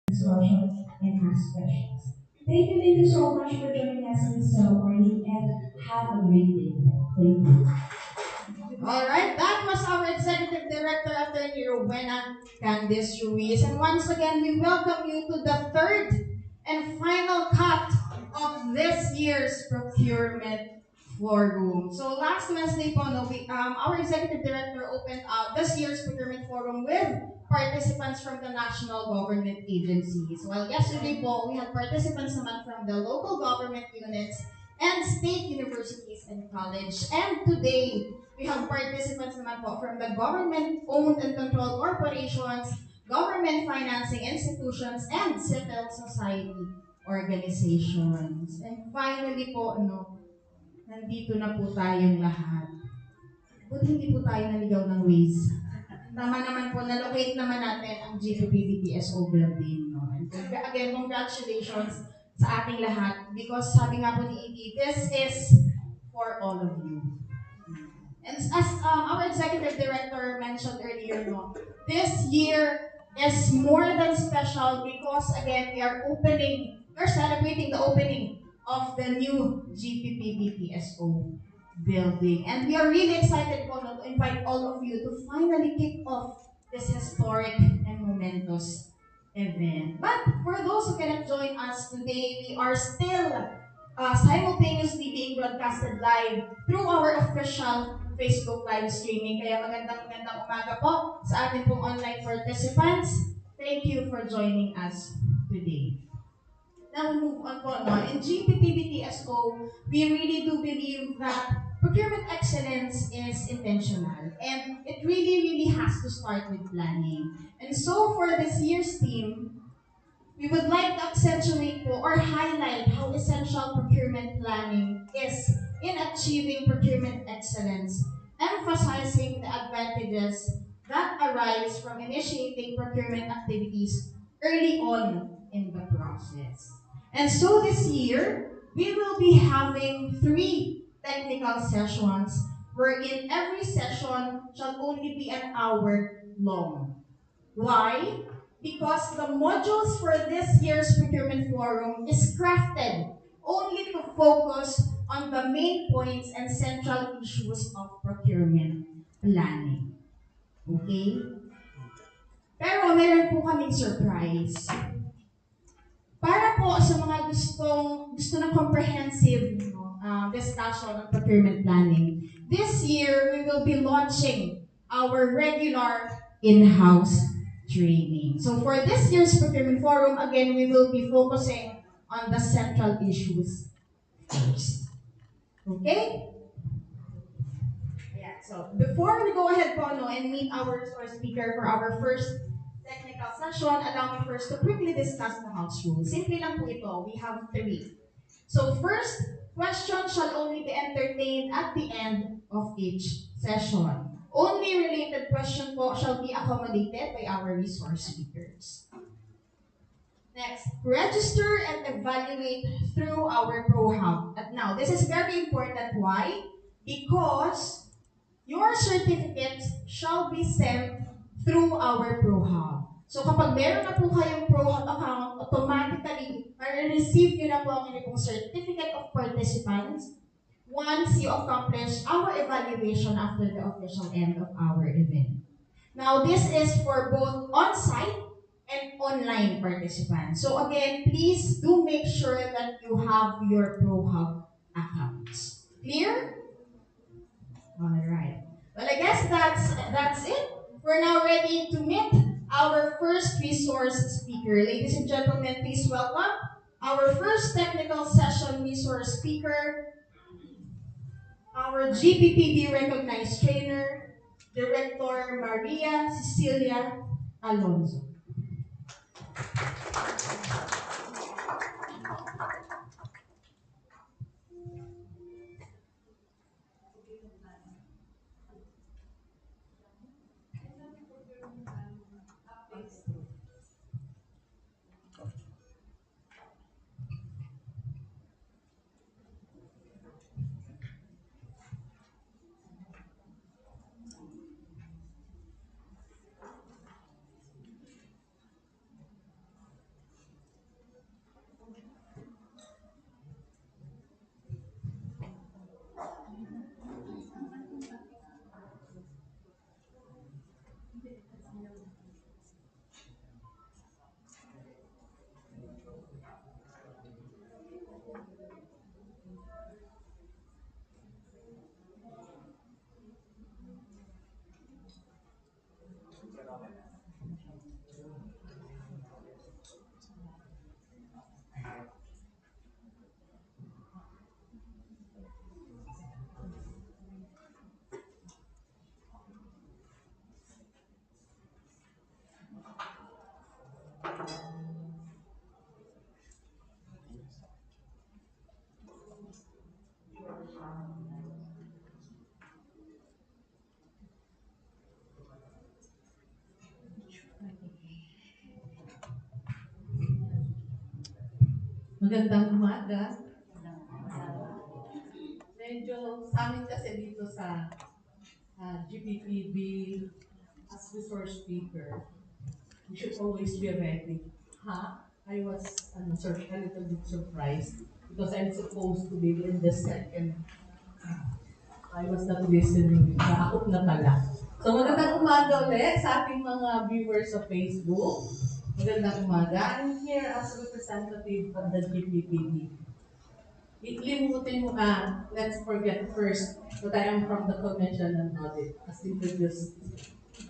discussion and ask questions. Thank you so much for joining us this morning and have a great day. Thank you. Alright, that was our Executive Director, Attorney Rowena Candice Ruiz. And once again, we welcome you to the third and final cut of this year's Procurement Forum. So last Wednesday po, no, our Executive Director opened this year's Procurement Forum with participants from the national government agencies. While yesterday po, we had participants naman from the local government units and state universities and college. And today, we have participants naman po from the government-owned and controlled corporations, government financing institutions, and civil society organizations. And finally po, nandito na po tayong lahat. Buti hindi po tayo naligaw ng ways. Tama naman po, na-locate naman natin ang GPPB-TSO building. No? And again, congratulations sa ating lahat because sabi nga po ni Iggy, this is for all of you. And as our executive director mentioned earlier, no, this year is more than special because again we're celebrating the opening of the new GPPB-TSO building. And we are really excited po to invite all of you to finally kick off this historic and momentous event. But for those who cannot join us today, we are still simultaneously being broadcasted live through our official Facebook live streaming. Kaya magandang umaga po sa ating pong online participants. Thank you for joining us today. Now we move on po, no? In GPPB-TSO, we really do believe that procurement excellence is intentional and it really has to start with planning. And so for this year's theme, we would like to accentuate po or highlight how essential procurement planning is in achieving procurement excellence, emphasizing the advantages that arise from initiating procurement activities early on in the process. And so this year, we will be having 3 technical sessions wherein every session shall only be an hour long. Why? Because the modules for this year's procurement forum is crafted only to focus on the main points and central issues of procurement planning. Okay? Pero meron po kaming surprise. Para po sa mga gusto ng comprehensive discussion on procurement planning, this year we will be launching our regular in-house training. So for this year's procurement forum, again, we will be focusing on the central issues first. Okay? Yeah, so before we go ahead po and meet our resource speaker for our first technical session, allow me first to quickly discuss the house rules. Simple lang po ito. We have 3. So first, questions shall only be entertained at the end of each session. Only related question po shall be accommodated by our resource speakers. Next, register and evaluate through our ProHub. And now, this is very important. Why? Because your certificates shall be sent through our ProHub. So kapag meron na po kayong ProHub account, automatically, ma-receive nyo na po ang inyong certificate of participants once you accomplish our evaluation after the official end of our event. Now, this is for both on-site and online participants. So again, please do make sure that you have your ProHub accounts. Clear? Alright. Well, I guess that's it. We're now ready to meet our first resource speaker. Ladies and gentlemen, please welcome our first technical session resource speaker, our GPPB recognized trainer, Director Maria Cecilia Alonzo. Magandang umaga. Medyo sa amin kasi dito sa GPPB as resource speaker, you should always be ready. I was a little bit surprised because I'm supposed to be in the second. I was not listening. Naakot na pala. So magandang umaga ulit sa ating mga viewers sa Facebook. Magandang umaga. I'm here as representative of the GPPB. Limutin mo let's forget first that I am from the Commission on Audit, as introduced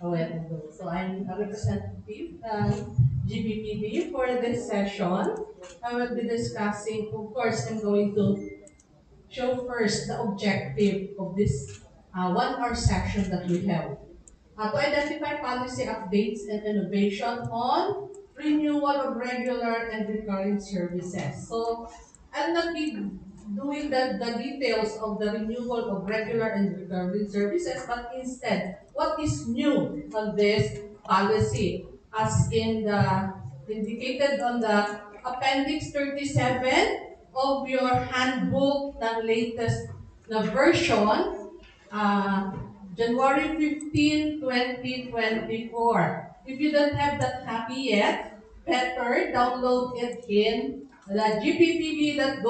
a while ago. So I'm a representative ng GPPB for this session. I will be discussing, of course, I'm going to show first the objective of this 1 hour session that we have. To identify policy updates and innovation on renewal of regular and recurring services. So I'll not be doing the details of the renewal of regular and recurring services, but instead, what is new on this policy, as in the indicated on the Appendix 37 of your handbook, the latest na version, January 15, 2024. If you don't have that copy yet, better download it in the gppb.gov.ph,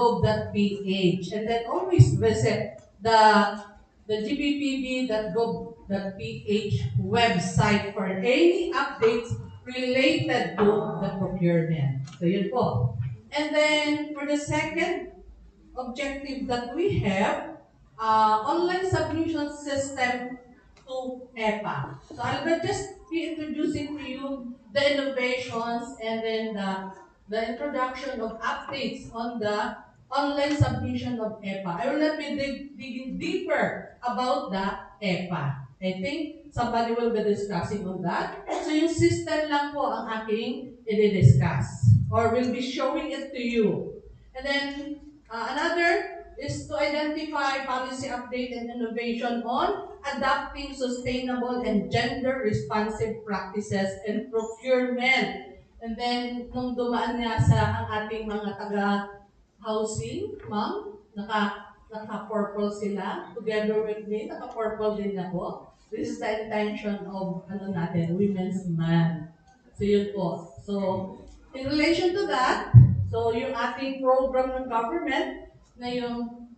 and then always visit the gppb.gov.ph website for any updates related to the procurement. So yun po. And then for the second objective that we have, online submission system to EPA. So I will just be introducing to you the innovations and then the introduction of updates on the online submission of EPA. I will not be digging deeper about the EPA. I think somebody will be discussing on that. So yung system lang po ang aking i-discuss or will be showing it to you. And then another is to identify policy update and innovation on adopting sustainable and gender-responsive practices in procurement. And then, nung dumaan nga sa ang ating mga taga-housing, ma'am, naka-purple sila. Together with me, naka-purple din ako. This is the intention of, Women's Month. So yun po. So, in relation to that, so yung ating program ng government na yung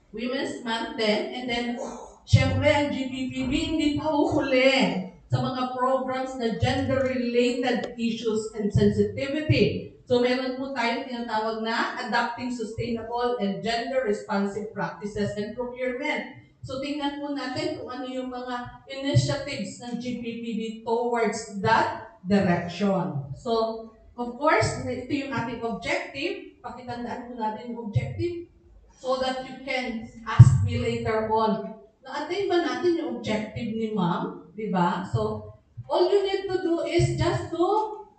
Women's Month din, and then, syempre, ang GPPB hindi pa uhuli sa mga programs na gender-related issues and sensitivity. So, meron po tayong tinatawag na Adopting Sustainable and Gender-Responsive Practices and Procurement. So, tingnan po natin kung ano yung mga initiatives ng GPPB towards that direction. So, of course, ito yung ating objective. Pakitandaan po natin yung objective so that you can ask me later on. Na-attain ba natin yung objective ni ma'am? Diba? So, all you need to do is just to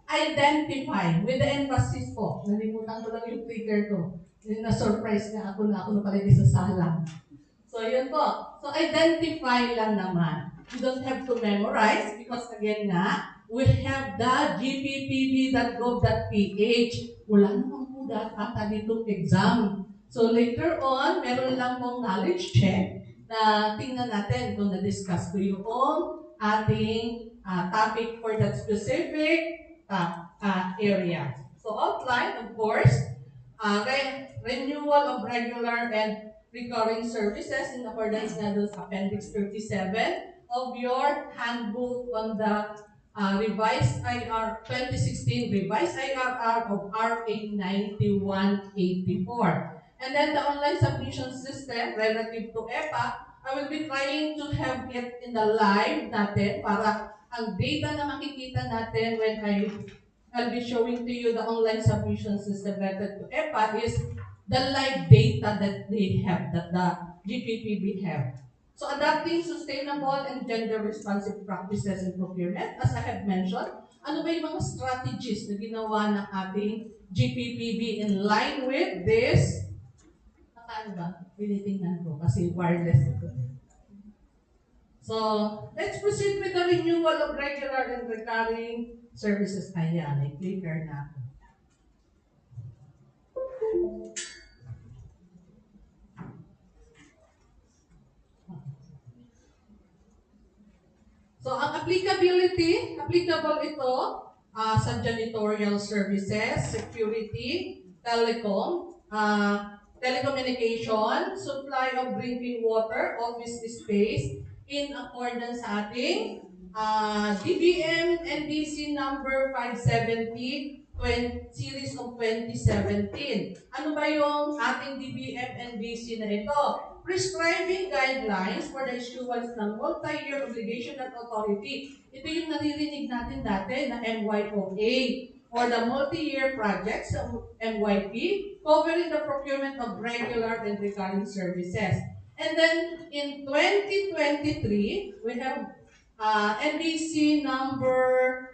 identify with the emphasis po. Nalimutan ko lang yung trigger ko. Na-surprise nga ako na pala isasalang. So, yun po. So, identify lang naman. You don't have to memorize because again nga, we have the gppb.gov.ph. Wala namang po ata ditong exam. So, later on, meron lang pong knowledge check na tingnan natin kung na-discuss ko yung ating topic for that specific area. So, outline, of course, renewal of regular and recurring services in accordance na dun sa Appendix 37 of your handbook on the revised IR 2016 revised IRR of RA 9184. And then the online submission system relative to EPA, I will be trying to have it in the live natin para ang data na makikita natin when I'll be showing to you the online submission system related to EPA is the live data that they have, that the GPPB have. So adopting sustainable and gender-responsive practices in procurement, as I have mentioned, ano ba yung mga strategies na ginawa ng ating GPPB in line with this? Ano ba? Pinitingnan ko kasi wireless ito. So, let's proceed with the renewal of regular and recurring services. Ayan, may clicker na ako. So, ang applicable ito sa janitorial services, security, telecommunication, supply of drinking water, office space, in accordance sa ating DBM NDC number 570 series of 2017. Ano ba yung ating DBM NDC na ito? Prescribing guidelines for the issuance ng multi-year obligational authority. Ito yung naririnig natin dati na MYOA or the multi-year projects, MYP, covering the procurement of regular and recurring services. And then in 2023, we have NDC number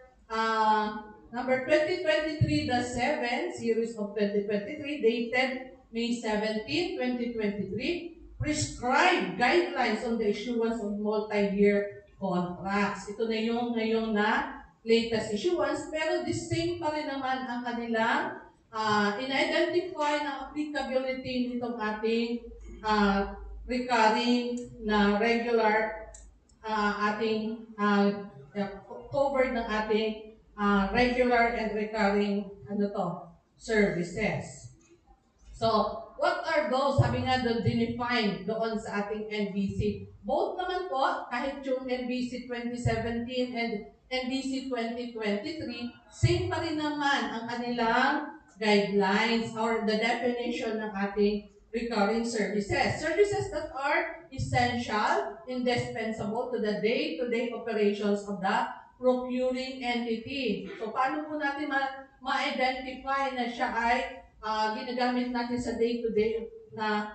2023-7 series of 2023 dated May 17, 2023, prescribed guidelines on the issuance of multi-year contracts. Ito na yung ngayon na latest issuance, pero the same pa rin naman ang kanilang in-identify na applicability nitong ating recurring na regular covered ng ating regular and recurring services. So, what are those? Sabi nga doon, define doon sa ating NBC. Both naman po, kahit yung NBC 2017 and NBC 2023, same pa rin naman ang kanilang guidelines or the definition ng ating recurring services. Services that are essential, indispensable to the day-to-day operations of the procuring entity. So, paano po natin ma-identify na siya ay ginagamit natin sa day-to-day na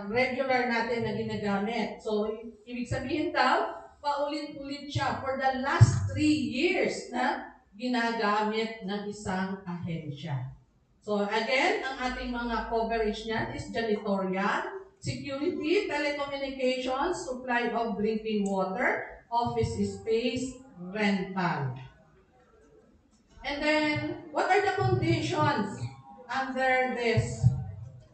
regular natin na ginagamit. So, ibig sabihin daw, paulit-ulit siya for the last 3 years na ginagamit ng isang ahensya. So, again, ang ating mga coverage niyan is janitorial, security, telecommunications, supply of drinking water, office space, rental. And then, what are the conditions under this?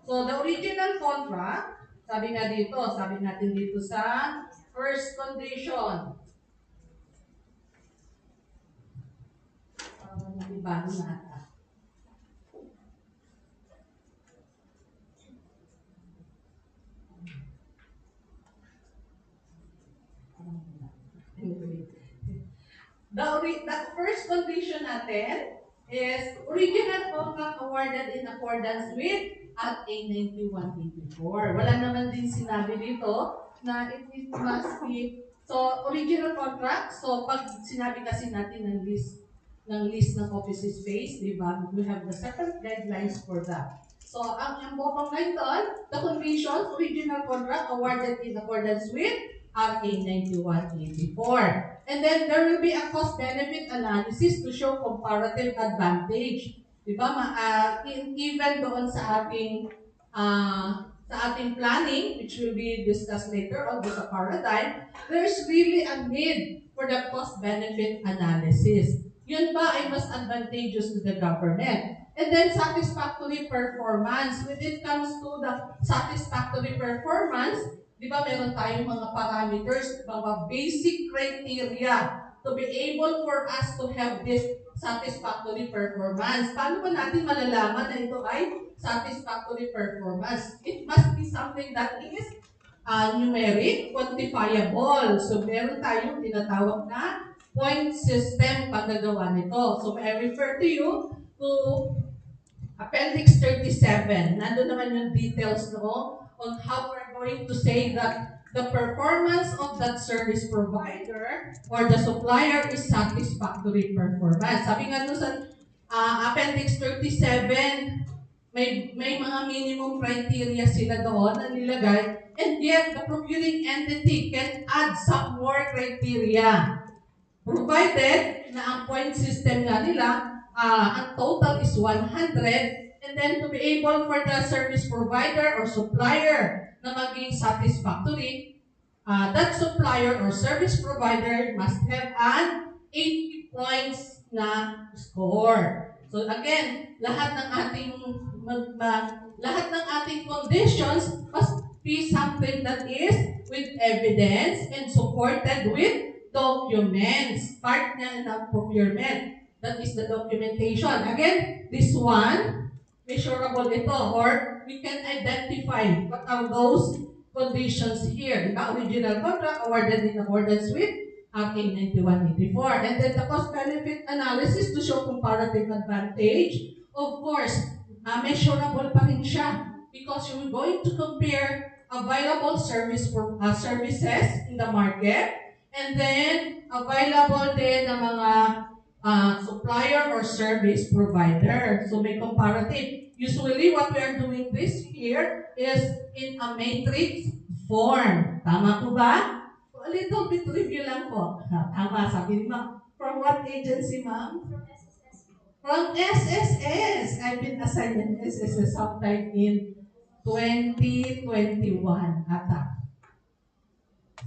So, the original contract, sabi natin dito sa first condition. Iba na. The first condition natin is original contract awarded in accordance with Act A 9184. Wala naman din sinabi dito na it must be, so original contract, so pag sinabi kasi natin ng list ng office space, di ba? We have the separate guidelines for that. So, ang bottom line doon, the conditions, original contract awarded in accordance with RA 9184. And then there will be a cost-benefit analysis to show comparative advantage. Diba? Even doon sa ating planning, which will be discussed later on sa paradigm, there's really a need for the cost-benefit analysis. Yun ba ay mas advantageous to the government? And then satisfactory performance. When it comes to the satisfactory performance, di ba meron tayong mga parameters, mga basic criteria to be able for us to have this satisfactory performance. Paano ba natin malalaman na ito ay satisfactory performance? It must be something that is numeric, quantifiable. So meron tayong tinatawag na point system paggagawa nito. So I refer to you to Appendix 37. Nandun naman yung details on how we're going to say that the performance of that service provider or the supplier is satisfactory performance. Sabi nga doon sa Appendix 37, may mga minimum criteria sila doon na nilagay, and yet the procuring entity can add some more criteria. Provided na ang point system nga nila, ang total is 100, and then to be able for the service provider or supplier na maging satisfactory, that supplier or service provider must have an 80 points na score. So again, lahat ng ating lahat ng ating conditions must be something that is with evidence and supported with documents. Part niya ng procurement. That is the documentation. Again, this one, measurable ito, or we can identify what are those conditions here. The original contract awarded in accordance with RA 9184. And then the cost-benefit analysis to show comparative advantage. Of course, measurable pa rin siya because you're going to compare available services in the market and then available din ng mga supplier or service provider. So may comparative. Usually what we are doing this here is in a matrix form. Tama po ba? A little bit review lang po. Tama, sabi ni ma'am. From what agency, ma'am? From SSS. I've been assigned in SSS sometime in 2021 ata.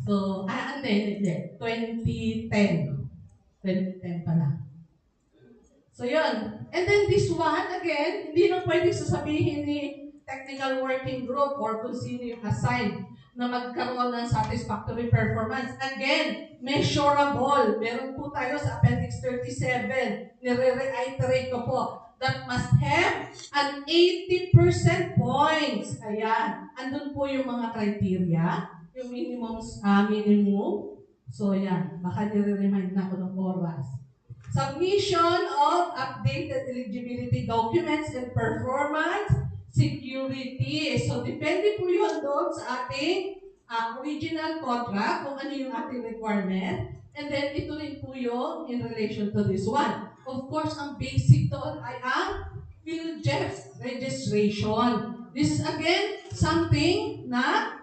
So, hindi. 2010. 2010 pala. So, yun. And then this one, again, hindi lang pwede sasabihin ni technical working group or kung sino yung assigned na magkaroon ng satisfactory performance. Again, measurable. Meron po tayo sa Appendix 37. Nire-reiterate ko po that must have an 80% points. Ayan. Andun po yung mga criteria. Yung minimum. So, yan. Baka nire-remind na ako ng oras. Submission of updated eligibility documents and performance security. So, depende po yun doon sa ating original contract, kung ano yung ating requirement. And then, ito rin po yung in relation to this one. Of course, ang basic doon ay ang PhilJEF registration. This is again something na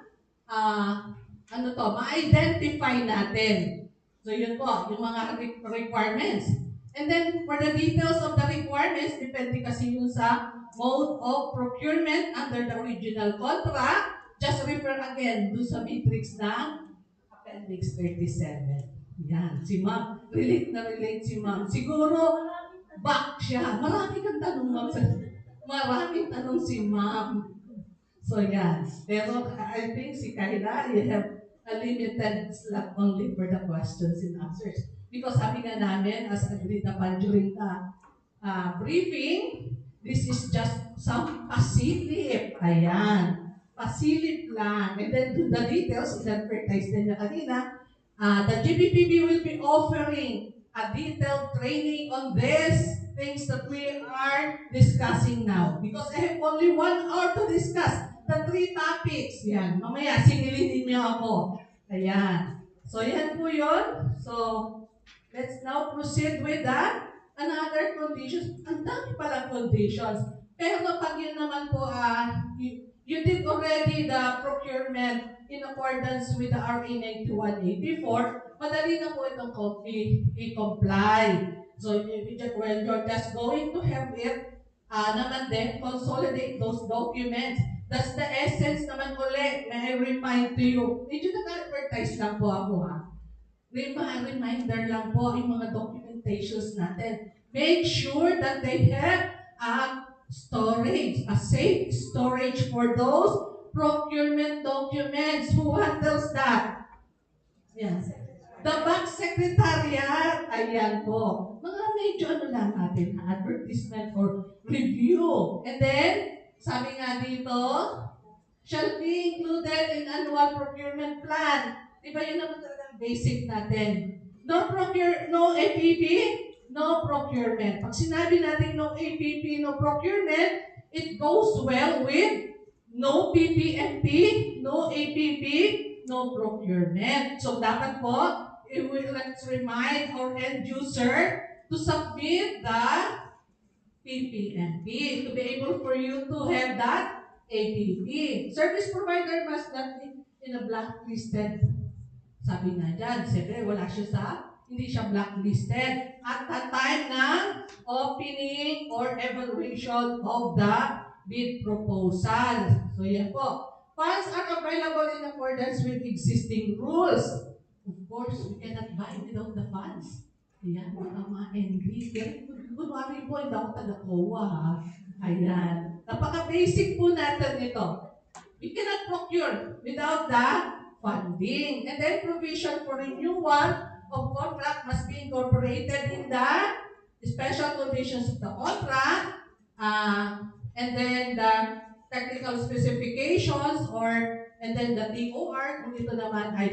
ma-identify natin. So yun po, yung mga requirements. And then, for the details of the requirements, depende kasi yun sa mode of procurement under the original contract. Just refer again dun sa matrix ng Appendix 37. Yan, si ma'am. Relate si ma'am. Siguro, back siya. Marami kang tanong, ma'am. Maraming tanong si ma'am. So, yan. Pero, I think si Kayla, you have a limited slot only for the questions and answers. Because sabi nga namin, as agreed upon during the briefing, this is just some passive. Ayan. Passive lang. And then to the details, in-advertise din niya kanina, the GPPB will be offering a detailed training on these things that we are discussing now. Because I have only 1 hour to discuss the 3 topics. Yan. Mamaya, singilin niyo ako. Ayan. So, yan po yun. So, let's now proceed with that. Another conditions. Ang dami palang conditions. Pero pag yun naman po, you did already the procurement in accordance with the RA 9184, madali na po itong i-comply. So, when you're just going to have it, naman din, consolidate those documents. That's the essence naman ulit. May I remind to you. Medyo nag-advertise lang po ako reminder lang po yung mga documentations natin. Make sure that they have a storage, a safe storage for those procurement documents. Who handles that? Yes. The Bank Secretariat. Ayan po. Mga medyo lang natin, advertisement for review. And then, sabi nga dito, shall be included in annual procurement plan. Diba yun naman talagang basic natin? No APP, no procurement. Pag sinabi natin no APP, no procurement, it goes well with no PPMP, no APP, no procurement. So dapat po, let's remind our end user to submit the PPMP to be able for you to have that APP. Service provider must not be in a blacklisted. Sabi nga dyan, siyempre wala siya hindi siya blacklisted at the time ng opening or evaluation of the bid proposal. So yan po. Funds are available in accordance with existing rules. Of course, we cannot buy without the funds. Ayan, mga NB. Kunwari po, hindi ako taga-COA ha. Ayan. Napaka-basic po natin nito. We cannot procure without the funding. And then provision for renewal of contract must be incorporated in the special conditions of the contract. And then the technical specifications and then the TOR, kung ito naman ay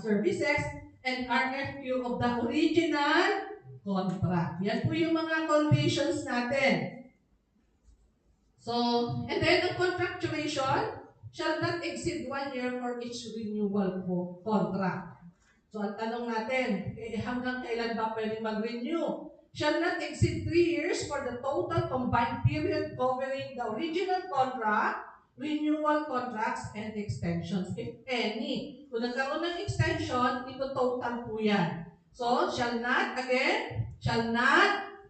services, and RFQ of the original contract. Yan po yung mga conditions natin. So, and then the contract duration shall not exceed 1 year for each renewal contract. So, ang tanong natin, hanggang kailan ba pwede mag-renew? Shall not exceed 3 years for the total combined period covering the original contract, renewal contracts, and extensions, if any. Kung nagkaroon ng extension, ito total po yan. So, shall not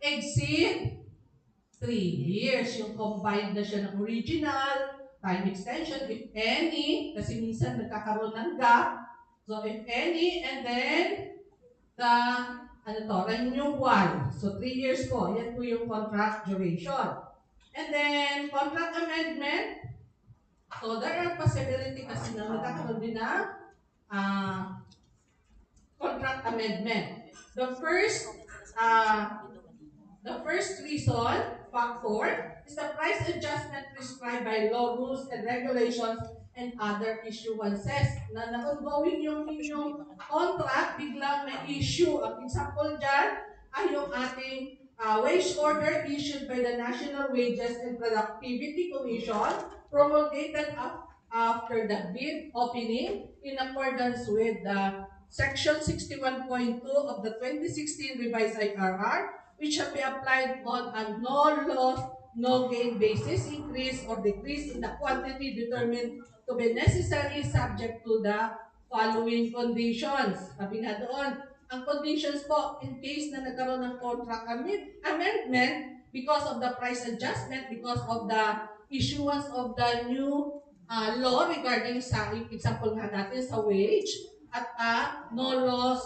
exceed 3 years. Yung combined na siya ng original, time extension, if any, kasi minsan nagkakaroon ng gap. So, if any, and then, the, renewal. So, 3 years po. Yan po yung contract duration. And then, contract amendment. So, there are possibility kasi na nagkakaroon din ng contract amendment. The first reason, factor, is the price adjustment prescribed by law, rules, and regulations and other issuances. Na ongoing yung inyong contract, biglang may issue. Ang example dyan ay yung ating wage order issued by the National Wages and Productivity Commission promulgated after the bid opening in accordance with the Section 61.2 of the 2016 revised IRR, which shall be applied on a no-loss, no-gain basis, increase or decrease in the quantity determined to be necessary subject to the following conditions. Sabi nga doon, ang conditions po, in case na nagkaroon ng contract amendment because of the price adjustment, because of the issuance of the new law regarding sa example nga natin sa wage at no loss,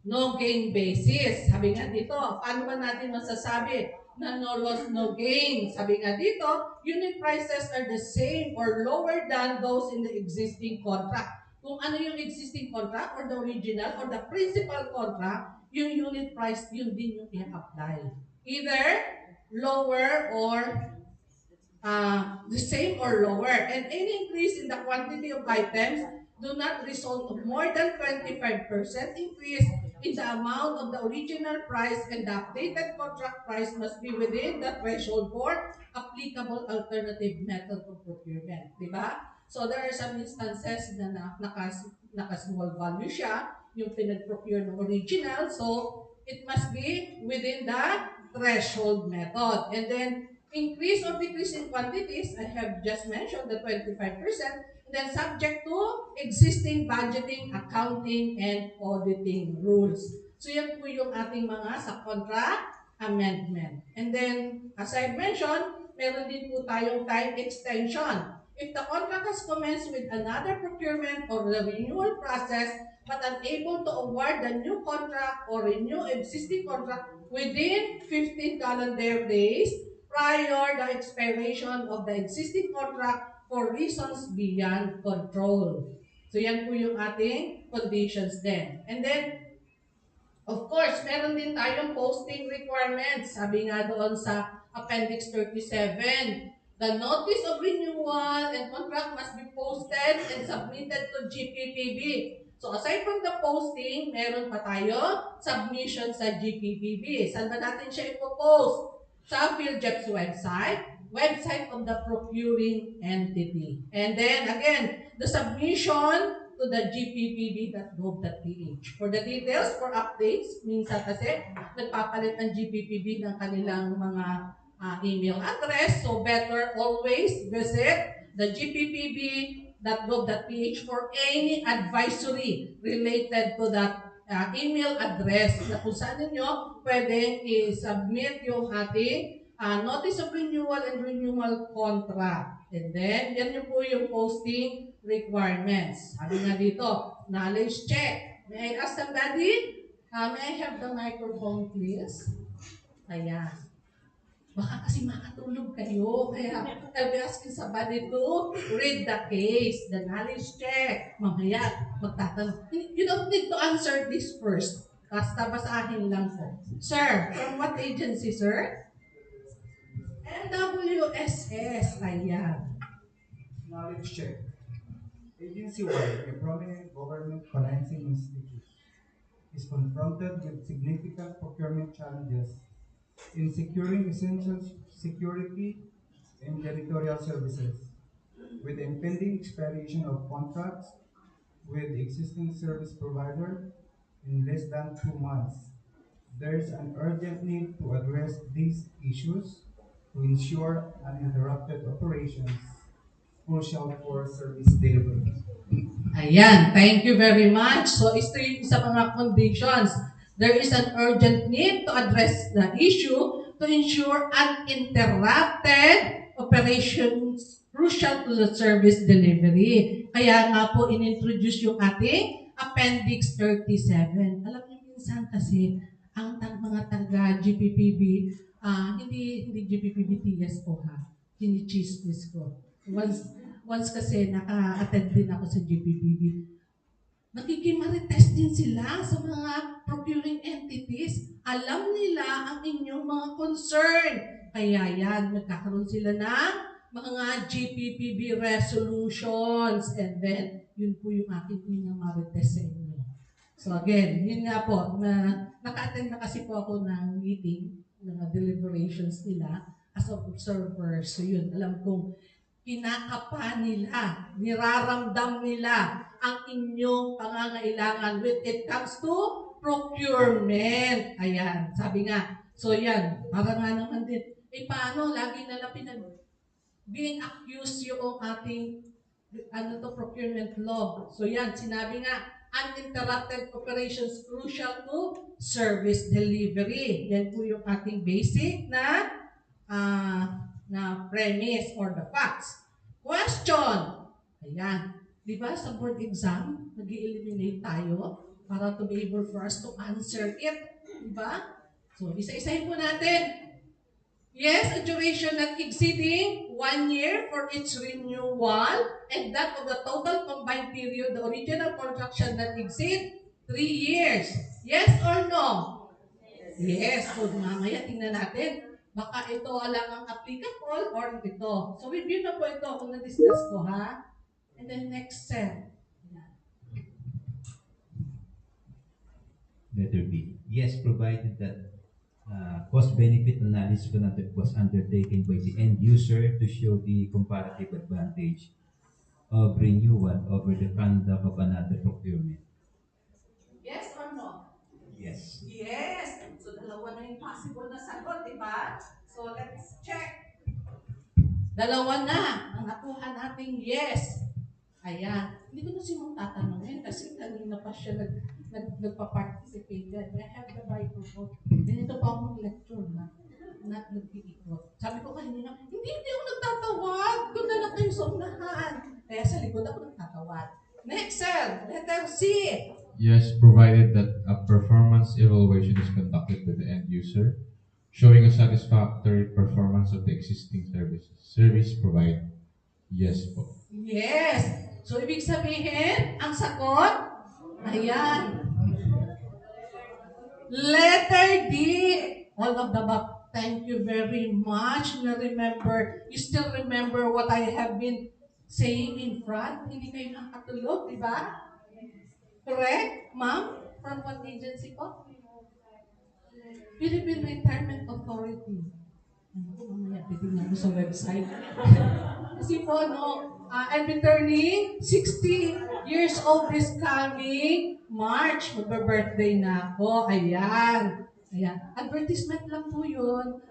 no gain basis. Sabi nga dito, paano ba natin masasabi na no loss, no gain? Sabi nga dito, unit prices are the same or lower than those in the existing contract. Kung ano yung existing contract or the original or the principal contract, yung unit price, yun din yung i-apply. Either lower or the same or lower. And any increase in the quantity of items do not result of more than 25% increase in the amount of the original price, and the updated contract price must be within the threshold for applicable alternative method of procurement. Diba? So there are some instances na naka-small value siya, yung pinag-procure ng original, so it must be within the threshold method. And then, increase or decrease in quantities, I have just mentioned the 25%, and then subject to existing budgeting, accounting, and auditing rules. So yan po yung ating mga sa contract amendment. And then, as I mentioned, meron din po tayong time extension. If the contract has commenced with another procurement or the renewal process, but unable to award the new contract or renew existing contract within 15 calendar days prior the expiration of the existing contract for reasons beyond control. So yan po yung ating conditions din. And then, of course, meron din tayong posting requirements. Sabi nga doon sa Appendix 37, the notice of renewal and contract must be posted and submitted to GPPB. So aside from the posting, meron pa tayo submission sa GPPB. Saan ba natin siya ipopost? Sa PhilJEP's website of the procuring entity. And then again, the submission to the gppb.gov.ph. For the details, for updates, minsan kasi nagpapalit ang GPPB ng kanilang mga email address. So better always visit the gppb.gov.ph for any advisory related to that email address na kung saan ninyo pwedeng i-submit yung ating notice of renewal and renewal contract. And then, yan yung po yung posting requirements. Sabi nga dito, knowledge check. May I ask somebody? May I have the microphone, please? Ayan. Baka kasi makatulog kayo. Kaya I'll be asking somebody to read the case, the knowledge check. Mamaya, magtatanong. You don't need to answer this first. Basta basahin lang po. Sir, from what agency, sir? NWSS. Ayan. Knowledge check. Agency-wide, a prominent government financing institute is confronted with significant procurement challenges in securing essential security and janitorial services. With the impending expiration of contracts with the existing service provider in less than 2 months, there is an urgent need to address these issues to ensure uninterrupted operations crucial for service delivery. Ayan, thank you very much. So, ito yung sa mga conditions. There is an urgent need to address the issue to ensure uninterrupted operations crucial to the service delivery. Kaya nga po, inintroduce yung ating Appendix 37. Alam niyo, minsan kasi, ang mga taga GPPB, hindi GPPB-TSO ha, chinichismis ko. Once kasi naka-attend din ako sa GPPB, nakikimarites din sila sa mga procuring entities. Alam nila ang inyong mga concern. Kaya yan, nagkakaroon sila ng mga GPPB resolutions. And then, yun po yung aking minamarites sa inyo. So again, yun nga po, naka-attend na kasi po ako ng meeting, ng deliberations nila as an observer. So yun, alam kong kinakapa nila, niraramdam nila ang inyong pangangailangan when it comes to procurement. Ayan, sabi nga. So yan, para nga naman din, paano lagi na lang being accused yung ating procurement law. So yan, sinabi nga, uninterrupted operations crucial to service delivery. Yan po yung ating basic na premise or the facts. Question! Ayan. Di ba sa board exam, nag-eliminate tayo para to be able for us to answer it. Di ba? So, isa-isahin po natin. Yes, a duration not exceeding 1 year for its renewal and that of the total combined period, the original contract shall not exceed 3 years. Yes or no? Yes. So, mamaya tingnan natin. Baka ito lang ang applicable or ito. So, review na po ito kung na-discuss ko, ha? And then next cell. Letter B. Yes, provided that cost-benefit analysis was undertaken by the end user to show the comparative advantage of renewal over the conduct of another procurement. Yes or no? Yes. Yes. So, dalawa na yung possible na sagot, di ba? So, let's check. Dalawa na ang nakuha nating yes. Ayan. Hindi ko na si Mong tatanungin kasi kanina pa siya nagpa-participate. I have the Bible po. Ganito pa ako mag-lecture na. Not nag-iikot. Sabi ko kanina, hindi ako nagtatawag. Doon na lang kayo sa unahan. Kaya sa likod ako nagtatawag. Next cell, letter C. Yes, provided that a performance evaluation is conducted by the end user, showing a satisfactory performance of the existing service provided. Yes po. Yes. So, ibig sabihin, ang sagot, ayan. Letter D. All of the above. Thank you very much. You still remember what I have been saying in front? Hindi kayo nakatulog, di ba? Correct, ma'am? From what agency po? Philippine Retirement Authority. Mamaya, titignan ko sa website. Kasi po, I'll be turning 60 years old this coming March. Magbe-birthday na ako. Ayan. Ayan. Advertisement lang po yun.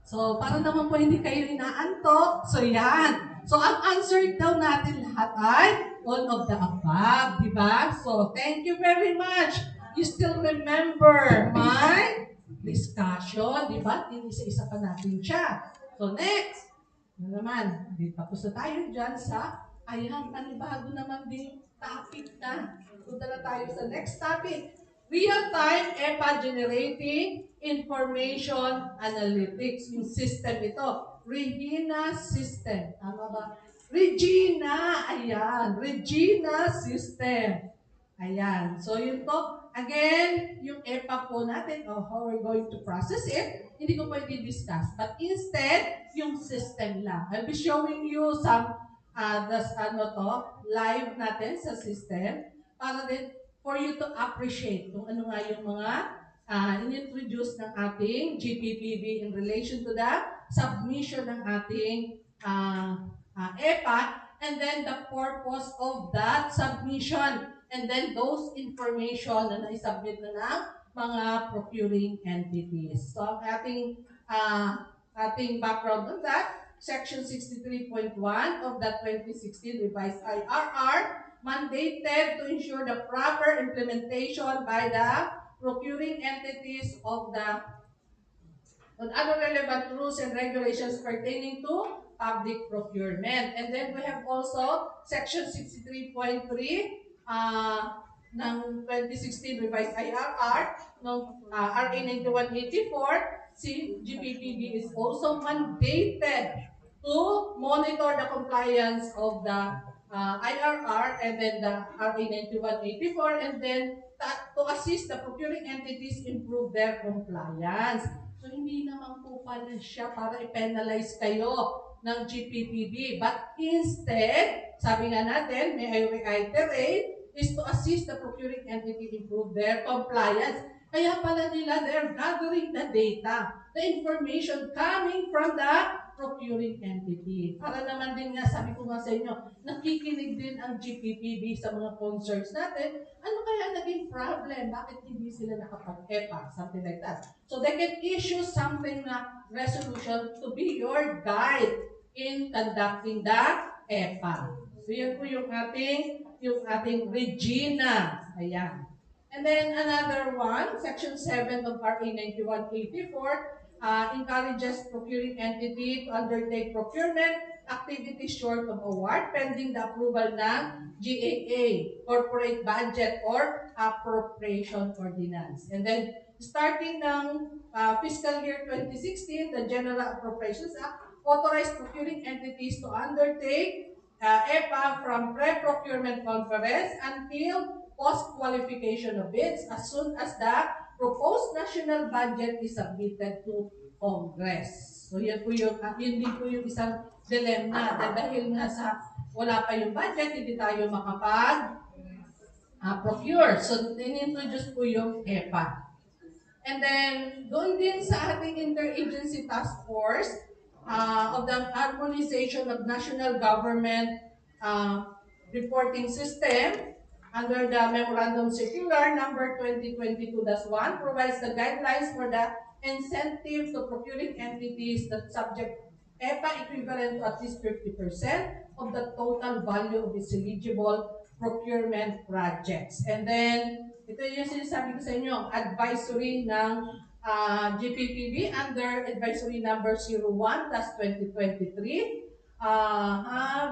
So, para naman po hindi kayo inaantok. So, yan. So, ang answer daw natin lahat ay all of the above. Diba? So, thank you very much. You still remember my discussion. Diba? Inisa-isa pa natin siya. So, next. Naman, tapos na tayo dyan sa, ayan, panibago naman din topic na. Punta na tayo sa next topic. Real-time EPA generating Information Analytics. Yung system ito. Regina System. Tama ba? Regina! Ayan. Regina System. Ayan. So, yun po. Again, yung EPA po natin, how we're going to process it, hindi ko pwede discuss. But instead, yung system lang. I'll be showing you some live natin sa system para din for you to appreciate kung ano nga yung mga in-introduce ng ating GPPB in relation to the submission ng ating EPA and then the purpose of that submission and then those information na na-submit na ng mga procuring entities. So, ang ating background on that, Section 63.1 of the 2016 revised IRR mandated to ensure the proper implementation by the procuring entities of the on other relevant rules and regulations pertaining to public procurement. And then we have also Section 63.3 ng 2016 revised IRR, ng RA 9184, si GPPB is also mandated to monitor the compliance of the IRR and then the RA 9184 and then to assist the procuring entities improve their compliance. So, hindi naman po pala siya para i-penalize kayo ng GPPB. But instead, sabi nga natin, may I reiterate, is to assist the procuring entity improve their compliance. Kaya pala nila, they're gathering the data, the information coming from the procuring entity. Para naman din nga, sabi ko nga sa inyo, nakikinig din ang GPPB sa mga concerns natin. Ano kaya naging problem? Bakit hindi sila nakapag-EPA? Something like that. So they can issue something na resolution to be your guide in conducting the EPA. So yan po yung ating Regina. Ayan. And then another one, Section 7 of RA 9184, encourages procuring entity to undertake procurement activities short of award pending the approval ng GAA, Corporate Budget or Appropriation Ordinance. And then, starting ng fiscal year 2016, the General Appropriations Act authorized procuring entities to undertake EPA from pre-procurement conference until post-qualification of bids as soon as the proposed national budget is submitted to Congress. So yan po yun din po yung isang dilemma dahil nga sa wala pa yung budget, hindi tayo makapag-procure. So, in-introduce po yung EPA. And then, doon din sa ating interagency task force of the harmonization of national government reporting system under the Memorandum Circular number 2022-1 provides the guidelines for the incentive to procuring entities that subject EPA equivalent to at least 50% of the total value of its eligible procurement projects. And then, ito yung sinasabi ko sa inyo, advisory ng GPPB under advisory number 01/2023,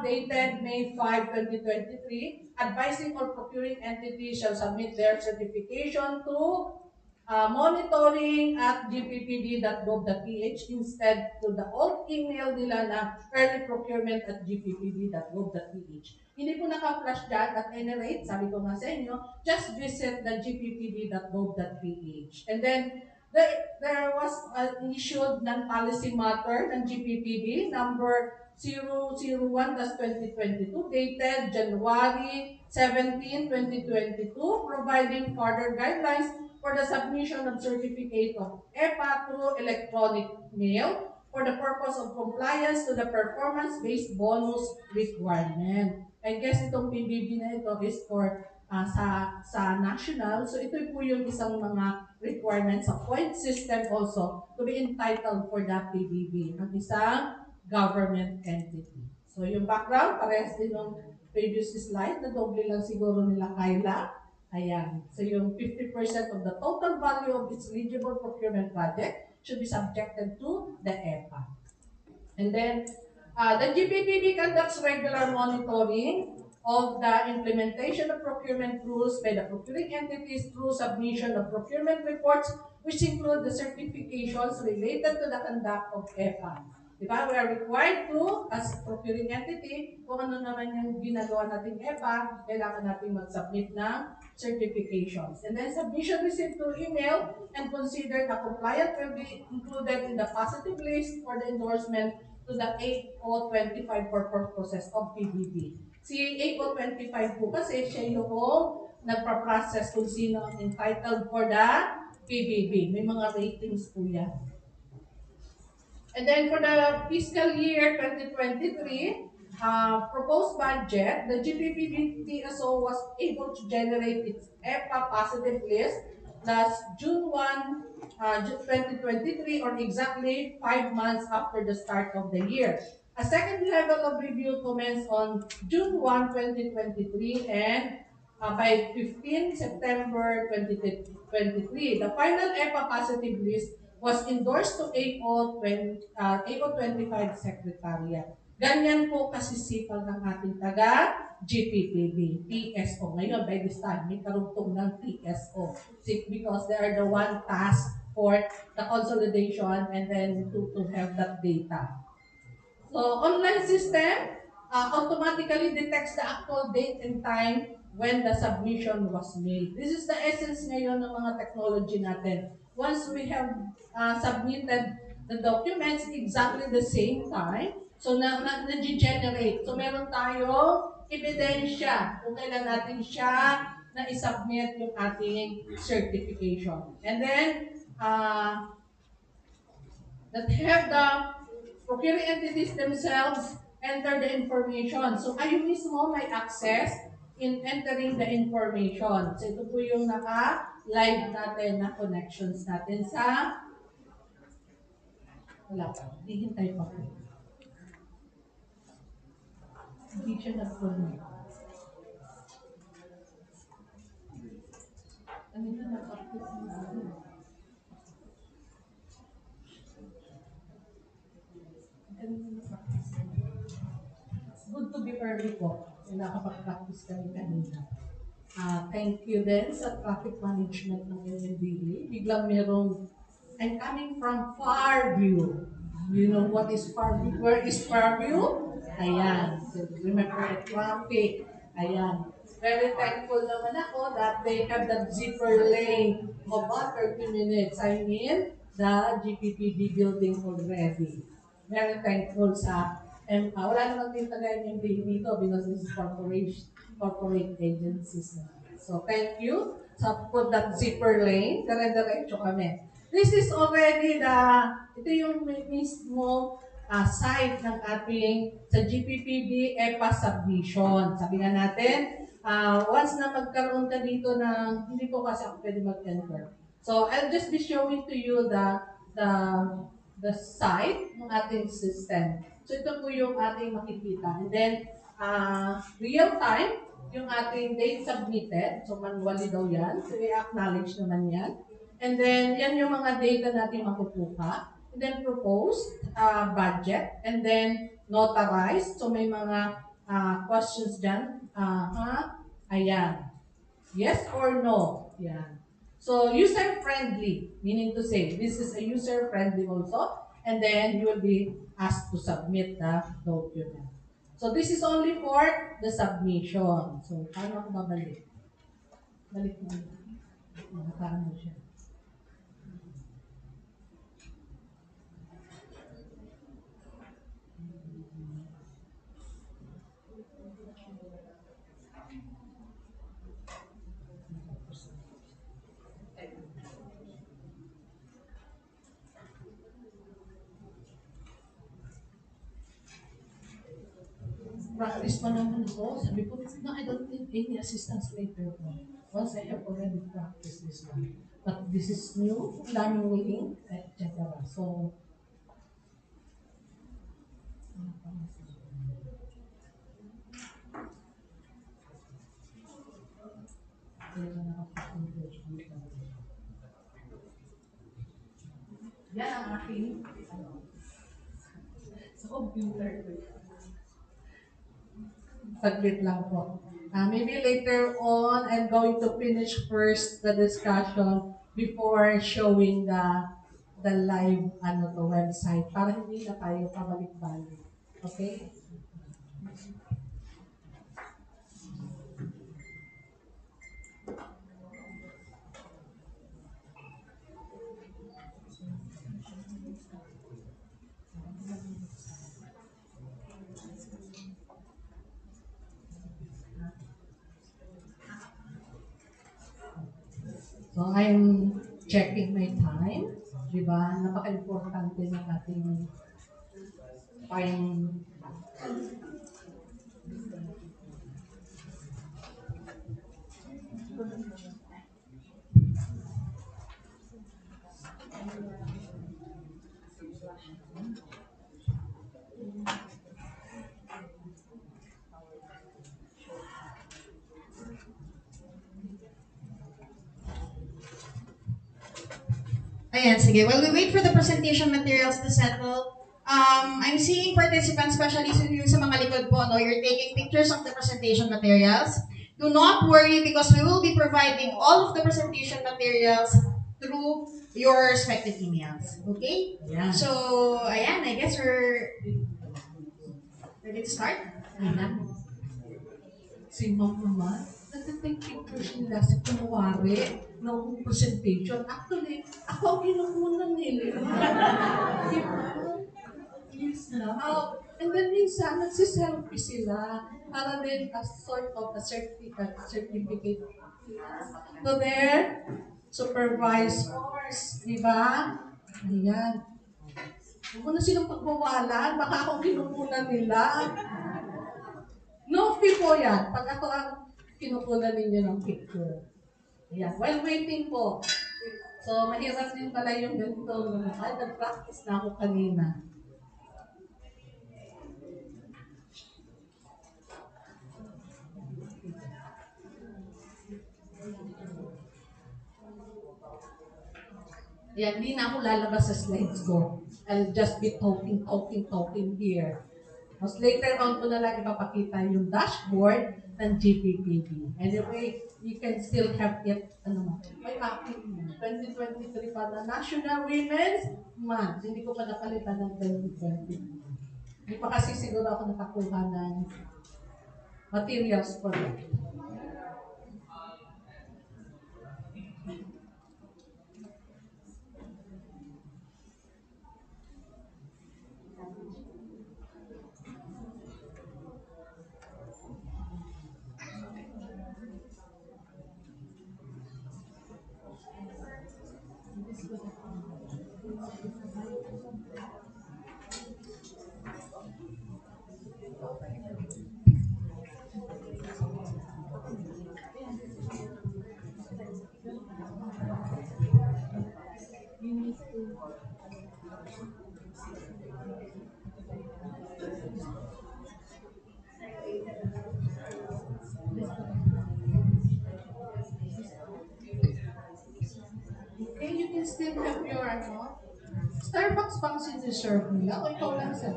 dated May 5, 2023, advising all procuring entities shall submit their certification to monitoring at gppb.gov.ph instead to the old email nila na earlyprocurement@gppb.gov.ph. Hindi po naka-flash dyan at any rate, sabi ko nga sa inyo, just visit the gppb.gov.ph. And then, there was issued ng policy matter ng GPPB number 001/2022 dated January 17, 2022, providing further guidelines for the submission of certificate of EPA through electronic mail for the purpose of compliance to the performance-based bonus requirement. I guess itong PBB na ito is for sa national. So ito po yung isang mga requirements sa point system also to be entitled for the PBB, ang isang government entity. So yung background, parehas din ng previous slide, na doble lang siguro nila Kayla. Ayan. So yung 50% of the total value of its eligible procurement project should be subjected to the EPA. And then, the GPPB conducts regular monitoring of the implementation of procurement rules by the procuring entities through submission of procurement reports which include the certifications related to the conduct of EPA. Diba? We are required to, as procuring entity, kung ano naman yung ginagawa nating EPA, kailangan natin mag-submit ng certifications. And then submission received through email and considered a compliant will be included in the positive list for the endorsement to the 8025 for purposes of PBB. Si 8025 po kasi siya yung nagpa-process kung sino ang entitled for the PBB. May mga ratings po yan. And then for the fiscal year 2023, proposed budget, the GPPB-TSO was able to generate its EPA positive list last June 1, 2023, or exactly 5 months after the start of the year. A second level of review commenced on June 1, 2023, and by 15 September 2023. The final EPA positive list was endorsed to AO25 Secretariat. Ganyan po kasisipag ng ating taga GPPB-TSO. Ngayon, by this time, may karugtong ng TSO because they are the one task for the consolidation and then to have that data. So, online system automatically detects the actual date and time when the submission was made. This is the essence ngayon ng mga technology natin. Once we have submitted the documents exactly the same time, so na-generate. So, meron tayo ebidensya kung kailan natin siya na isubmit yung ating certification. And then, that have the procuring entities themselves enter the information. So kayo mismo may access in entering the information. So ito po yung naka-live natin na connections natin sa wala pa. Hihintay pa po. Hindi siya nag-connect. Ano na nag-access na ano? Good to be early po. Nakapag-practice kami kanina. Thank you din sa traffic management ng MMDA. Biglang merong, I'm coming from Fairview. You know what is Fairview? Where is Fairview? Ayan. So remember the traffic. Ayan. Very thankful naman ako that they have that zipper lane of about 30 minutes. I'm in the GPPB building already. Very thankful sa wala naman din taga-MMDA dito because this is corporate agencies. So thank you sa put that zipper lane. Dire-diretso kami. This is already ito yung mismo site ng ating sa GPPB EPA submission. Sabi nga natin, once na magkaroon ka dito ng, hindi po kasi ako pwede mag-enter. So I'll just be showing to you the site ng ating system. So ito po yung ating makikita. And then, real time, yung ating date submitted. So manually daw yan. So i-acknowledge naman yan. And then, yan yung mga data natin makukuha. And then proposed, budget. And then notarized. So may mga questions dyan. Ayan. Yes or no? Yan. So user-friendly, meaning to say, this is a user-friendly also. And then you will be asked to submit the document. So this is only for the submission. So paano ako babalik? Balik mo. Nakataan mo siya. Practice pa naman ako. Sabi ko, no, I don't need any assistance later on. Once I have already practiced this one. But this is new, daming link, etc. So, yan ang aking sa computer ko. Saglit lang po. Maybe later on, I'm going to finish first the discussion before showing the live website para hindi na tayo pabalik-balik. Okay? So I'm checking my time. Diba? Napaka-importante ng ating time. Ayan, sige. While we wait for the presentation materials to settle, I'm seeing participants, especially yung sa mga likod po, no, you're taking pictures of the presentation materials. Do not worry because we will be providing all of the presentation materials through your respective emails. Okay? Ayan. So, ayan, I guess we're ready to start. Ayan. Si Ma'am naman, nagtitake pictures nila sa kunwari ng presentation. Actually, ako ang kinukunan nila. Diba? Yes now. And then minsan, nagsiselfie sila para din as sort of a certificate to their supervisors. Diba? Ayan. Huwag mo na silang pagbawalan, baka akong kinukunan nila. No fee po yan. Pag ako ang kinukunan ninyo ng picture. Ayan. While waiting po. So, mahirap din pala yung ganito. Ay, nag-practice na ako kanina. Ayan, hindi na ako lalabas sa slides ko. I'll just be talking here. Mas later on ko na lang ipapakita yung dashboard ng GPPB. Anyway, you can still have it, may happy 2023 pa na National Women's Month. Hindi ko pa napalitan ng 2020. Hindi pa kasi siguro ako nakakuha ng materials for that. Okay, you can still have your Starbucks bang siniserve nila? O ikaw lang sa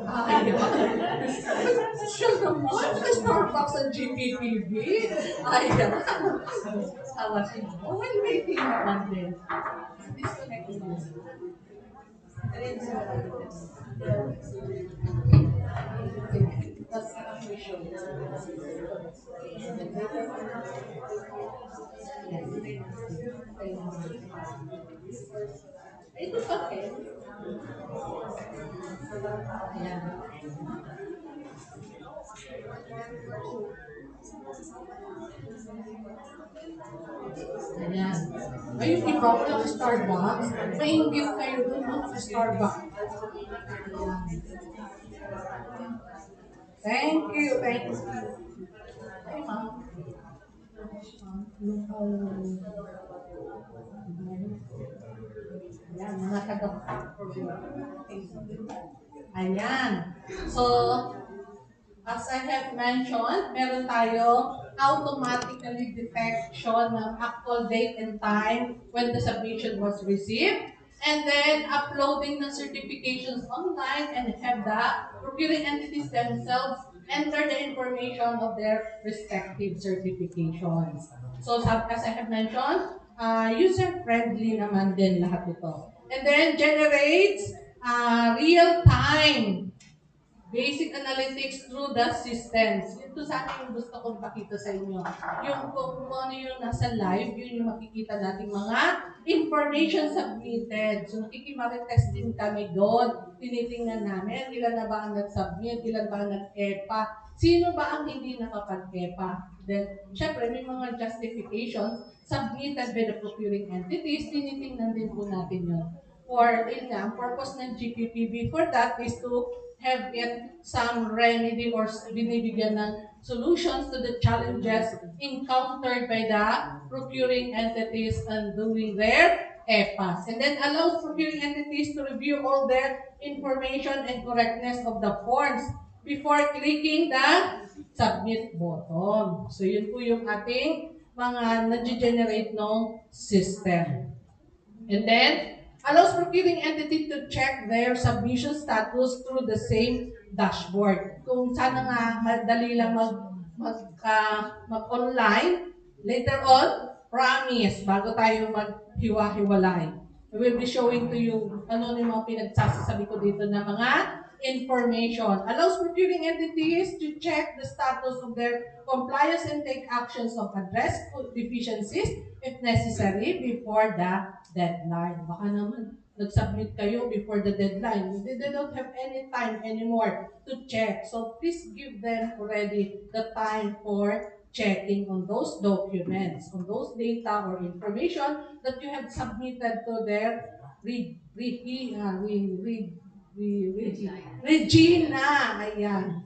Sure naman, may Starbucks sa GPPB. Ayan. Tawa siya. Oh, well, waiting naman din. Disconnect this. That's official. Ito pa rin. Ayan. Ayan. Ayun, iba ko lang sa Starbucks. Maingit kayo doon sa Starbucks. Ayan. Thank you. Ay, ma'am. Ayan, mga Ayan. So, as I have mentioned, meron tayo automatically detection ng actual date and time when the submission was received. And then, uploading ng certifications online and have the procuring entities themselves enter the information of their respective certifications. So, as I have mentioned, user-friendly naman din lahat ito. And then generates real-time basic analytics through the systems. Ito sana yung gusto kong pakita sa inyo. Yung kung ano yung nasa live, yun yung makikita nating mga information submitted. So nakikimarites din kami doon. Tinitingnan namin, ilan na ba ang nag-submit, ilan ba ang nag-EPA, sino ba ang hindi nakapag-EPA. Then, syempre, may mga justifications submitted by the procuring entities, tinitingnan din po natin yun. For, yun nga, ang purpose ng GPPB for that is to have yet some remedy or binibigyan ng solutions to the challenges encountered by the procuring entities and doing their EPAS. And then allows procuring entities to review all their information and correctness of the forms before clicking the submit button. So yun po yung ating mga nag-generate ng system. And then, allows procuring entity to check their submission status through the same dashboard. Kung sana nga madali lang mag-online, later on, promise, bago tayo maghiwa-hiwalay. We will be showing to you ano yung mga pinagsasasabi ko dito na mga information. Allows procuring entities to check the status of their compliance and take actions of address deficiencies if necessary before the deadline. Baka naman nag-submit kayo before the deadline. They don't have any time anymore to check. So please give them already the time for checking on those documents, on those data or information that you have submitted to their Regina. Ayan.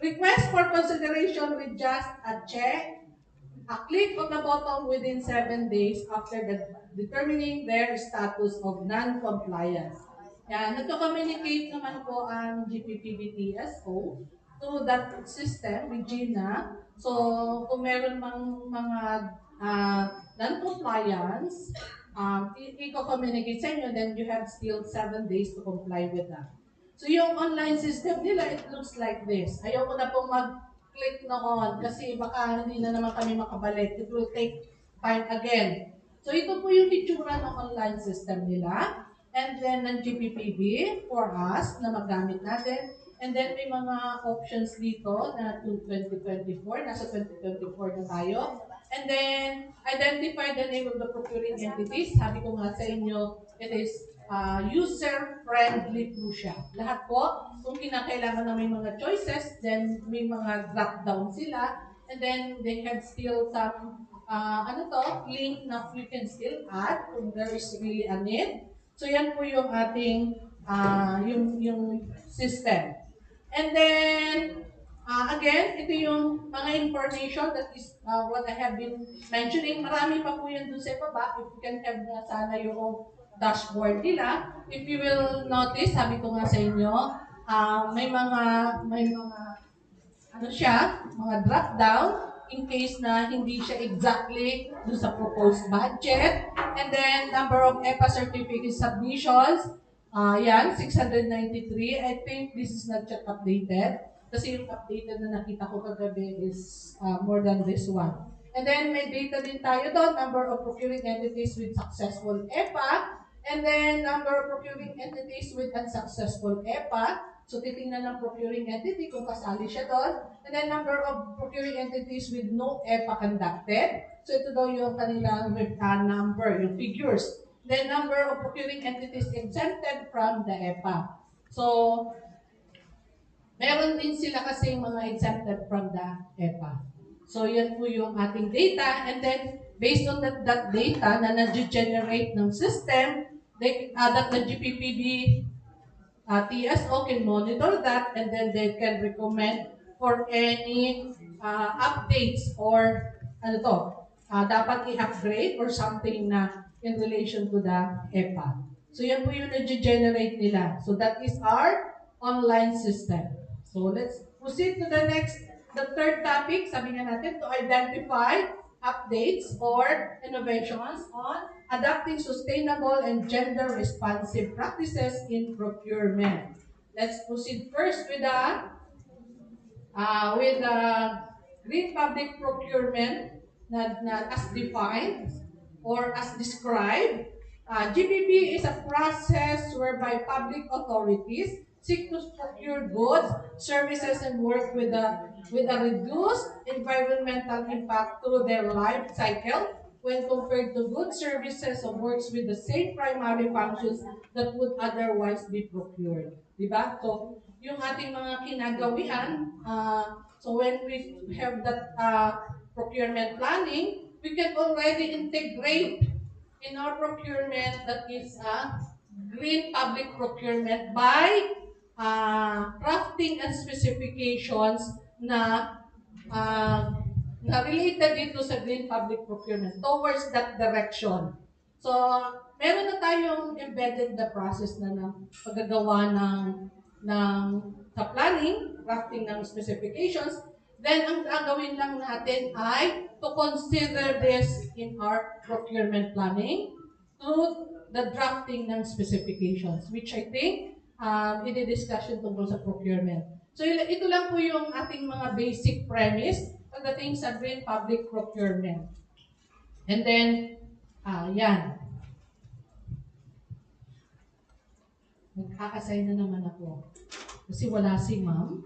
Request for consideration with just a check, a click of the button within 7 days after determining their status of non-compliance. Yan, nagko-communicate naman po ang GPPB-TSO through that system with Gina. So, kung meron mang mga non-compliance, i-communicate sa inyo, then you have still 7 days to comply with that. So, yung online system nila, it looks like this. Ayoko na pong click na on kasi baka hindi na naman kami makabalik. It will take time again. So ito po yung itsura ng online system nila. And then ng GPPB for us na magamit natin. And then may mga options dito na 2024. Nasa 2024 na tayo. And then identify the name of the procuring entities. Sabi ko nga sa inyo, it is user-friendly po siya. Lahat po, kung kinakailangan na may mga choices, then may mga drop-down sila, and then they have still some, link na you can still add kung there is really a need. So yan po yung ating, yung system. And then, again, ito yung mga information that is what I have been mentioning. Marami pa po yan dun sa baba. If you can have na sana yung dashboard nila. If you will notice, sabi ko nga sa inyo, may mga ano siya, mga drop down in case na hindi siya exactly dun sa proposed budget. And then, number of EPA certificate submissions, yan, 693. I think this is not yet updated. Kasi yung updated na nakita ko kagabi is more than this one. And then, may data din tayo doon, number of procuring entities with successful EPA. And then, number of procuring entities with unsuccessful EPA. So, titingnan ng procuring entity kung kasali siya doon. And then, number of procuring entities with no EPA conducted. So, ito daw yung kanilang number, yung figures. Then, number of procuring entities exempted from the EPA. So, meron din sila kasi mga exempted from the EPA. So, yan po yung ating data. And then, based on that data na na-generate ng system, that the GPPB TSO can monitor that, and then they can recommend for any updates or dapat i-upgrade or something na in relation to the EPA. So yan po yung nag-generate nila. So that is our online system. So let's proceed to the third topic. Sabi nga natin, to identify updates or innovations on adopting sustainable and gender-responsive practices in procurement. Let's proceed first with the green public procurement na as defined. or as described, GPP is a process whereby public authorities seek to procure goods, services, and work with a reduced environmental impact through their life cycle when compared to goods, services, or works with the same primary functions that would otherwise be procured. Diba? So, yung ating mga kinagawian, so when we have that procurement planning, we can already integrate in our procurement that is a green public procurement by crafting and specifications na uh, na related dito sa green public procurement towards that direction. So, meron na tayong embedded the process na ng paggagawa ng sa planning, crafting ng specifications. Then, ang gagawin lang natin ay to consider this in our procurement planning through the drafting ng specifications, which I think i-discussion tungkol sa procurement. So, ito lang po yung ating mga basic premise pagdating sa green public procurement. And then, yan. Nagkakasay na naman ako. Kasi wala si ma'am,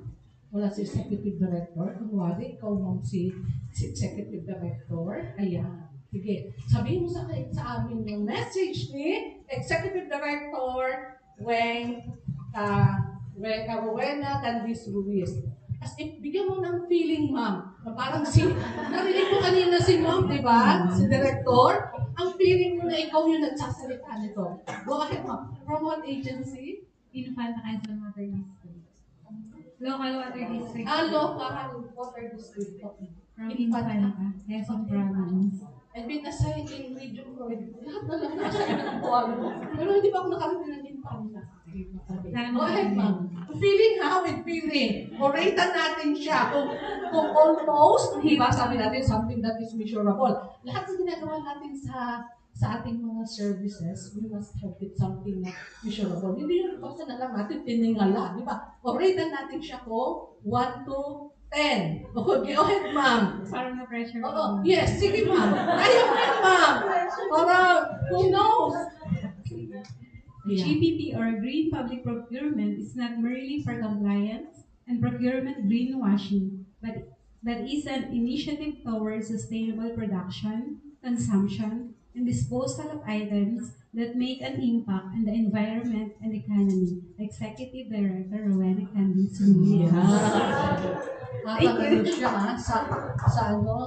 wala si executive director. Kunwari, ikaw ma'am si executive director. Ayan. Sige, sabihin mo sa amin yung message ni executive director when Rowena Candice Ruiz. As in, bigyan mo ng feeling, ma'am, na parang narinig mo kanina si ma'am, di ba? Si director. Ang feeling mo na ikaw yung nagsasalita nito. Go ahead, ma'am. From what agency? Infanta Quezon Water District. Local Water District. Local Water District. Okay. From Infanta, Quezon Province. I've been assigned in region for lahat na lang na-assign ng buwan. Pero hindi pa ako nakarating ng Infanta. Go ahead, ma'am. Feeling ha, with feeling. Oratan natin siya. Kung almost, di ba, sabi natin something that is measurable. Lahat ng ginagawa natin sa ating mga services, we must have it something na measurable. Hindi yung basta na lang natin tiningala, di ba? Oratan natin siya kung 1 to 10. Okay, go ahead, ma'am. Parang na-pressure Oo, yes, sige, ma'am. Ayaw mo yan, ma'am. Para, who knows? GPP or Green Public Procurement is not merely for compliance and procurement greenwashing, but is an initiative towards sustainable production, consumption, and disposal of items that make an impact on the environment and economy. Executive Director Rowena Candice Ruiz. Ano siya, ha? Sa ano?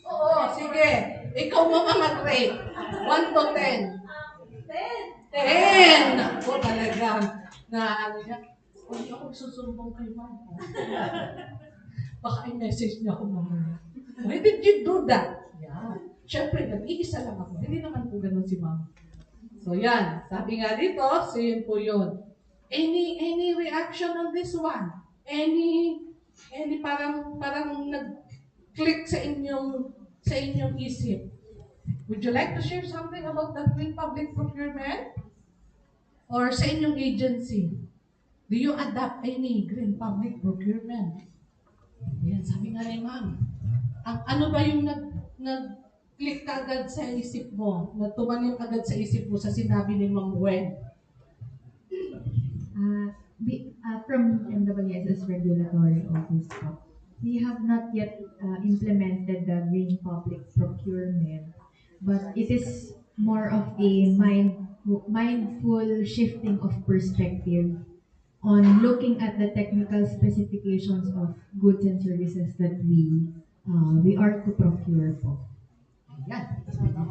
Oo, sige. Ikaw mo mag-rate. 1 to 10. 10! Ako talaga. Na ano niya. Huwag niyo akong susumbong kay ma'am. Baka i-message niya ako mamaya. Why did you do that? Yan. Siyempre, nag-iisa lang ako. Hindi naman po ganun si ma'am. So yan. Sabi nga dito, so yun po yun. Any reaction on this one? Any parang nag-click sa inyong isip? Would you like to share something about that green public procurement? Or sa inyong agency? Do you adopt any green public procurement? Yan, sabi nga ni ma'am. Ano ba yung nag-click agad sa isip mo? Tumanim agad sa isip mo sa sinabi ni Ma'am Gwen? From MWS's regulatory office, we have not yet implemented the green public procurement, but it is more of a mindful shifting of perspective on looking at the technical specifications of goods and services that we are to procure po. Ayan.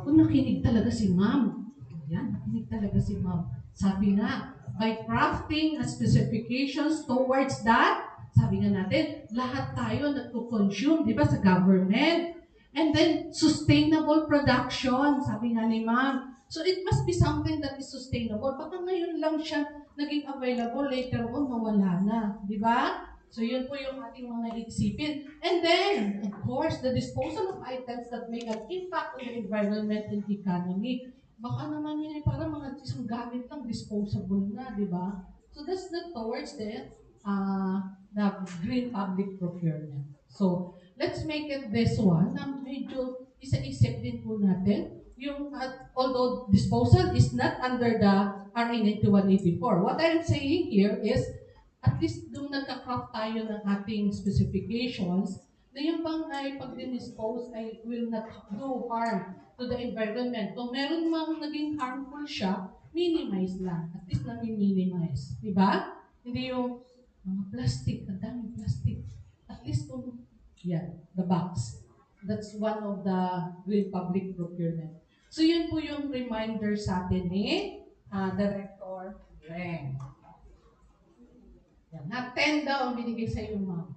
Kung nakinig talaga si ma'am. Ayan, nakinig talaga si ma'am. Sabi nga, by crafting specifications towards that, sabi nga natin, lahat tayo nagko-consume, di ba, sa government. And then, sustainable production, sabi nga ni ma'am. So, it must be something that is sustainable. Baka ngayon lang siya naging available, later on, mawala na. Di ba? So, yun po yung ating mga isipin. And then, of course, the disposal of items that make an impact on the environment and economy. Baka naman yun parang mga isang gamit lang, disposable na, di ba? So, that's towards the green public procurement. So, let's make it this one na medyo isa-isip din po natin yung, although disposal is not under the RA 9184, what I'm saying here is, at least doon nagka-craft tayo ng ating specifications, na yung bang ay pag din-dispose ay will not do harm to the environment. Kung meron mang naging harmful siya, minimize lang. At least nami-minimize. Diba? Hindi yung mga plastic, ang daming plastic. At least kung, yan, the box. That's one of the green public procurement. So yun po yung reminder sa atin ni Director Reng. Yan, na 10 daw ang binigay sa iyo, ma'am.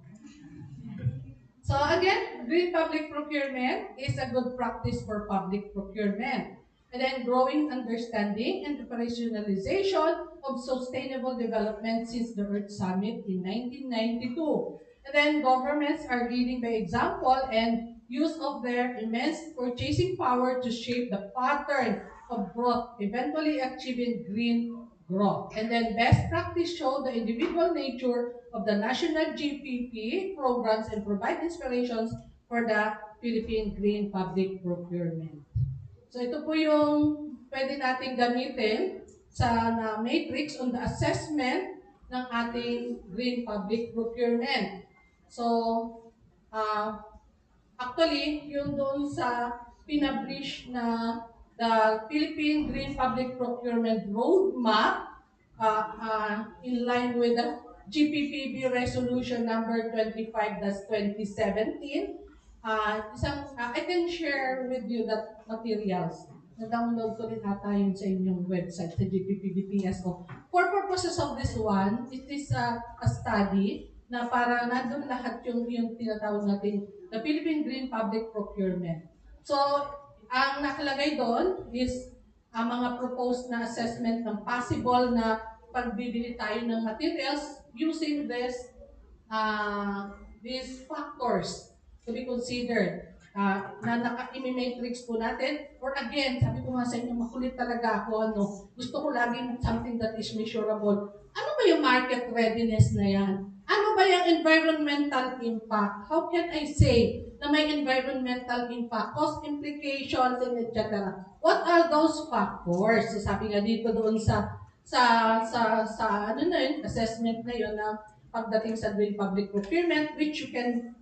So again, green public procurement is a good practice for public procurement. And then growing understanding and operationalization of sustainable development since the Earth Summit in 1992. And then governments are leading by example and use of their immense purchasing power to shape the pattern of growth, eventually achieving green growth. And then best practice show the individual nature of the national GPP programs and provide inspirations for the Philippine Green Public Procurement. So ito po yung pwede nating gamitin sa matrix on the assessment ng ating green public procurement. So, actually, yung doon sa pinablish na the Philippine Green Public Procurement Roadmap, in line with the GPPB Resolution number 25-2017, I can share with you that materials. Na-download ko rin ata yun sa inyong website, sa GPPB-TSO. For purposes of this one, it is a study na para nandun lahat yung tinatawag natin, the Philippine Green Public Procurement. So, ang nakalagay doon is ang mga proposed na assessment ng possible na pagbibili tayo ng materials using these factors to be considered na naka-matrix po natin. Or again, sabi ko nga sa inyo, makulit talaga ako. Gusto ko laging something that is measurable. Ano ba yung market readiness na yan? Ano ba yung environmental impact? How can I say na may environmental impact, cost implications, and etc. What are those factors? So sabi nga dito doon sa ano na yun, assessment na yun na pagdating sa green public procurement, which you can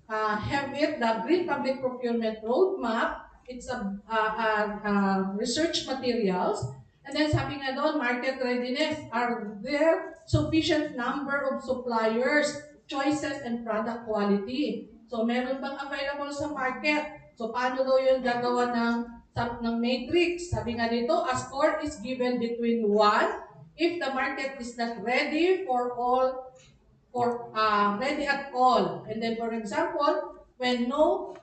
have it, the Green Public Procurement Roadmap. It's a research materials. And then sabi nga doon, market readiness. Are there sufficient number of suppliers, choices, and product quality? So meron bang available sa market? So paano daw yun gagawa ng matrix? Sabi nga dito, a score is given between 1 if the market is not ready for ready at all. And then for example, when no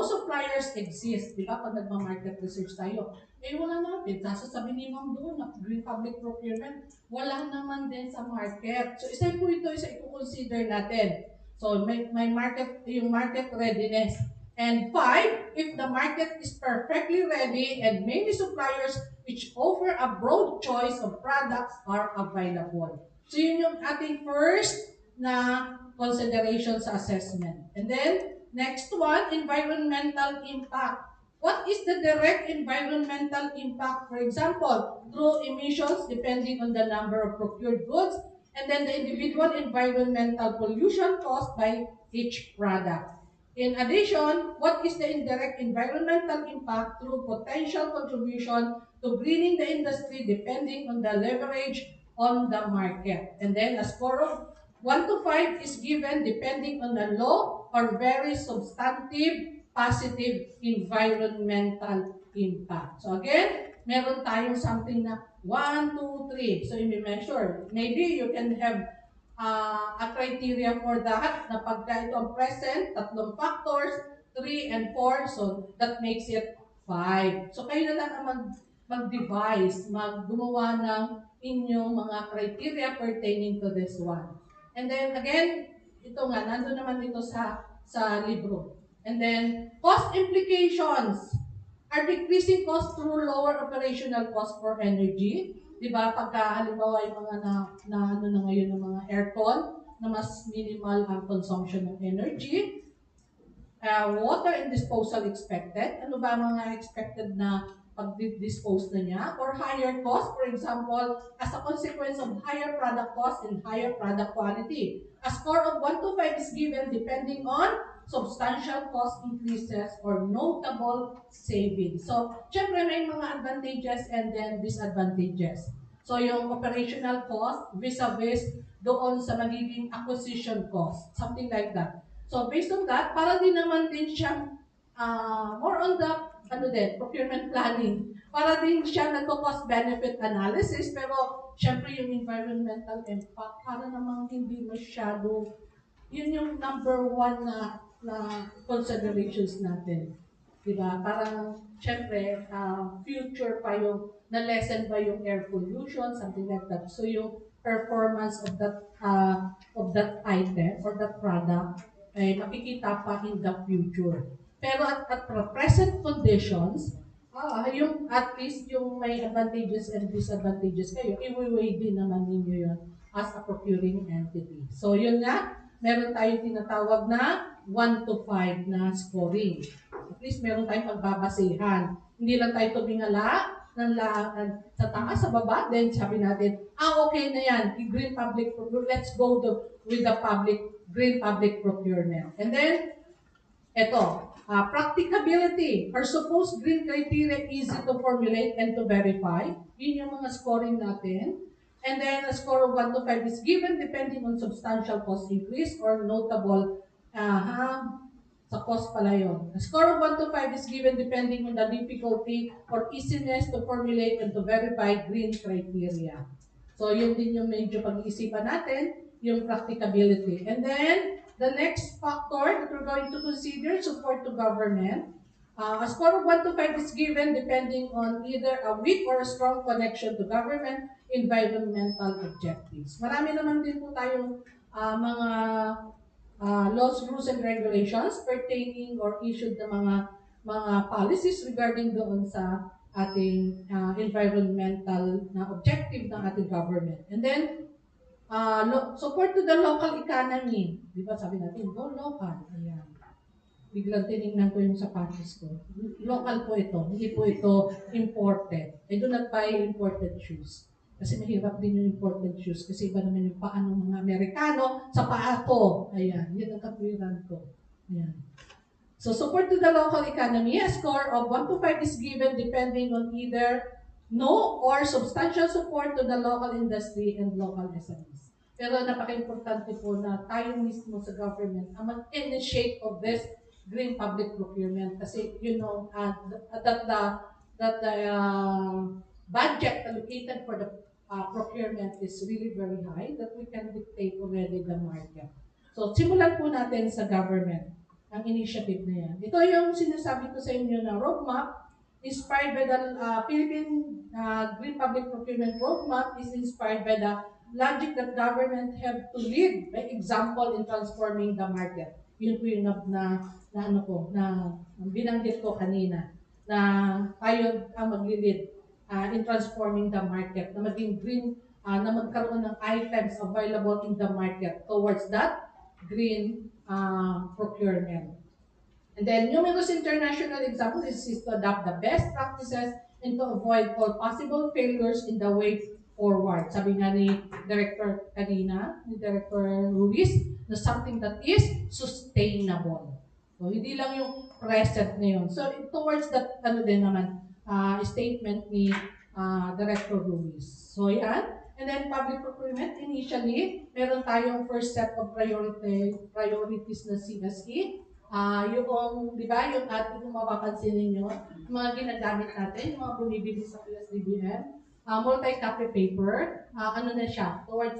suppliers exist, di ba, pag nagma-market research tayo, wala naman, sasabihin ni ma'am doon na green public procurement, wala naman din sa market. So isa po ito, i-consider natin. So may market, yung market readiness. And 5, if the market is perfectly ready and many suppliers which offer a broad choice of products are available. So yun yung ating first na consideration sa assessment. And then, next one, environmental impact. What is the direct environmental impact? For example, through emissions depending on the number of procured goods, and then the individual environmental pollution caused by each product. In addition, what is the indirect environmental impact through potential contribution to greening the industry depending on the leverage on the market? And then a score of 1 to 5 is given depending on the low or very substantive positive environmental impact. So again, meron tayong something na 1, 2, 3. So i-measure. Maybe you can have a criteria for that na pagka ito ang present, 3 factors, 3 and 4, so that makes it 5. So kayo na lang ang mag-devise, gumawa ng inyong mga criteria pertaining to this one. And then again, ito nga, nandun naman ito sa libro. And then, cost implications are decreasing cost through lower operational cost for energy. Diba? Pagka halimbawa yung mga ano na ngayon ng mga aircon na mas minimal ang consumption ng energy. water and disposal expected. Ano ba mga expected na pag-dispose na niya? Or higher cost, for example, as a consequence of higher product cost and higher product quality. A score of 1 to 5 is given depending on substantial cost increases or notable savings. So, syempre may mga advantages and then disadvantages. So, yung operational cost vis-a-vis doon sa magiging acquisition cost. Something like that. So, based on that, para din naman din siyang more on the procurement planning. Para din siya nagko-cost benefit analysis, pero syempre yung environmental impact, para namang hindi masyado, yun yung number one na considerations natin. Diba? Parang, syempre, future pa yung, na-lessen ba yung air pollution, something like that. So, yung performance of that item or that product, ay makikita pa in the future. Pero at present conditions, yung at least yung may advantages and disadvantages kayo, i-weigh din naman ninyo yun as a procuring entity. So, yun nga, meron tayong tinatawag na 1 to 5 na scoring. At least meron tayong pagbabasehan. Hindi lang tayo tumingala sa taas, sa baba, then sabi natin, okay na yan, green public procurement, let's go with the green public procurement. And then, practicability. Are supposed green criteria easy to formulate and to verify? Yun yung mga scoring natin. And then, a score of 1 to 5 is given depending on substantial cost increase or notable sa cost pala yun. A score of 1 to 5 is given depending on the difficulty or easiness to formulate and to verify green criteria. So, yun din yung medyo pag-iisipan natin, yung practicability. And then, the next factor that we're going to consider, support to government. A score of 1 to 5 is given depending on either a weak or a strong connection to government environmental objectives. Marami naman din po tayong mga laws, rules, and regulations pertaining or issued na mga policies regarding doon sa ating environmental na objective ng ating government. And then, support to the local economy. Di ba sabi natin, go local. Ayan. Biglang tinignan ko yung sapatos ko. Local po ito. Hindi po ito imported. I do not buy imported shoes. Kasi mahirap din yung imported shoes. Kasi iba naman yung paa ng mga Amerikano sa paa ko. Ayan. Yan ang katwiran ko. Ayan. So, support to the local economy. A score of 1 to 5 is given depending on either no or substantial support to the local industry and local SMEs. Pero napaka-importante po na tayo mismo sa government ang mag-initiate of this green public procurement kasi that the budget allocated for the procurement is really very high that we can dictate already the market. So, simulan po natin sa government ang initiative na yan. Ito yung sinasabi ko sa inyo na roadmap inspired by the Philippine Green Public Procurement Roadmap is inspired by the logic that government have to lead by example in transforming the market. Yun po yung na binanggit ko kanina na tayo ang maglilid in transforming the market, na maging green, na magkaroon ng items available in the market towards that green procurement. And then, numerous international examples is to adopt the best practices and to avoid all possible failures in the way forward. Sabi nga ni Director kanina, ni Director Ruiz, na something that is sustainable. So, hindi lang yung present ngayon. So, towards that, statement ni Director Ruiz. So, yan. And then, public procurement, initially, meron tayong first set of priorities na CSE. Di ba, yung ating kung mapapansin ninyo, mga ginagamit natin, yung mga bumibili sa PSDBM, multi-copy paper, na siya, towards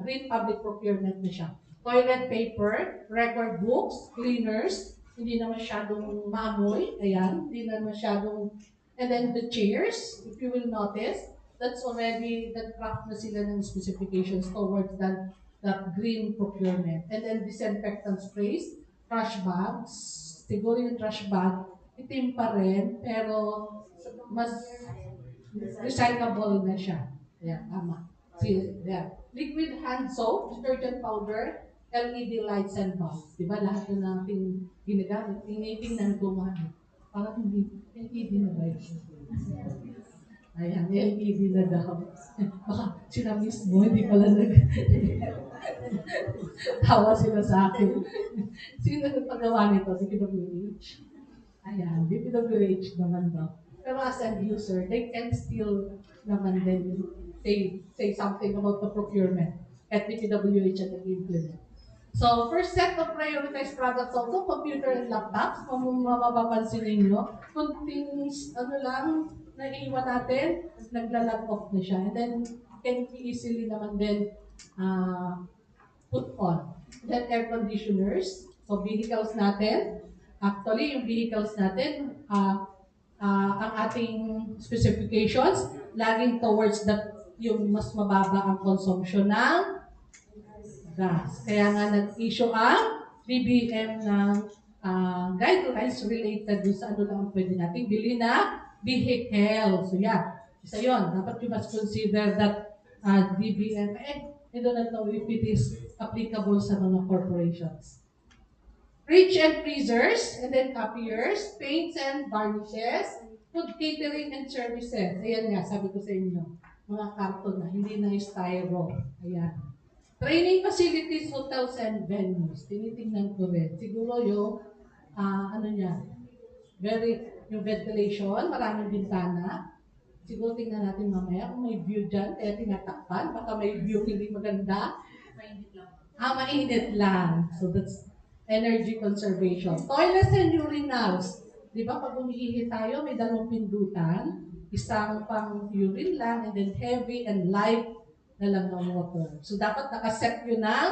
green public procurement na siya. Toilet paper, record books, cleaners, hindi na masyadong maamoy, ayan, hindi na masyadong, and then the chairs, if you will notice, that's already, nag-craft na sila ng specifications towards that green procurement. And then disinfectant sprays, trash bags, siguro yung trash bag, itim pa rin, pero mas recyclable na siya. Yeah, tama. See, yeah. Liquid hand soap, detergent powder, LED lights and bulbs. Diba lahat na natin ginagamit, tinitingnan ko nga, parang hindi, LED na ba yun? Ayan, LED na daw. Baka sila mismo, hindi pala tawa sila sa akin. Sino nagpagawa nito? Si PWH. Ayan, DPWH naman daw. Pero as an user, they can still naman din say something about the procurement at DPWH and nag-implement. So, first set of prioritized products also, computer and laptops. Kung mapapansin ninyo, kunting naiiwan natin, nagla-log off na siya. And then, can be easily naman din put on. Then, air conditioners. So, vehicles natin. Actually, yung vehicles natin, ang ating specifications, laging towards yung mas mababa ang consumption ng gas. Kaya nga nag-issue ang BBM ng guidelines related doon sa ano lang ang pwede natin bilhin na vehicle. So yeah, isa yun. Dapat you must consider that DBM. I don't know if it is applicable sa mga corporations. Fridge and freezers, and then copiers, paints and varnishes, food catering and services. Ayan nga, sabi ko sa inyo, mga karton na, hindi na yung styro. Ayan. Training facilities, hotels, and venues. Tinitingnan ko rin. Siguro yung, yung ventilation, maraming bintana. Siguro tingnan natin mamaya kung may view dyan, kaya tinatakpan. Baka may view hindi maganda. Mainit lang. Mainit lang. So that's energy conservation. Toilets and urinals. Di ba pag umiihi tayo, may dalawang pindutan. Isang pang urine lang, and then heavy and light na lang ng water. So dapat nakaset yun ng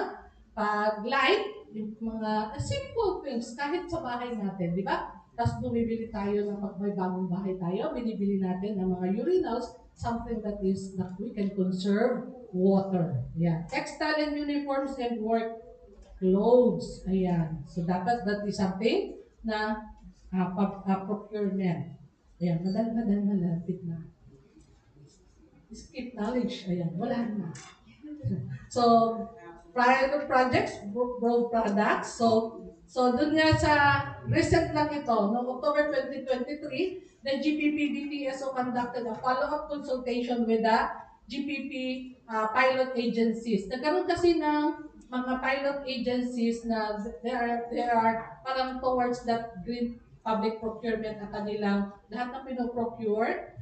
pag-light, yung mga simple things, kahit sa bahay natin, di ba? Tapos bumibili tayo ng pag may bagong bahay tayo, binibili natin ng mga urinals, something that we can conserve water. Yeah. Textile and uniforms and work clothes. Ayan. So dapat that is something na procurement. Ayan. Madal malapit na. Skip knowledge. Ayan. Wala na. So, prior to projects, broad products. So dun nga sa recent lang ito, noong October 2023, the GPPB-TSO conducted a follow-up consultation with the GPP pilot agencies. Nagkaroon kasi ng mga pilot agencies na they are parang towards that green public procurement na kanilang lahat ng pinoprocure.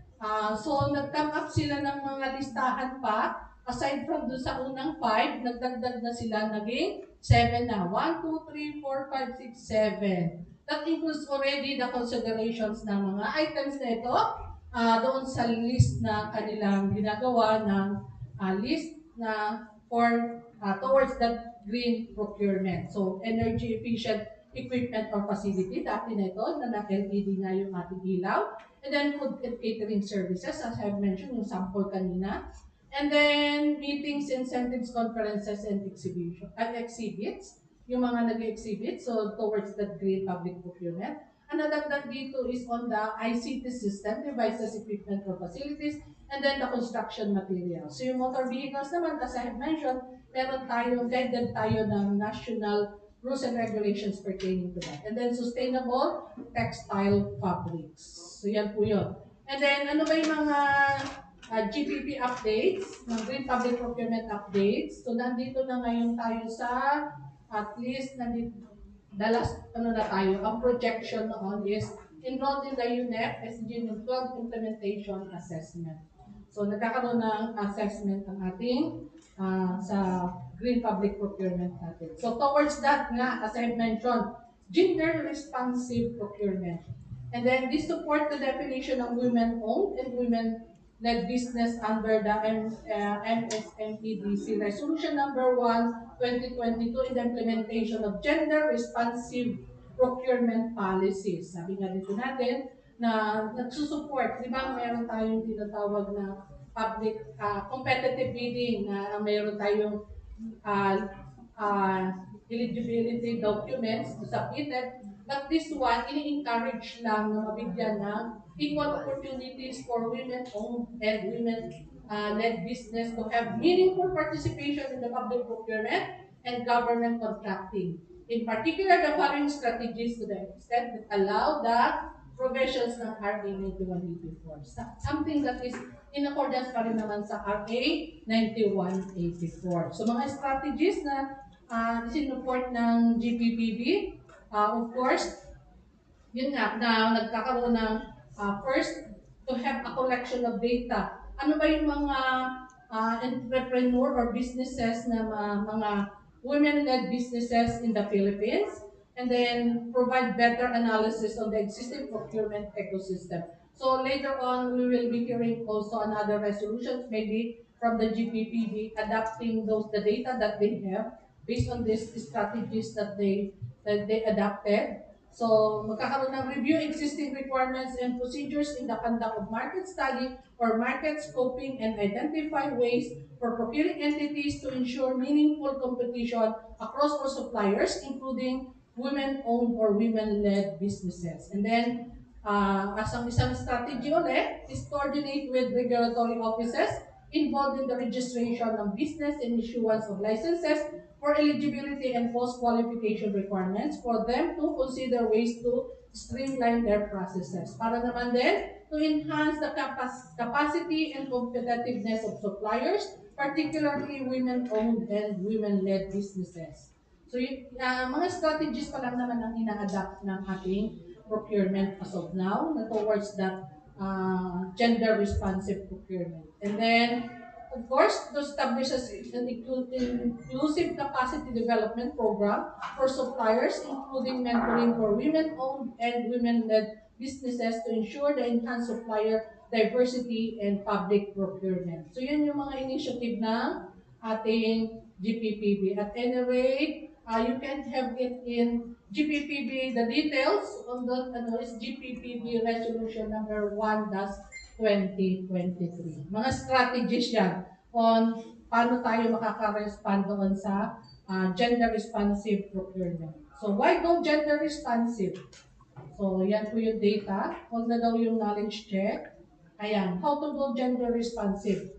So nag-come up sila ng mga listahan pa. Aside from doon sa unang 5, nagdagdag na sila, naging 7 na. 1, 2, 3, 4, 5, 6, 7. That includes already the considerations ng mga items na ito doon sa list na kanilang ginagawa ng list na for towards that green procurement. So, energy efficient equipment or facility, dati na ito, na na-LED nga yung ating ilaw. And then food and catering services, as I've mentioned, yung sample kanina. And then meetings, incentives, conferences, and exhibits, yung mga nag-exhibit, so towards that green public procurement. Ang nadagdag dito is on the ICT system, devices, equipment, or facilities, and then the construction materials. So yung motor vehicles naman, as I have mentioned, meron guided tayo ng national rules and regulations pertaining to that. And then sustainable textile fabrics. So yan po yun. And then ano ba yung mga GPP updates, ng Green Public Procurement updates. So nandito na ngayon tayo sa at least ang projection noon is enrolled in the UNEP SG 12 Implementation Assessment. So nagkakaroon ng assessment ang ating sa Green Public Procurement natin. So towards that nga, as I mentioned, gender responsive procurement. And then this support the definition of women-owned and women-led business under the MSMEDC Resolution number 1, 2022 in the implementation of gender responsive procurement policies. Sabi nga dito natin na nagsusupport, di ba meron tayong tinatawag na public competitive bidding na meron tayong eligibility documents submitted. But this one, ini-encourage lang na mabigyan ng equal opportunities for women-owned and women-led business to have meaningful participation in the public procurement and government contracting. In particular, the following strategies to the extent that allow the provisions ng RA 9184. Something that is in accordance pa rin naman sa RA 9184. So mga strategies na sinuport ng GPPB, of course, yun nga, na nagkakaroon ng first, to have a collection of data. Ano ba yung mga entrepreneur or businesses na mga women-led businesses in the Philippines? And then provide better analysis on the existing procurement ecosystem. So later on, we will be hearing also another resolutions, maybe from the GPPB, adapting the data that they have based on these strategies that they adapted. So, magkakaroon ng review existing requirements and procedures in the conduct of market study or market scoping and identify ways for procuring entities to ensure meaningful competition across all suppliers, including women-owned or women-led businesses. And then, as ang isang strategy ulit, is coordinate with regulatory offices involved in the registration of business and issuance of licenses for eligibility and post-qualification requirements for them to consider ways to streamline their processes. Para naman din, to enhance the capacity and competitiveness of suppliers, particularly women-owned and women-led businesses. So, mga strategies pa lang naman ang ina-adapt ng ating procurement as of now na towards that gender-responsive procurement. And then, of course, to establish an inclusive capacity development program for suppliers, including mentoring for women-owned and women-led businesses to ensure the enhanced supplier diversity and public procurement. So yun yung mga initiative ng ating GPPB. At any rate, you can have it in GPPB, the details on the is GPPB Resolution number 1-2023. Mga strategies yan on paano tayo makaka-respond doon sa gender-responsive procurement. So, why go gender-responsive? So, yan po yung data. Huwag na daw yung knowledge check. Ayan, how to go gender-responsive.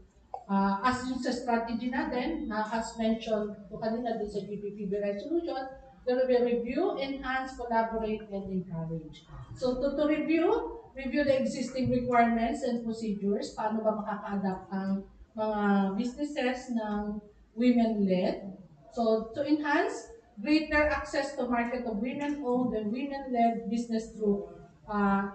As yung sa strategy natin, as mentioned to kanina doon sa GPPB resolution, there will be review, enhance, collaborate, and encourage. So to review the existing requirements and procedures, paano ba makaka-adapt ang mga businesses ng women-led. So to enhance, greater access to market of women-owned and women-led business through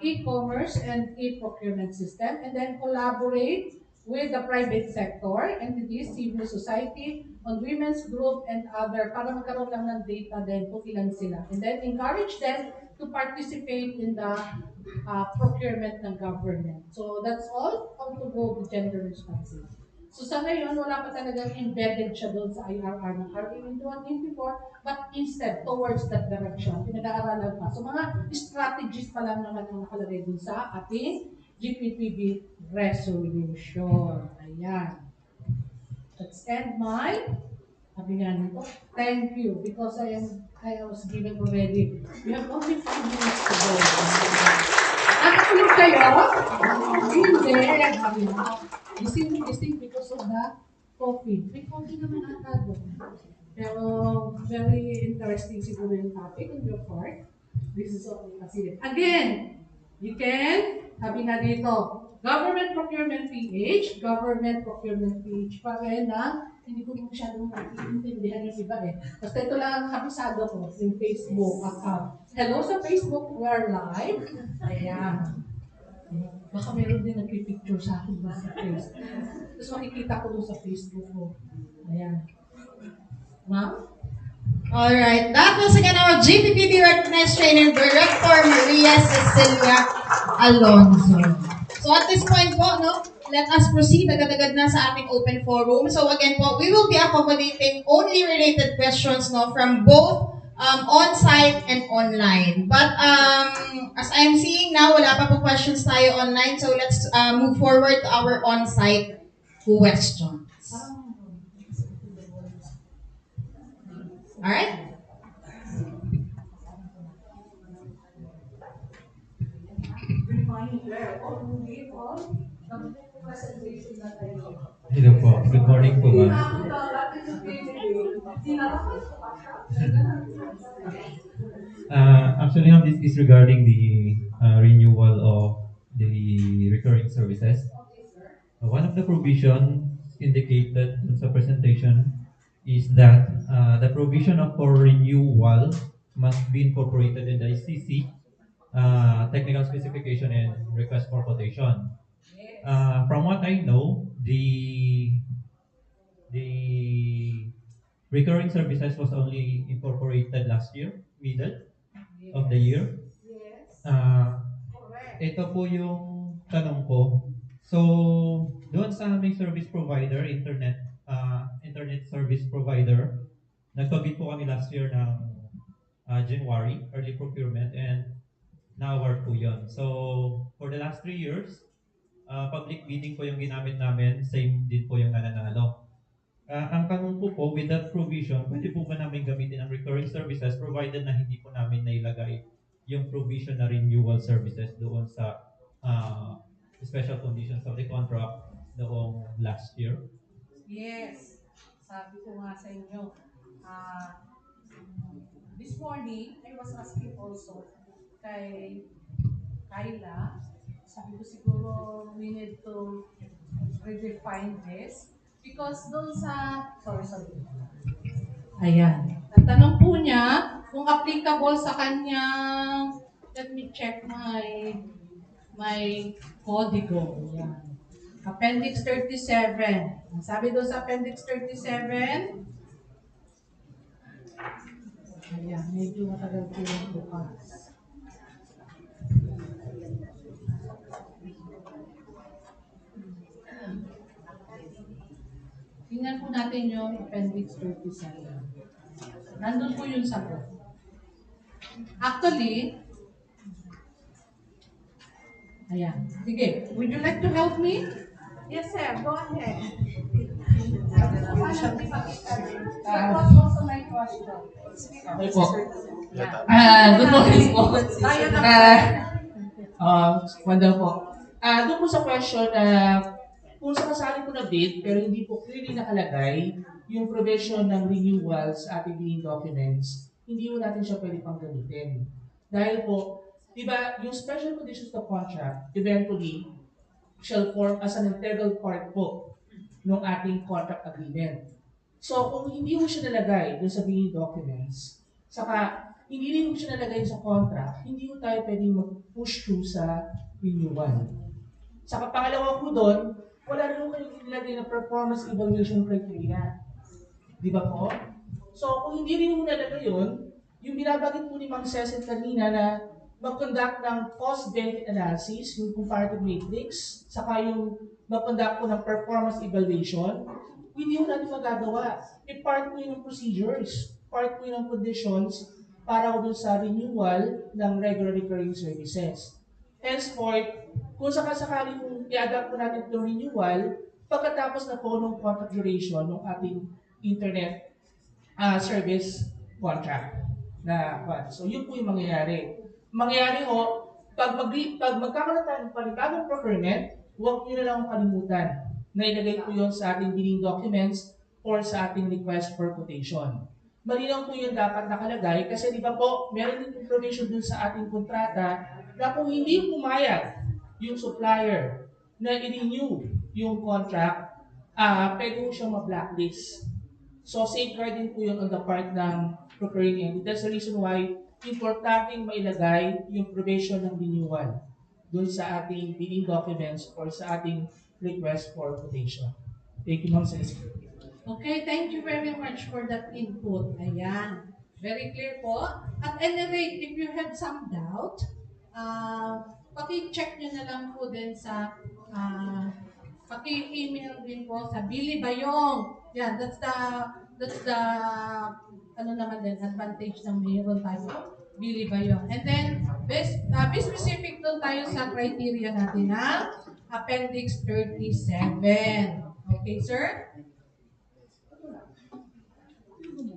e-commerce and e-procurement system, and then collaborate with the private sector, entities, civil society, on women's group and other, para magkaroon lang ng data din kung ilan sila. And then encourage them to participate in the procurement ng government. So that's all how to go to gender responsive. So sa ngayon, wala pa talagang embedded siya doon sa IRR ng RA 2184, but instead, towards that direction, pinag-aaralan pa. So mga strategies pa lang naman ang nakalagay doon sa ating GPPB resolution. Ayan. Let's end my sabi nga nito, thank you, because I was given already. We have only 5 minutes to go. Nakatulog kayo? Hindi. Gising because of the coffee. May coffee naman ata doon. Pero very interesting siguro yung topic on your part. This is only facility. Again, you can, sabi nga dito, Government Procurement PH pa rin na hindi ko masyadong naiintindihan yung iba eh. Basta ito lang ang kabisado ko, yung Facebook account. Hello sa Facebook, we are live. Ayan. Baka meron din nagpipicture sa akin ba sa Facebook. Tapos makikita ko doon sa Facebook ko. Ayan. Ma'am? Alright, that was again our GPPB Recognized Trainer Director, Maria Cecilia Alonzo. So at this point po, let us proceed agad-agad na sa ating open forum. So again po, we will be accommodating only related questions from both on-site and online. But as I'm seeing now, wala pa po questions tayo online. So let's move forward to our on-site questions. Alright? Hello po. Good morning po, ma'am. Actually, ma'am, this is regarding the renewal of the recurring services. One of the provision indicated in the presentation is that the provision of for renewal must be incorporated in the ICC technical specification and request for quotation. From what I know, the recurring services was only incorporated last year, middle of the year. Uh, Ito po yung tanong ko. So, doon sa aming service provider, internet service provider, nagpabid po kami last year ng January, early procurement, and na-award po yun. So, for the last 3 years, public bidding po yung ginamit namin, same din po yung nananalo. Ang tanong po, with that provision, pwede po ba namin gamitin ang recurring services provided na hindi po namin nailagay yung provision na renewal services doon sa special conditions of the contract noong last year? Yes. Sabi ko nga sa inyo, this morning, I was asking also kay Kyla, sabi ko siguro we need to redefine this because doon sa, sorry. Ayan. Ang tanong po niya, kung applicable sa kanyang, let me check my kodigo. Ayan. Appendix 37. Sabi doon sa Appendix 37, ayan, medyo matagal po yung bukas. Tingnan po natin yung Appendix 37. Nandun po yung sagot. Actually, ayan. Sige, would you like to help me? Yes, sir. Go ahead. That was also my question. Okay po. Yeah. Good morning po. Tayo na Wanda po. Doon po sa question kung sakasali po na bid pero hindi po clearly nakalagay yung provision ng renewal sa ating bidding documents, hindi po natin siya pwede pang gamitin. Dahil po, di ba, yung special conditions of contract eventually shall form as an integral part po ng ating contract agreement. So, kung hindi mo siya nalagay dun sa bidding documents, saka hindi rin mo siya nalagay sa contract, hindi mo tayo pwedeng mag-push through sa renewal. Saka pangalawa po doon, wala rin mo kayo nilagay na performance evaluation criteria. Di ba po? So, kung hindi rin mo nalagay yun, yung binabagit po ni Ma'am Cecil kanina na mag-conduct ng cost-benefit analysis, yung comparative matrix, saka yung mag-conduct po ng performance evaluation, hindi mo natin magagawa. Part po yun ng procedures, part po yun ng conditions para doon sa renewal ng regular recurring services. Henceforth, kung sakasakali kung i-adapt po natin itong renewal, pagkatapos na po ng contract duration ng ating internet service contract na one. So yun po yung mangyayari. Mangyayari ho, pag magkakaroon tayo ng panibagong procurement, huwag nyo na lang kalimutan na ilagay po yun sa ating bidding documents or sa ating request for quotation. Malinaw po yun dapat nakalagay kasi di ba po, meron din information dun sa ating kontrata na kung hindi pumayag yung supplier na i-renew yung contract, pwede mo siyang ma-blacklist. So safeguarding po yun on the part ng procuring entity. That's the reason why importanteng mailagay yung provision ng renewal dun sa ating bidding documents or sa ating request for quotation. Thank you, Ma'am Cecilia. Okay, thank you very much for that input. Ayan. Very clear po. At any rate, if you have some doubt, paki-check nyo na lang po din sa, paki-email din po sa Billy Bayong. Yan, that's the, ano naman din, advantage ng mayroon tayo. Billy Bayong. And then, be specific doon tayo sa criteria natin na Appendix 37. Okay, sir?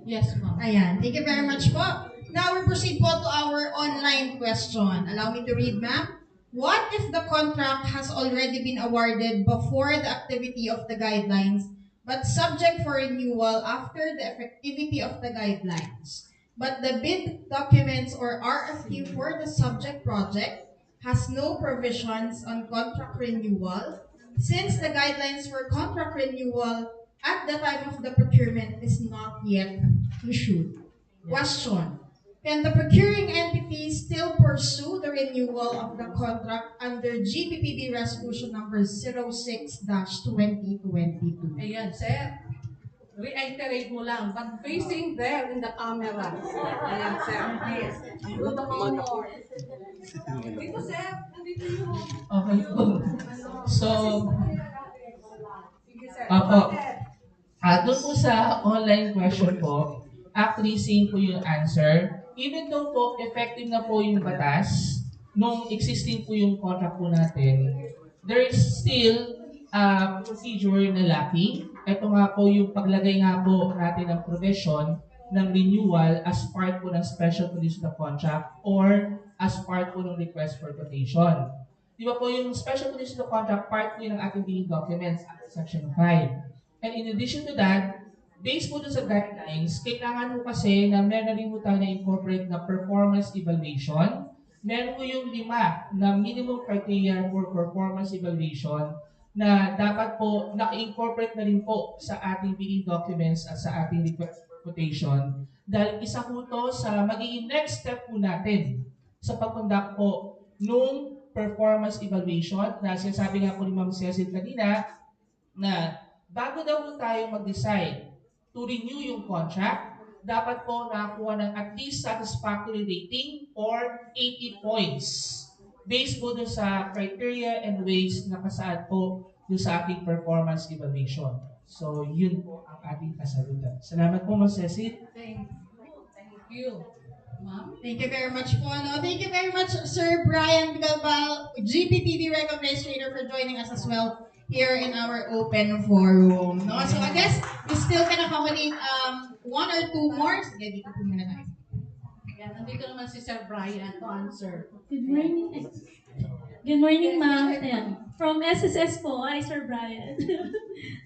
Yes, ma'am. Ayan, thank you very much po. Now we proceed po to our online question. Allow me to read, ma'am. What if the contract has already been awarded before the activity of the guidelines, but subject for renewal after the effectivity of the guidelines. But the bid documents or RFQ for the subject project has no provisions on contract renewal since the guidelines for contract renewal at the time of the procurement is not yet issued. Question: can the procuring entity still pursue the renewal of the contract under GPPB Resolution Number 06-2022? Ayan, sir. Reiterate mo lang, but facing there in the camera. Ayan, sir. Yes. Dito, sir. Nandito yung... Okay po. So, Sige, sir. Opo. Doon po sa online question po, actually same po yung answer. Even though po effective na po yung batas, nung existing po yung contract po natin, there is still a procedure na lacking. Ito nga po yung paglagay nga po natin ng provision ng renewal as part po ng special condition of contract or as part po ng request for quotation. Di ba po yung special condition of contract, part po yun ng ating billing documents at section 5. And in addition to that, based po dun sa guidelines, kailangan mo kasi na meron rin mo tayo na incorporate na performance evaluation. Meron po yung 5 na minimum criteria for performance evaluation na dapat po naka-incorporate na rin po sa ating billing documents at sa ating request for quotation. Dahil isa po to sa magiging next step po natin sa pag-conduct po nung performance evaluation na sinasabi nga po ni Ma'am Cecil kanina na bago daw po tayo mag-decide to renew yung contract, dapat po nakakuha ng at least satisfactory rating or 80 points based po dun sa criteria and ways na kasaad po dun sa ating performance evaluation. So, yun po ang ating kasagutan. Salamat po, Ma'am Cecil. Thank you. Ma'am? Thank you very much po. No? Thank you very much, Sir Brian Galbal, GPPB Recognized Trader, for joining us as well here in our open forum. No? So I guess we still can accommodate 1 or 2 more. Sige, dito po muna tayo. Yan, nandito naman si Sir Brian to answer. Good morning. Good morning, ma'am. Ayan. From SSS po, hi, Sir Brian.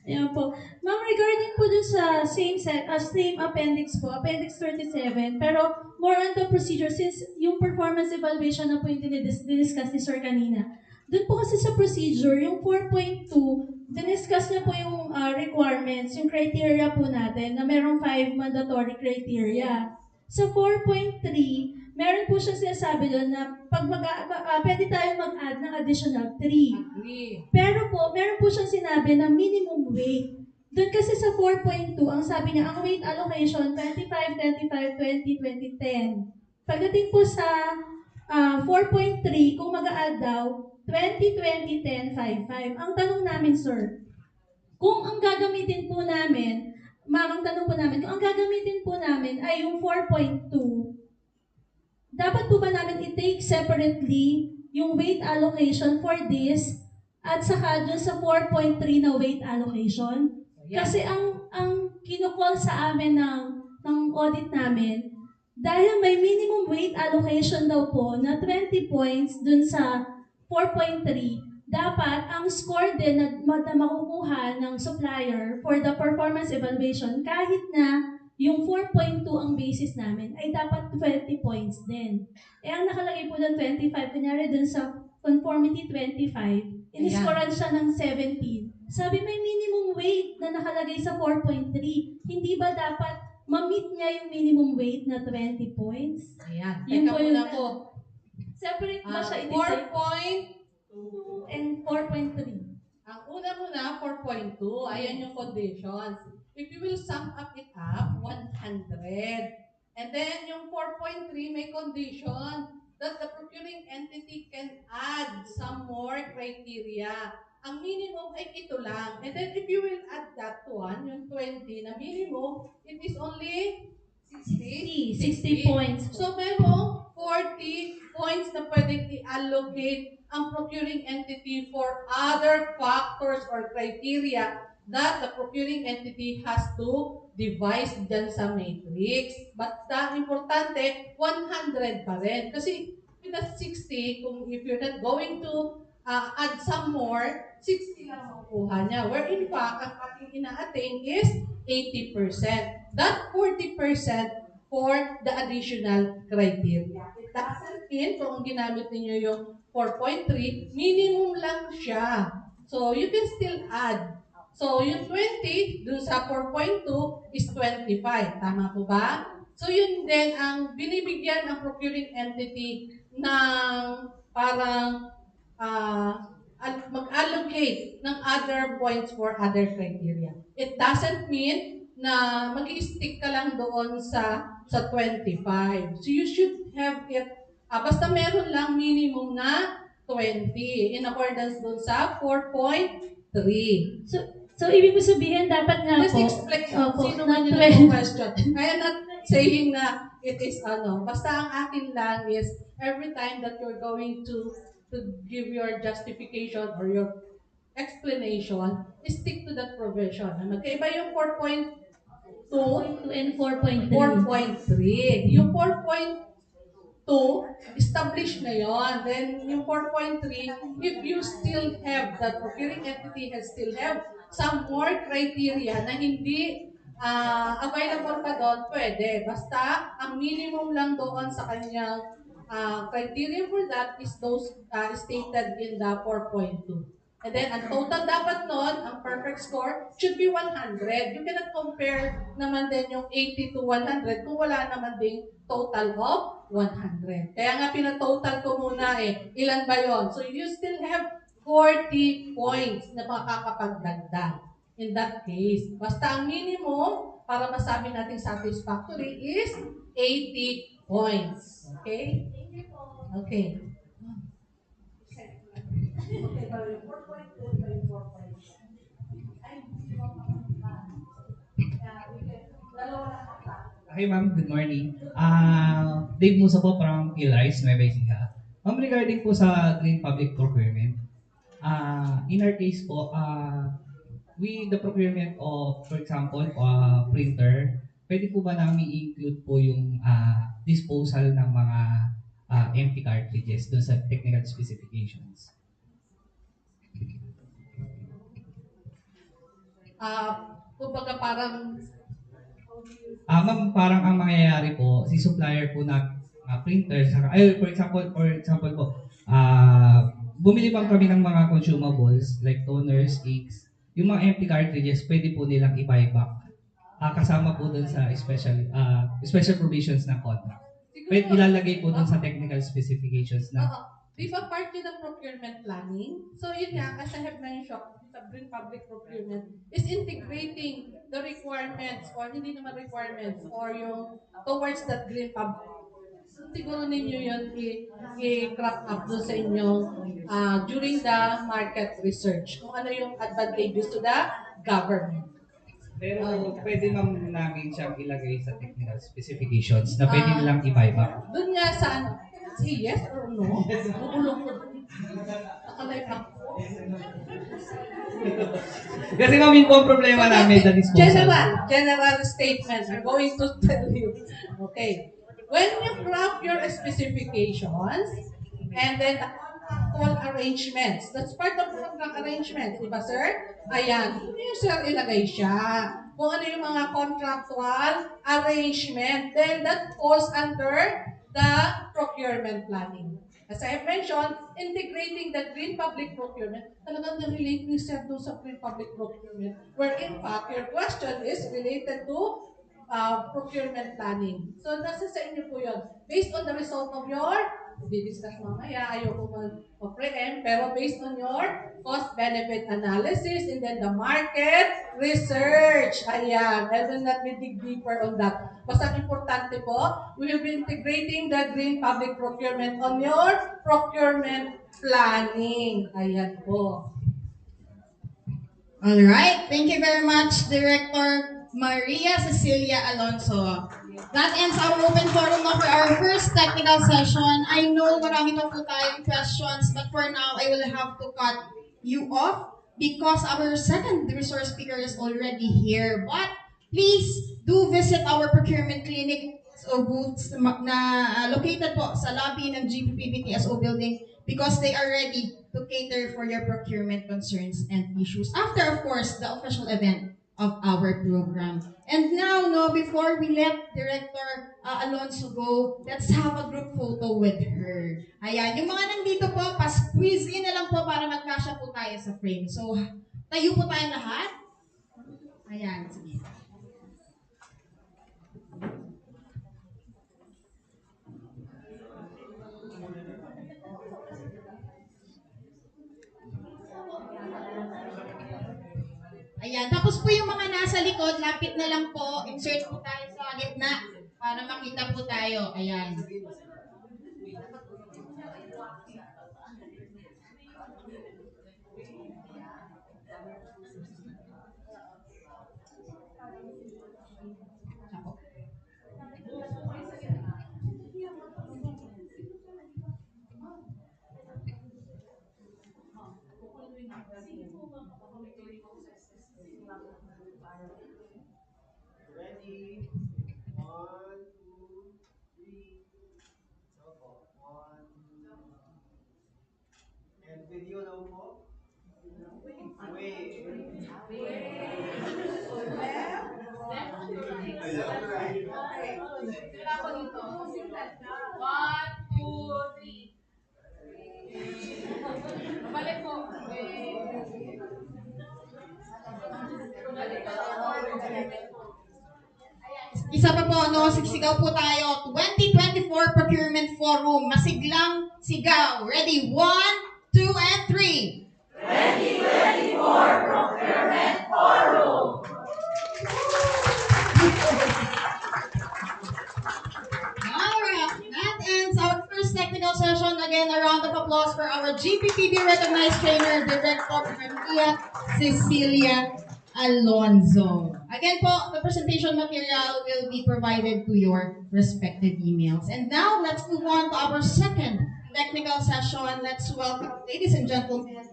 Ayan po. Ma'am, regarding po dun sa same appendix po, appendix 37, pero more on the procedure, since yung performance evaluation na po yung diniscuss ni Sir kanina. Dun po kasi sa procedure, yung 4.2, diniscuss niya po yung requirements, yung criteria po natin, na merong 5 mandatory criteria. Sa 4.3, meron po siya sinasabi doon na pag pwede tayong mag-add ng additional 3. Pero po, meron po siyang sinabi na minimum weight. Doon kasi sa 4.2, ang sabi niya, ang weight allocation, 25, 25, 20, 20, 10. Pagdating po sa 4.3, kung mag-a-add daw, 20, 20, 10, 5, 5. Ang tanong namin, sir, kung ang gagamitin po namin, ang tanong po namin, kung ang gagamitin po namin ay yung 4.2, dapat po ba namin i-take separately yung weight allocation for this at saka dun sa 4.3 na weight allocation? Kasi ang kinukol sa amin ng audit namin, dahil may minimum weight allocation daw po na 20 points dun sa 4.3, dapat ang score din na makukuha ng supplier for the performance evaluation, kahit na yung 4.2 ang basis namin, ay dapat 20 points din. Ang nakalagay po doon 25, kunyari doon sa conformity 25, iniscorean siya ng 17. Sabi may minimum weight na nakalagay sa 4.3. Hindi ba dapat ma-meet niya yung minimum weight na 20 points? Ayan. Yun Teka po yung muna po. separate ba siya 4.2 and 4.3? Ang una muna, 4.2. Ayan yung conditions. If you will sum up it up, 100. And then yung 4.3 may condition that the procuring entity can add some more criteria. Ang minimum ay ito lang. And then if you will add that one, yung 20 na minimum, it is only 60 points. So merong 40 points na pwedeng i-allocate ang procuring entity for other factors or criteria that the procuring entity has to devise dyan sa matrix. But the importante, 100 pa rin. Kasi with the 60, kung if you're not going to add some more, 60 lang makukuha niya. Where in fact, ang ating ina-attain is 80%. That 40% for the additional criteria. It doesn't mean kung ang ginamit ninyo yung 4.3, minimum lang siya. So, you can still add. So, yung 20 dun sa 4.2 is 25. Tama po ba? So, yun din ang binibigyan ang procuring entity ng parang mag-allocate ng other points for other criteria. It doesn't mean na mag-i-stick ka lang doon sa 25. So you should have it, basta meron lang minimum na 20 in accordance doon sa 4.3. So, ibig mo sabihin, dapat nga Just po, explain sino not man yun 12. ang question. I am not saying na it is basta ang akin lang is every time that you're going to give your justification or your explanation, stick to that provision. Magkaiba yung 4.2 and 4.3. 4.3. Yung 4.2, established na yon. Then, yung 4.3, if you still have, the procuring entity has still have some more criteria na hindi available pa doon, pwede. Basta, ang minimum lang doon sa kanyang criteria for that is those stated in the 4.2. And then, ang total dapat nun, ang perfect score, should be 100. You cannot compare naman din yung 80 to 100 kung wala naman ding total of 100. Kaya nga pinatotal ko muna ilan ba yon? So you still have 40 points na makakapagdagdag. In that case, basta ang minimum para masabi natin satisfactory is 80 points. Okay? Okay. Okay, pero yung 4.2 pa yung 4.2. Hi ma'am, good morning. Dave Musa po from Ilrice, Nueva Ecija. Ma'am, regarding po sa green public procurement, in our case po, with the procurement of, for example, printer, pwede po ba namin i-include po yung disposal ng mga empty cartridges doon sa technical specifications? Kumbaga parang Ma'am, parang ang mangyayari po, si supplier po na printer, for example po, bumili bang kami ng mga consumables like toners, inks, yung mga empty cartridges, pwede po nilang i-buy back. Kasama po dun sa special provisions ng contract. Pwede ilalagay po dun sa technical specifications na. Di ba part yun ng procurement planning? So yun nga, as I have mentioned, sa green public procurement is integrating the requirements or hindi naman requirements or yung towards that green public. Siguro ninyo yun i-craft up doon sa inyong during the market research. Kung ano yung advantages to the government. Pero pwede namin siyang ilagay sa technical specifications na pwede nilang i-buy back. Doon nga sa say yes or no? Bubulong ko. Nakalay pa. Kasi ma'am, yun po ang problema namin sa disposal. General statement. I'm going to tell you. Okay. When you craft your specifications and then the contractual arrangements, that's part of the contract arrangements, di ba sir? Ayan. Kung yung sir ilagay siya, kung ano yung mga contractual arrangement, then that falls under the procurement planning. As I have mentioned, integrating the green public procurement, talagang na-relate ni sir doon sa green public procurement, where in fact, your question is related to procurement planning. So, nasa sa inyo po yun. Based on the result of your, di-discuss mamaya, ayoko mag-preempt, pero based on your cost-benefit analysis and then the market research. Ayan, I will not be dig deeper on that. Basta importante po, we will be integrating the green public procurement on your procurement planning. Ayan po. All right. Thank you very much, Director Maria Cecilia Alonzo. That ends our open forum now for our first technical session. I know marami pa po tayong questions, but for now, I will have to cut you off because our second resource speaker is already here. But please do visit our procurement clinic o booths na located po sa lobby ng GPPB-TSO building because they are ready to cater for your procurement concerns and issues. After, of course, the official event of our program. And now, no, before we let Director Alonzo go, let's have a group photo with her. Ayan, yung mga nandito po, pa-squeeze in na lang po para magkasya po tayo sa frame. So, tayo po tayong lahat. Ayan, sige. Ayan, tapos po yung mga nasa likod, lapit na lang po, insert po tayo sa gitna para makita po tayo. Ayan. Ready? One, two, three. So, one. And video daw po? Wait. One, two, three. Balik po. Isa pa po, no, sigsigaw po tayo. 2024 Procurement Forum. Masiglang sigaw. Ready? 1, 2, and 3. 2024 Procurement Forum. Alright, that ends our first technical session. Again, a round of applause for our GPPB recognized trainer, Director Cecilia Alonzo. Again po, the presentation material will be provided to your respective emails. And now, let's move on to our second technical session. Let's welcome, ladies and gentlemen,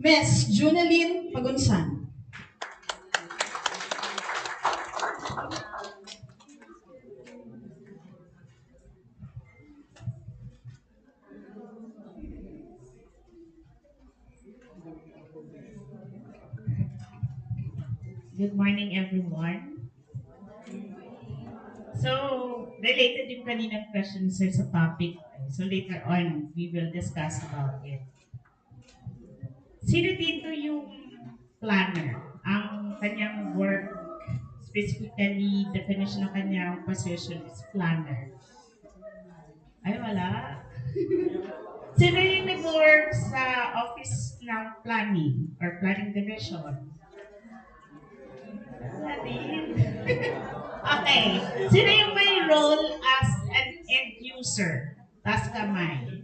Miss Junelyn Pagunsan. Good morning, everyone. So, related yung kaninang question, sir, sa topic. So, later on, we will discuss about it. Sino dito yung planner? Ang kanyang work, specifically, definition ng kanyang position is planner. Ay, wala. Sino yung nag-work sa office ng planning or planning division? Okay. Sino yung may role as an end user? Taas kamay.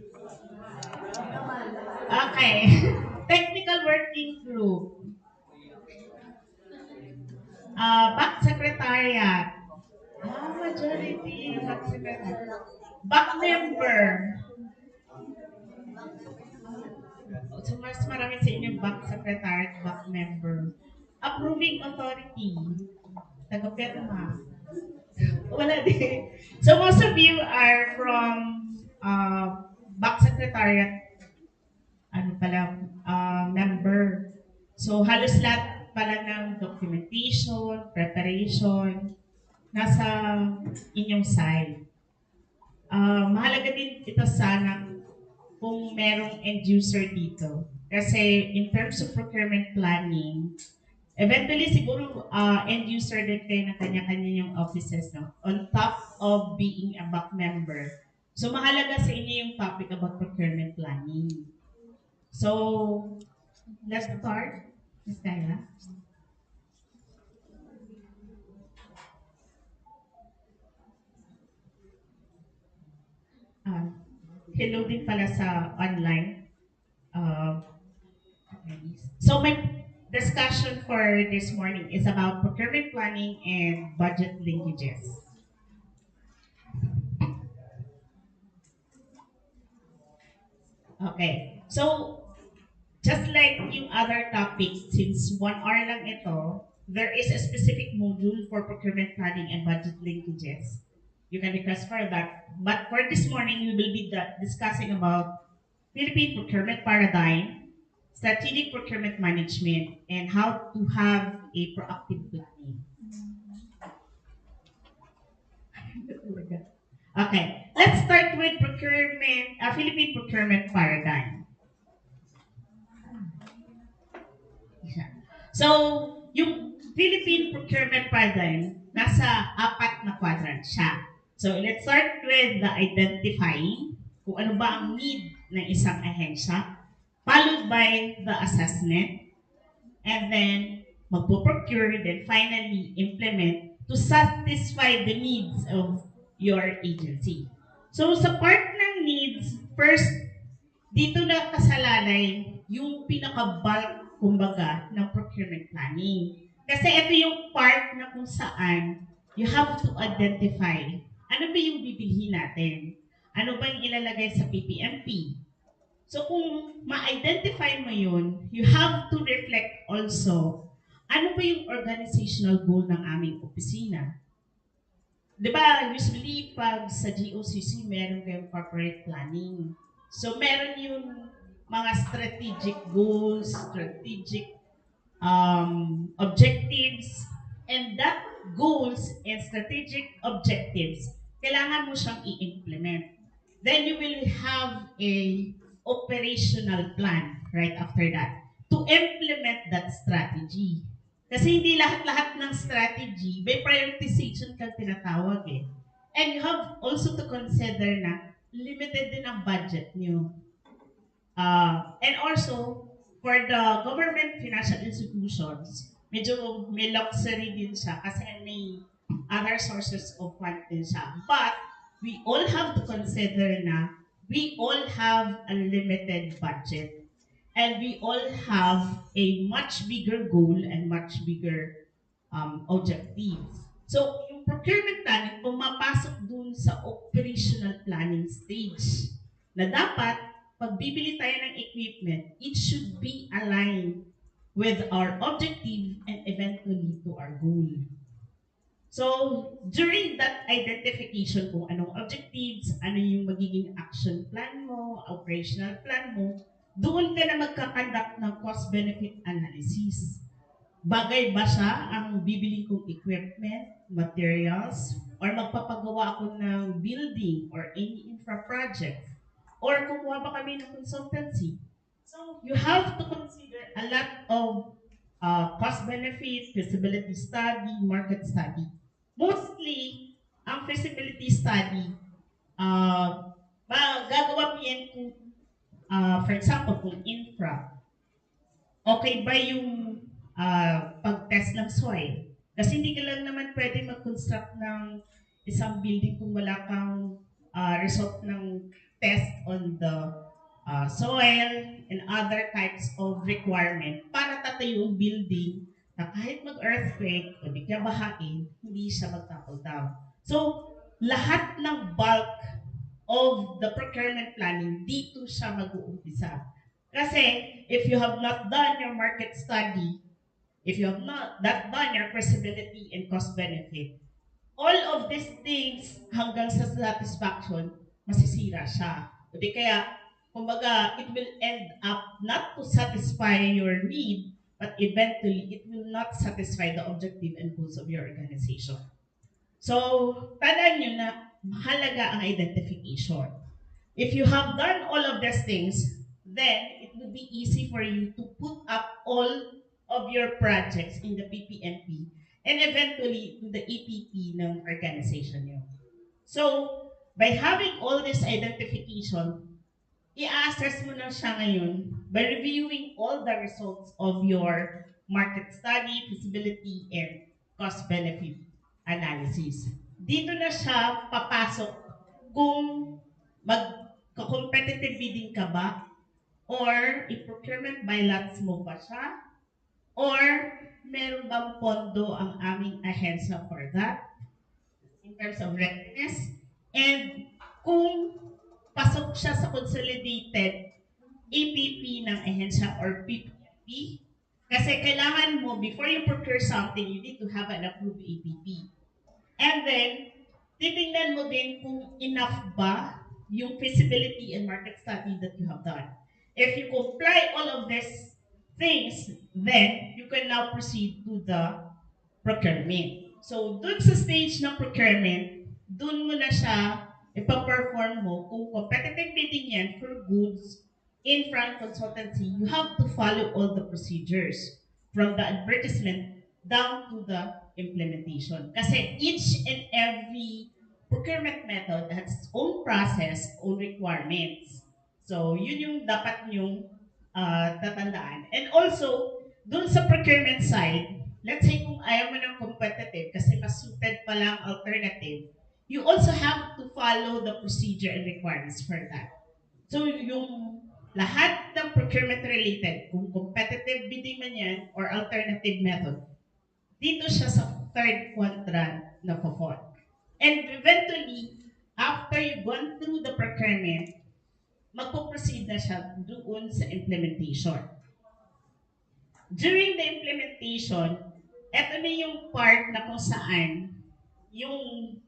Okay. Technical working group. Back secretariat. Majority. Back secretariat. Back member. So, mas marami sa inyo back secretariat, back member. Approving authority. Taga-pirma. Wala din. So most of you are from back secretariat member. So halos lahat pala ng documentation, preparation, nasa inyong side. Mahalaga din ito sana kung merong end user dito. Kasi in terms of procurement planning, eventually, siguro, end user din kayo ng kanya-kanya yung offices, no? On top of being a back member. So, mahalaga sa inyo yung topic about procurement planning. So, let's start. Ms. Kayla. Hello din pala sa online. So, my discussion for this morning is about procurement planning and budget linkages. Okay, so just like yung other topics, since 1 hour lang ito, there is a specific module for procurement planning and budget linkages. You can request for that. But for this morning, we will be discussing about Philippine procurement paradigm, strategic procurement management, and how to have a proactive planning. Okay, let's start with Philippine procurement paradigm. So, yung Philippine procurement paradigm, nasa 4 na quadrant siya. So, let's start with the identifying kung ano ba ang need ng isang ahensya, followed by the assessment, and then magpo-procure, then finally implement to satisfy the needs of your agency. So, sa part ng needs, first, dito na kasalalay yung pinaka-bulk, kumbaga, ng procurement planning. Kasi ito yung part na kung saan you have to identify ano ba yung bibilhin natin. Ano ba yung ilalagay sa PPMP? So kung ma-identify mo yun, you have to reflect also ano ba yung organizational goal ng aming opisina. Di ba, usually pag sa GOCC, meron kayong corporate planning. So, meron yung mga strategic goals, strategic objectives, and that goals and strategic objectives, kailangan mo siyang i-implement. Then you will have a operational plan right after that to implement that strategy. Kasi hindi lahat-lahat ng strategy, may prioritization kang tinatawag eh. And you have also to consider na limited din ang budget niyo. And also, for the government financial institutions, medyo may luxury din siya kasi may other sources of fund din siya. But, we all have to consider na we all have a limited budget. And we all have a much bigger goal and much bigger objectives. So, yung procurement planning, pumapasok dun sa operational planning stage na dapat, pag bibili tayo ng equipment, it should be aligned with our objective and eventually to our goal. So, during that identification kung anong objectives, ano yung magiging action plan mo, operational plan mo, doon ka na magkakandak ng cost-benefit analysis. Bagay ba siya ang bibili kong equipment, materials, or magpapagawa ako ng building or any infra project? Or kukuha ba kami ng consultancy? So, you have to consider a lot of cost-benefit, feasibility study, market study. Mostly, ang feasibility study, gagawa mo yan kung, for example, kung infra, okay ba yung pag-test ng soil? Kasi hindi ka lang naman pwede mag-construct ng isang building kung wala kang result ng test on the soil and other types of requirement para tatayo yung building na kahit mag-earthquake o di kaya bahain, hindi siya mag-topple down. So, lahat ng bulk of the procurement planning, dito siya mag-uumpisa. Kasi, if you have not done your market study, if you have not done your feasibility and cost benefit, all of these things hanggang sa satisfaction, masisira siya. O di kaya, kumbaga, it will end up not to satisfy your need, but eventually, it will not satisfy the objective and goals of your organization. So, tandaan nyo na mahalaga ang identification. If you have done all of these things, then it will be easy for you to put up all of your projects in the PPMP and eventually to the EPP ng organization nyo. So, by having all this identification, i-assess mo na siya ngayon by reviewing all the results of your market study, feasibility, and cost-benefit analysis. Dito na siya papasok kung magka-competitive bidding ka ba, or i-procurement by lots mo ba siya, or meron bang pondo ang aming ahensya for that in terms of readiness, and kung pasok siya sa consolidated EPP ng ahensya or PPP, kasi kailangan mo, before you procure something, you need to have an approved EPP. And then, titingnan mo din kung enough ba yung feasibility and market study that you have done. If you comply all of these things, then you can now proceed to the procurement. So, dun sa stage ng procurement, dun mo na siya ipaperform mo kung competitive bidding yan for goods in front consultancy. You have to follow all the procedures from the advertisement down to the implementation. Kasi each and every procurement method has its own process, own requirements. So, yun yung dapat nyong tatandaan. And also, dun sa procurement side, let's say kung ayaw mo ng competitive kasi mas suited pa lang alternative, you also have to follow the procedure and requirements for that. So yung lahat ng procurement related, kung competitive bidding man yan or alternative method, dito siya sa third quadrant na fall. And eventually, after you've gone through the procurement, magpo-proceed na siya doon sa implementation. During the implementation, eto na yung part na kung saan yung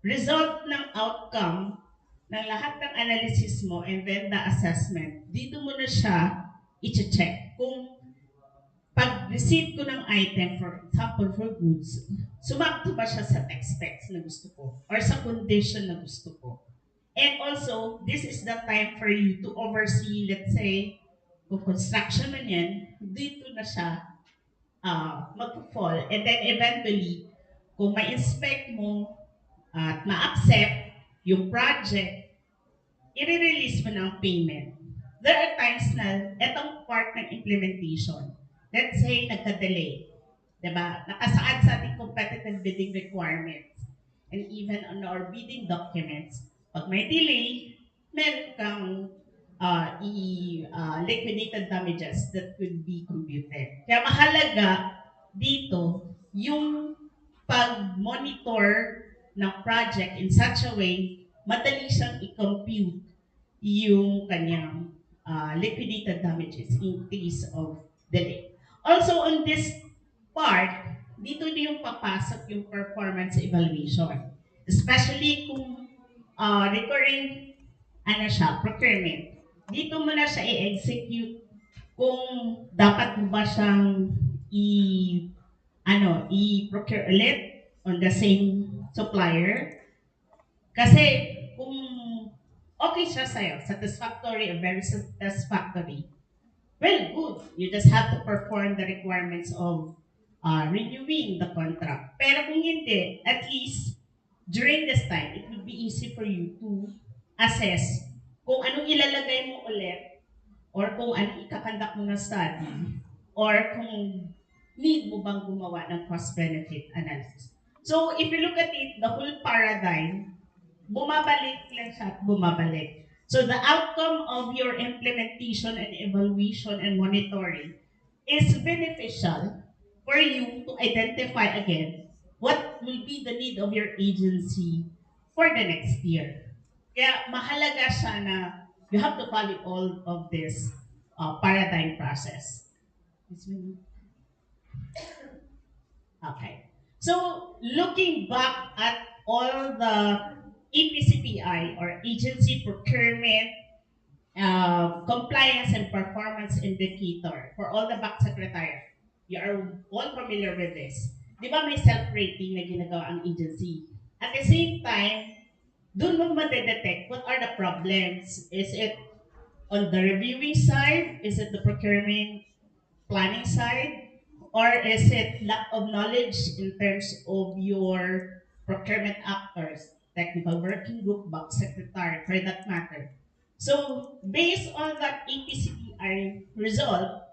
result ng outcome ng lahat ng analysis mo and then the assessment, dito mo na siya i-check. Kung pag-receive ko ng item, for example, for goods, sumakto ba siya sa tech specs na gusto ko or sa condition na gusto ko. And also, this is the time for you to oversee, let's say, kung construction man yan, dito na siya mag-fall. And then eventually, kung ma-inspect mo at ma-accept yung project, i-release mo ng payment. There are times na etong part ng implementation, let's say nagka-delay, diba? Nakasaad sa ating competitive bidding requirements and even on our bidding documents. Pag may delay, meron kang liquidated damages that could be computed. Kaya mahalaga dito yung pag-monitor ng project in such a way, madali siyang i-compute yung kanyang liquidated damages in case of delay. Also on this part, dito din yung papasok yung performance evaluation. Especially kung recurring procurement. Dito mo na siya i-execute kung dapat mo ba siyang i-procure ulit on the same supplier. Kasi kung okay siya sa'yo, satisfactory or very satisfactory, well, good. You just have to perform the requirements of renewing the contract. Pero kung hindi, at least during this time, it would be easy for you to assess kung anong ilalagay mo ulit or kung anong ikakandak mo na study or kung need mo bang gumawa ng cost-benefit analysis. So, if you look at it, the whole paradigm, bumabalik lang siya at bumabalik. So, the outcome of your implementation and evaluation and monitoring is beneficial for you to identify again what will be the need of your agency for the next year. Kaya mahalaga siya na you have to follow all of this paradigm process. Okay. So, looking back at all the EPCPI or Agency Procurement Compliance and Performance Indicator for all the back secretariat, you are all familiar with this. Di ba may self-rating na ginagawa ang agency? At the same time, doon mo madedetect what are the problems. Is it on the reviewing side? Is it the procurement planning side? Or is it lack of knowledge in terms of your procurement actors, technical working group, back secretary, for that matter? So, based on that EPCPI result,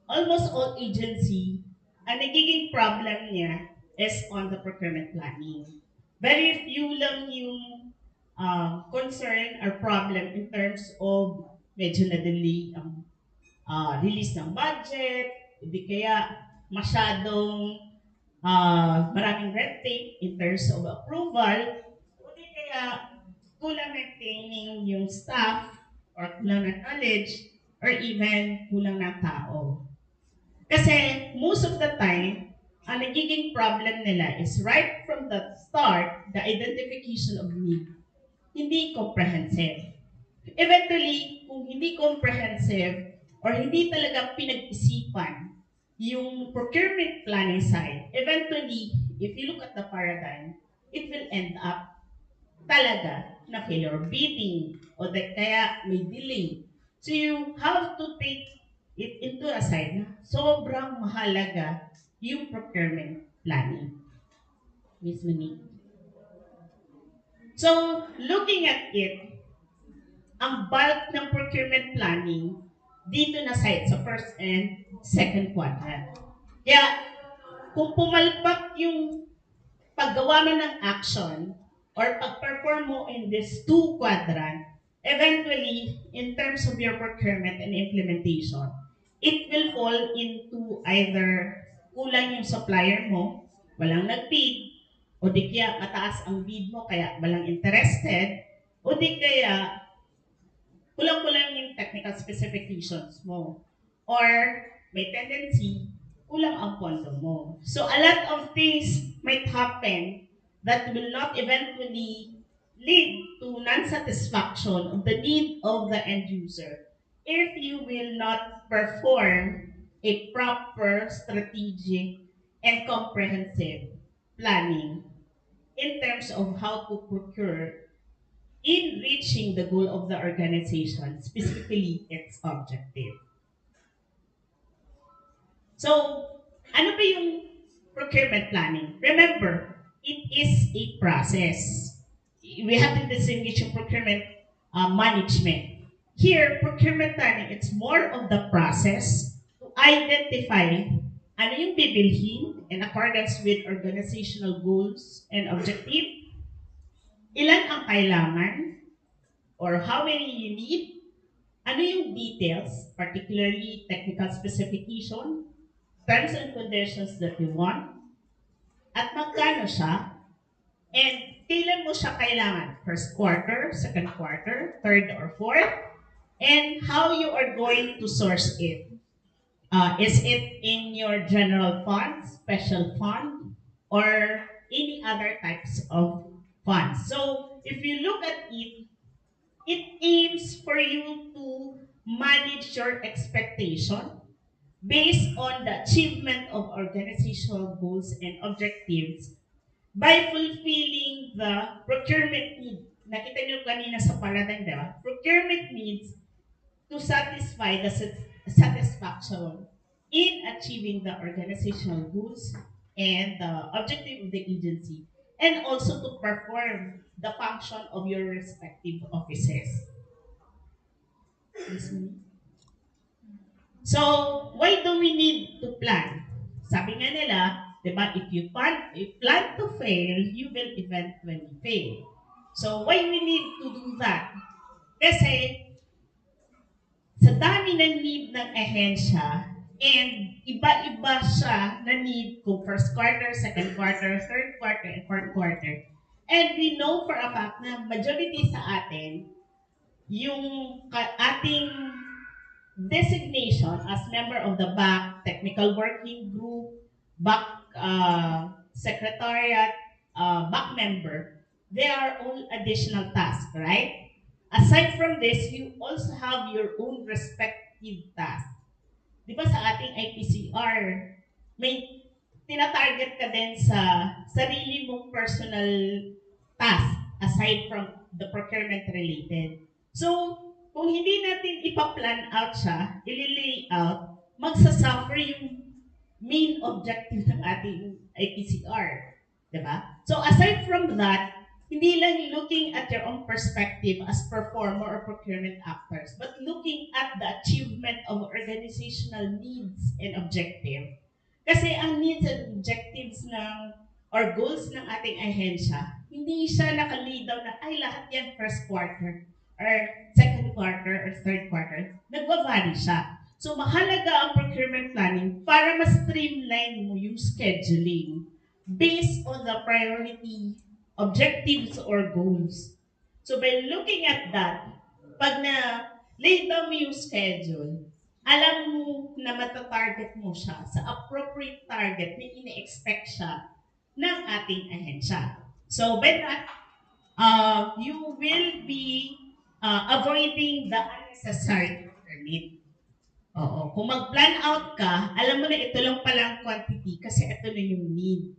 almost all agency, ang nagiging problem niya is on the procurement planning. Very few lang yung concern or problem in terms of medyo na-delay ang release ng budget, hindi kaya masyadong maraming red tape in terms of approval, hindi kaya kulang ng training yung staff or kulang ng knowledge or even kulang ng tao. Kasi most of the time, ang nagiging problem nila is right from the start, the identification of need. hindi comprehensive. Eventually, kung hindi comprehensive or hindi talaga pinag-isipan yung procurement planning side, eventually, if you look at the paradigm, it will end up talaga na failure bidding o kaya may delay. So you have to take it into aside na sobrang mahalaga yung procurement planning. Miss Monique. So, looking at it, ang bulk ng procurement planning dito na site sa first and second quadrant. Kaya, kung pumalpak yung paggawa mo ng action or pag-perform mo in this two quadrant, eventually, in terms of your procurement and implementation, it will fall into either kulang yung supplier mo, walang nag-bid, o di kaya mataas ang bid mo kaya walang interested, o di kaya kulang-kulang yung technical specifications mo. Or may tendency, kulang ang pondo mo. So a lot of things might happen that will not eventually lead to non-satisfaction of the need of the end user if you will not perform a proper, strategic, and comprehensive planning in terms of how to procure in reaching the goal of the organization, specifically its objective. So, ano ba yung procurement planning? Remember, it is a process. We have to distinguish yung procurement management. Here, procurement planning, it's more of the process to identify ano yung bibilhin in accordance with organizational goals and objective, ilan ang kailangan, or how many you need, ano yung details, particularly technical specification, terms and conditions that you want, at magkano siya, and kailan mo siya kailangan, first quarter, second quarter, third or fourth, and how you are going to source it. Is it in your general fund, special fund, or any other types of funds? So if you look at it, it aims for you to manage your expectation based on the achievement of organizational goals and objectives by fulfilling the procurement need. Nakita niyo kanina sa paradigm, di ba? Procurement needs to satisfy the satisfaction in achieving the organizational goals and the objective of the agency, and also to perform the function of your respective offices. So, why do we need to plan? Sabi nga nila, diba, if you plan to fail, you will eventually fail. So, why we need to do that? Kasi, sa dami ng need ng ahensya, and iba-iba siya na need kung first quarter, second quarter, third quarter, and fourth quarter. And we know for a fact na majority sa atin, yung ating designation as member of the BAC Technical Working Group, BAC Secretariat, BAC member, they are all additional tasks, right? Aside from this, you also have your own respective tasks. Di ba sa ating IPCR, may tinatarget ka din sa sarili mong personal task aside from the procurement related. So, kung hindi natin ipa-plan out siya, ililay out, magsasuffer yung main objective ng ating IPCR. Diba? So, aside from that, hindi lang looking at your own perspective as performer or procurement actors, but looking at the achievement of organizational needs and objective. Kasi ang needs and objectives ng or goals ng ating ahensya, hindi siya nakalay down na, ay lahat yan first quarter or second quarter or third quarter. Nagwa-vary siya. So mahalaga ang procurement planning para ma-streamline mo yung scheduling based on the priority objectives or goals. So by looking at that, pag na-lay down mo yung schedule, alam mo na matatarget mo siya sa appropriate target na ine-expect siya ng ating ahensya. So by that, you will be avoiding the unnecessary permit. Oo. Kung mag-plan out ka, alam mo na ito lang pala ang quantity kasi ito na yung need.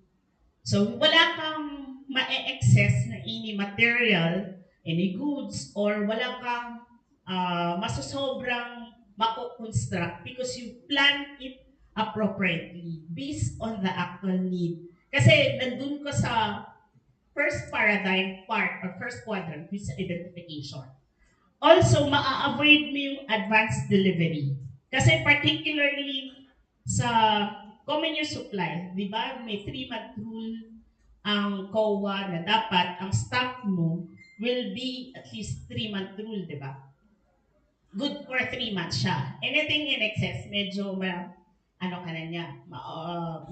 So, wala kang ma-excess na any material, any goods, or wala kang masasobrang mako-construct because you plan it appropriately based on the actual need. Kasi nandun ka sa first paradigm part or first quadrant, which is identification. Also, maa-avoid mo yung advanced delivery. Kasi particularly sa common use supply, di ba, may 3-month rule ang COA na dapat ang stock mo will be at least 3-month rule, di ba? Good for 3 months siya. Anything in excess, medyo ano ka na niya,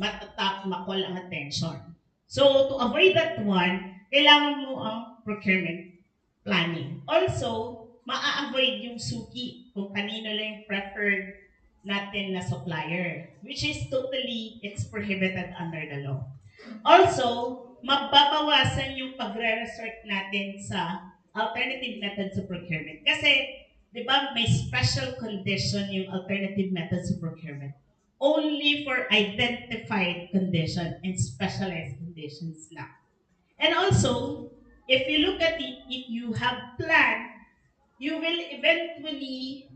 matatap, makol ang attention. So, to avoid that one, kailangan mo ang procurement planning. Also, maa-avoid yung suki kung kanino lang yung preferred natin na supplier, which is totally, it's prohibited under the law. Also, mababawasan yung pagre-resort natin sa alternative methods of procurement. Kasi, di ba, may special condition yung alternative methods of procurement. Only for identified condition and specialized conditions lang. And also, if you look at it, if you have planned, you will eventually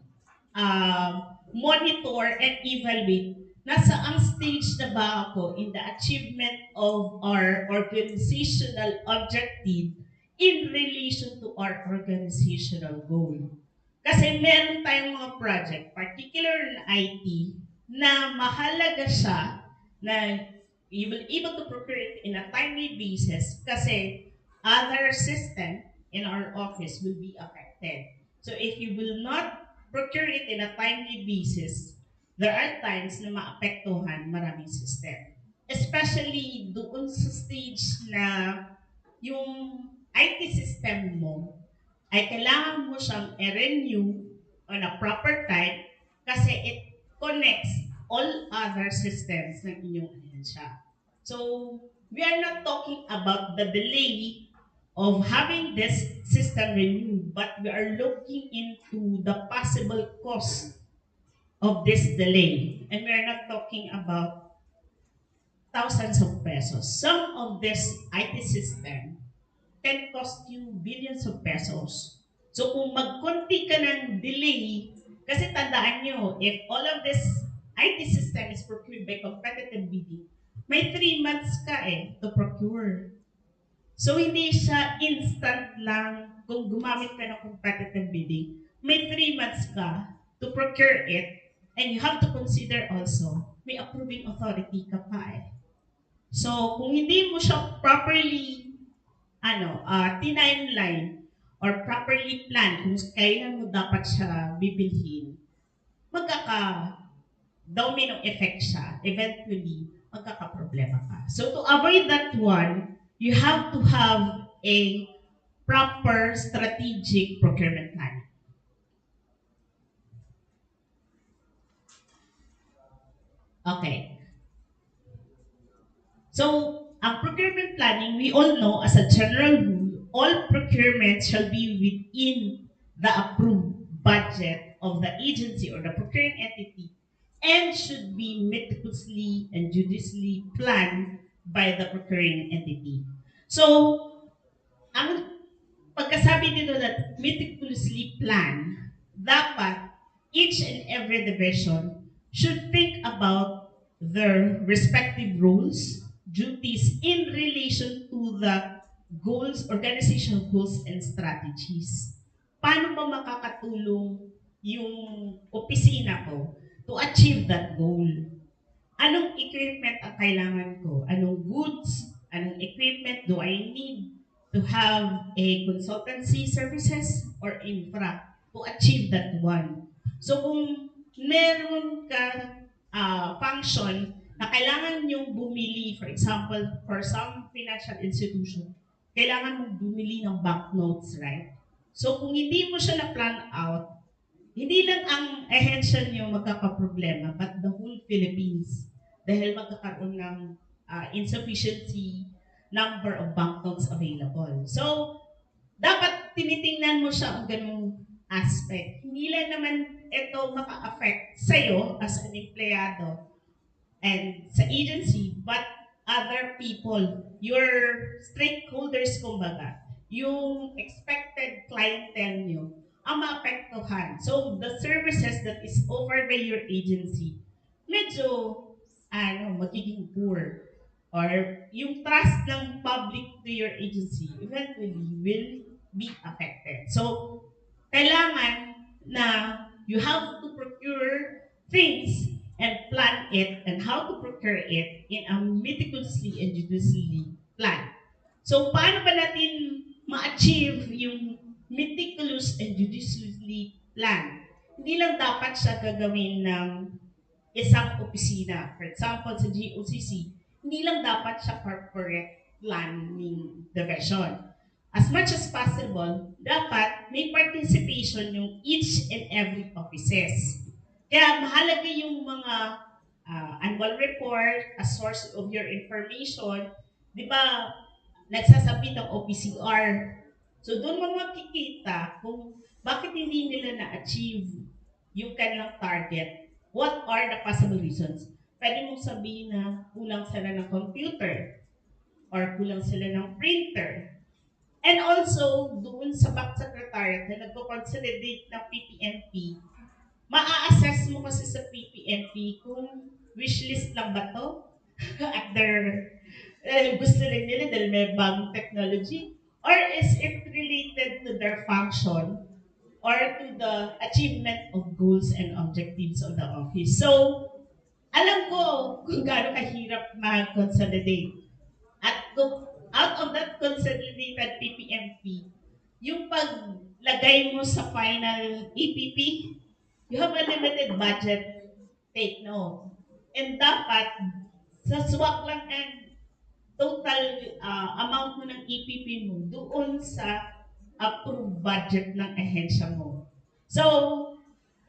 monitor and evaluate nasa ang stage na ba ako in the achievement of our organizational objective in relation to our organizational goal. Kasi meron tayong mga project, particular in IT, na mahalaga siya na you will able to procure it in a timely basis kasi other system in our office will be affected. So if you will not procure it in a timely basis, there are times na maapektuhan maraming system. Especially doon sa stage na yung IT system mo ay kailangan mo siyang i-renew on a proper time kasi it connects all other systems ng inyong ahensya. So, we are not talking about the delay of having this system renewed, but we are looking into the possible cost of this delay. And we are not talking about thousands of pesos. Some of this IT system can cost you billions of pesos. So kung magkunti ka ng delay, kasi tandaan nyo, if all of this IT system is procured by competitive bidding, may 3 months ka to procure. So hindi siya instant lang kung gumamit ka ng competitive bidding. May 3 months ka to procure it, and you have to consider also, may approving authority ka pa So kung hindi mo siya properly timeline or properly plan kung kailan mo dapat siya bibilhin, domino effect siya. Eventually, magkakaproblema ka. So to avoid that one, you have to have a proper strategic procurement plan. Okay. So, ang procurement planning, we all know as a general rule, all procurement shall be within the approved budget of the agency or the procuring entity and should be meticulously and judiciously planned by the procuring entity. So, ang pagkasabi dito na meticulously planned, dapat each and every division should think about their respective roles, duties in relation to the goals, organizational goals, and strategies. Paano ba makakatulong yung opisina ko to achieve that goal? Anong equipment ang kailangan ko? Anong goods? Anong equipment do I need to have a consultancy services or infra to achieve that one? So kung meron ka function na kailangan yung bumili, for example, for some financial institution, kailangan mong bumili ng banknotes, right? So kung hindi mo siya na-plan out, hindi lang ang ahensya niyo magkakaproblema, but the whole Philippines. Dahil magkakaroon ng insufficiency number of banknotes available. So, dapat tinitingnan mo siya ang ganung aspect. Hindi lang naman ito maka-affect sa'yo as an empleyado and sa agency, but other people, your stakeholders kumbaga, yung expected clientele nyo, ang maapektuhan. So, the services that is offered by your agency, medyo, magiging poor. Or yung trust ng public to your agency eventually will be affected. So, kailangan na you have to procure things and plan it and how to procure it in a meticulously and judiciously plan. So, paano ba natin ma-achieve yung meticulous and judiciously plan? Hindi lang dapat siya gagawin ng isang opisina. For example, sa GOCC, hindi lang dapat siya corporate planning division. As much as possible, dapat may participation yung each and every offices. Kaya mahalaga yung mga annual report, a source of your information. Di ba, nagsasabit ang OPCR. So doon mo makikita kung bakit hindi nila na-achieve yung kanilang target. What are the possible reasons? Pwede mong sabihin na kulang sila ng computer or kulang sila ng printer. And also, doon sa back secretariat na nagko-consolidate ng PPNP, maa-assess mo kasi sa PPNP kung wishlist lang ba to at their gusto rin nila dahil may bagong technology, or is it related to their function or to the achievement of goals and objectives of the office. So, alam ko kung gaano kahirap mag-consolidate. At kung out of that consolidated PPMP, yung paglagay mo sa final EPP, you have a limited budget, take note. And dapat, sa swak lang ang total amount mo ng EPP mo doon sa approved budget ng ahensya mo. So,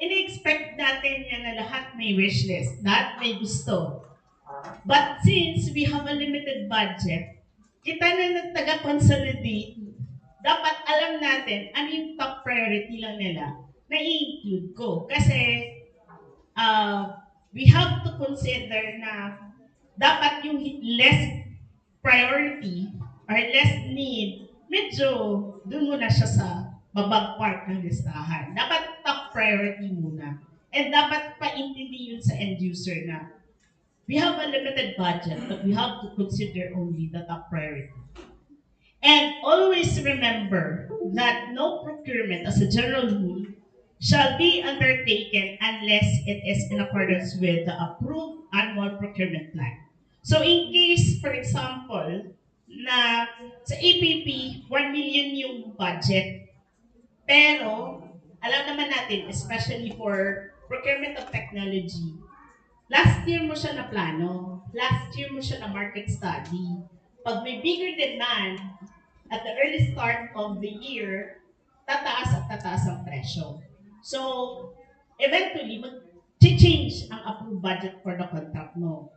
ini-expect natin yan na lahat may wishlist, lahat may gusto. But since we have a limited budget, kita na taga-consolidate, dapat alam natin ano yung top priority lang nila na i-include ko. Kasi we have to consider na dapat yung less priority or less need, medyo dun muna siya sa babang part ng listahan. Dapat top priority muna. And dapat paintindi yun sa end user na we have a limited budget, but we have to consider only the top priority. And always remember that no procurement as a general rule shall be undertaken unless it is in accordance with the approved annual procurement plan. So in case, for example, na sa APP, 1 million yung budget, pero alam naman natin, especially for procurement of technology, last year mo siya na plano, last year mo siya na market study. Pag may bigger demand at the early start of the year, tataas at tataas ang presyo. So, eventually, mag-change ang approved budget for the contract mo.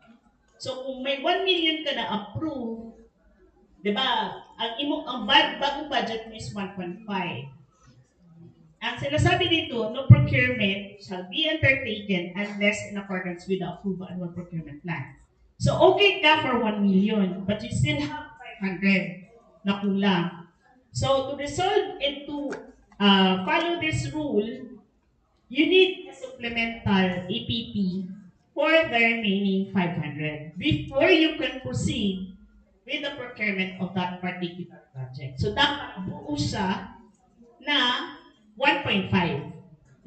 So, kung may 1 million ka na approve, di ba, ang bagong budget mo is 1.5. Ang sinasabi dito, no procurement shall be undertaken unless in accordance with the approved annual procurement plan. So, okay ka for 1 million, but you still have 500 na kulang. So, to resolve and to follow this rule, you need a supplemental APP for the remaining 500 before you can proceed with the procurement of that particular project. So, dapat buo siya na 1.5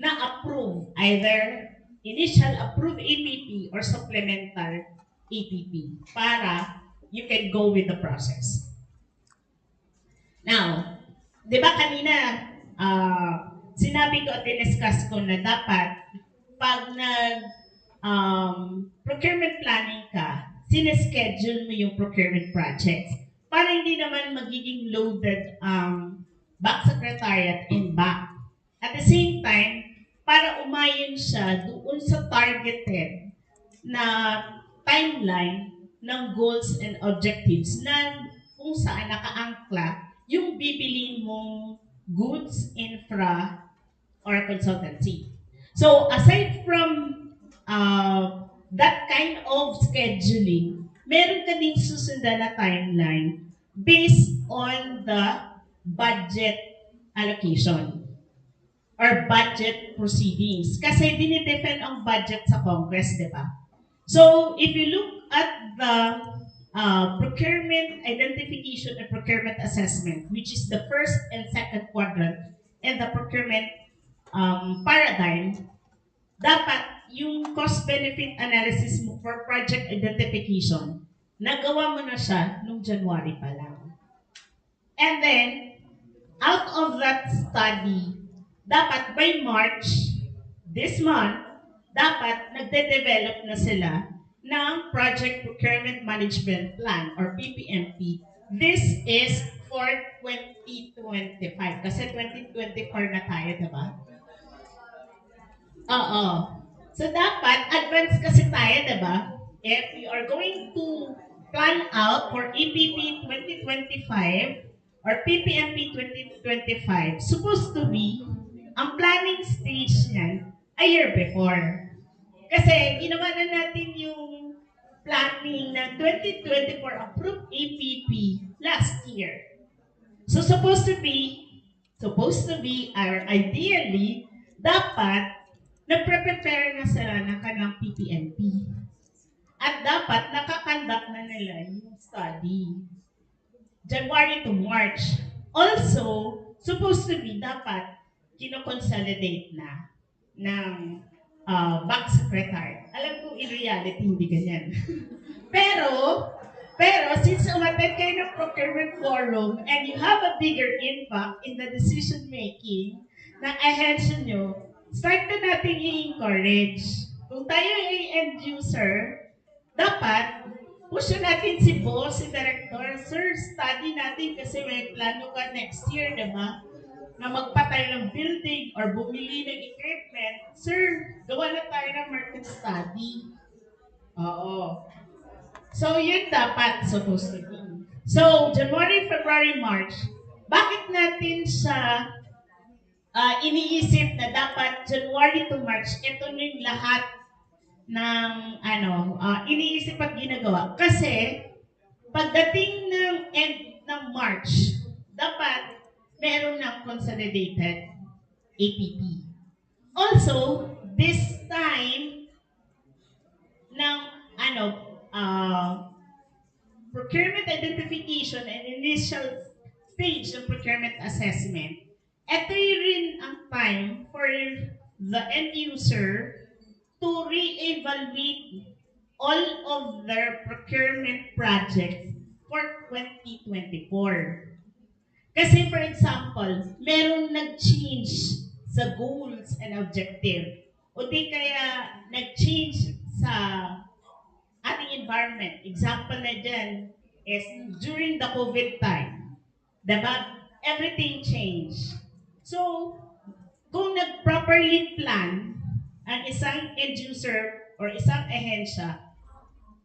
na approve, either initial approved APP or supplemental APP para you can go with the process. Now, di ba kanina sinabi ko at discuss ko na dapat pag procurement planning ka, sineschedule mo yung procurement projects para hindi naman magiging loaded ang back secretariat and back. At the same time, para umayon siya doon sa targeted na timeline ng goals and objectives na kung saan nakaangkla yung bibiliin mong goods, infra, or consultancy. So aside from that kind of scheduling, meron ka ding susundan na timeline based on the budget allocation or budget proceedings. Kasi dinidefend ang budget sa Congress, di ba? So if you look at the procurement identification and procurement assessment, which is the first and second quadrant in the procurement paradigm, dapat yung cost-benefit analysis mo for project identification, nagawa mo na siya nung January pa lang. And then, out of that study, dapat by March, this month, dapat nagde-develop na sila ng Project Procurement Management Plan or PPMP. This is for 2025. Kasi 2024 na tayo, diba? Oo. So dapat, advance kasi tayo, diba? If we are going to plan out for EPP 2025 or PPMP 2025, supposed to be, ang planning stage niyan, a year before. Kasi ginawa na natin yung planning ng 2024 approved EPP last year. So supposed to be, or ideally, dapat nagpre-prepare na sila ng kanilang PPMP. At dapat nakakandak na nila yung study. January to March. Also, supposed to be dapat kino-consolidate na ng back secretary. Alam ko in reality hindi ganyan. pero since umattend kayo ng procurement forum and you have a bigger impact in the decision making ng ahensya nyo, start na natin i-encourage. Kung tayo ay end user, dapat push natin si boss, si director, sir, study natin kasi may plano ka next year, diba? Na magpatay ng building or bumili ng equipment, sir, gawa na tayo ng market study. Oo. So, yun dapat supposed to be. So, January, February, March, bakit natin siya iniisip na dapat January to March, ito na yung lahat ng iniisip at ginagawa? Kasi, pagdating ng end ng March, dapat meron ng consolidated APP. Also, this time ng procurement identification and initial stage ng procurement assessment, ito rin ang time for the end user to re-evaluate all of their procurement projects for 2024. Kasi for example, merong nag-change sa goals and objective o di kaya nag-change sa ating environment. Example na dyan is during the COVID time. Diba? Everything changed. So, kung nag-properly plan ang isang end user or isang ahensya,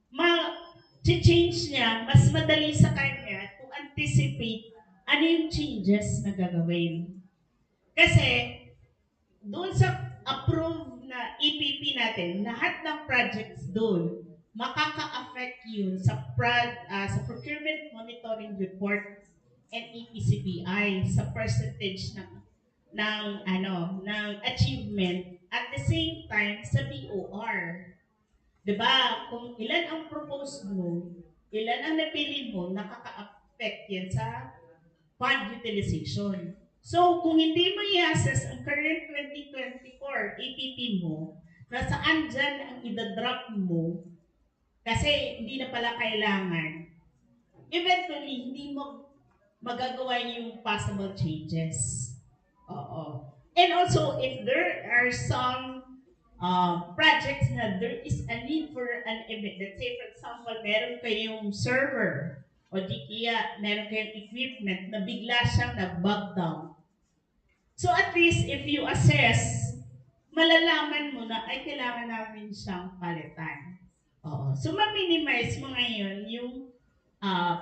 ma-change niya, mas madali sa kanya to anticipate ano yung changes na gagawin. Kasi, doon sa approved na EPP natin, lahat ng projects doon, makaka-affect yun sa procurement monitoring report and EPCPI sa percentage ng achievement at the same time sa BOR. Diba? Kung ilan ang proposed mo, ilan ang napili mo, nakaka-affect yan sa fund utilization. So, kung hindi mo i-assess ang current 2024 APP mo, na saan dyan ang idadrop mo, kasi hindi na pala kailangan, eventually, hindi mo magagawa yung possible changes. Oo. And also, if there are some projects na there is a need for an event, let's say for example, meron kayong server, o di kaya meron kayong equipment na bigla siyang nag-bug down. So at least if you assess, malalaman mo na ay kailangan namin siyang palitan. Oo. So ma-minimize mo ngayon yung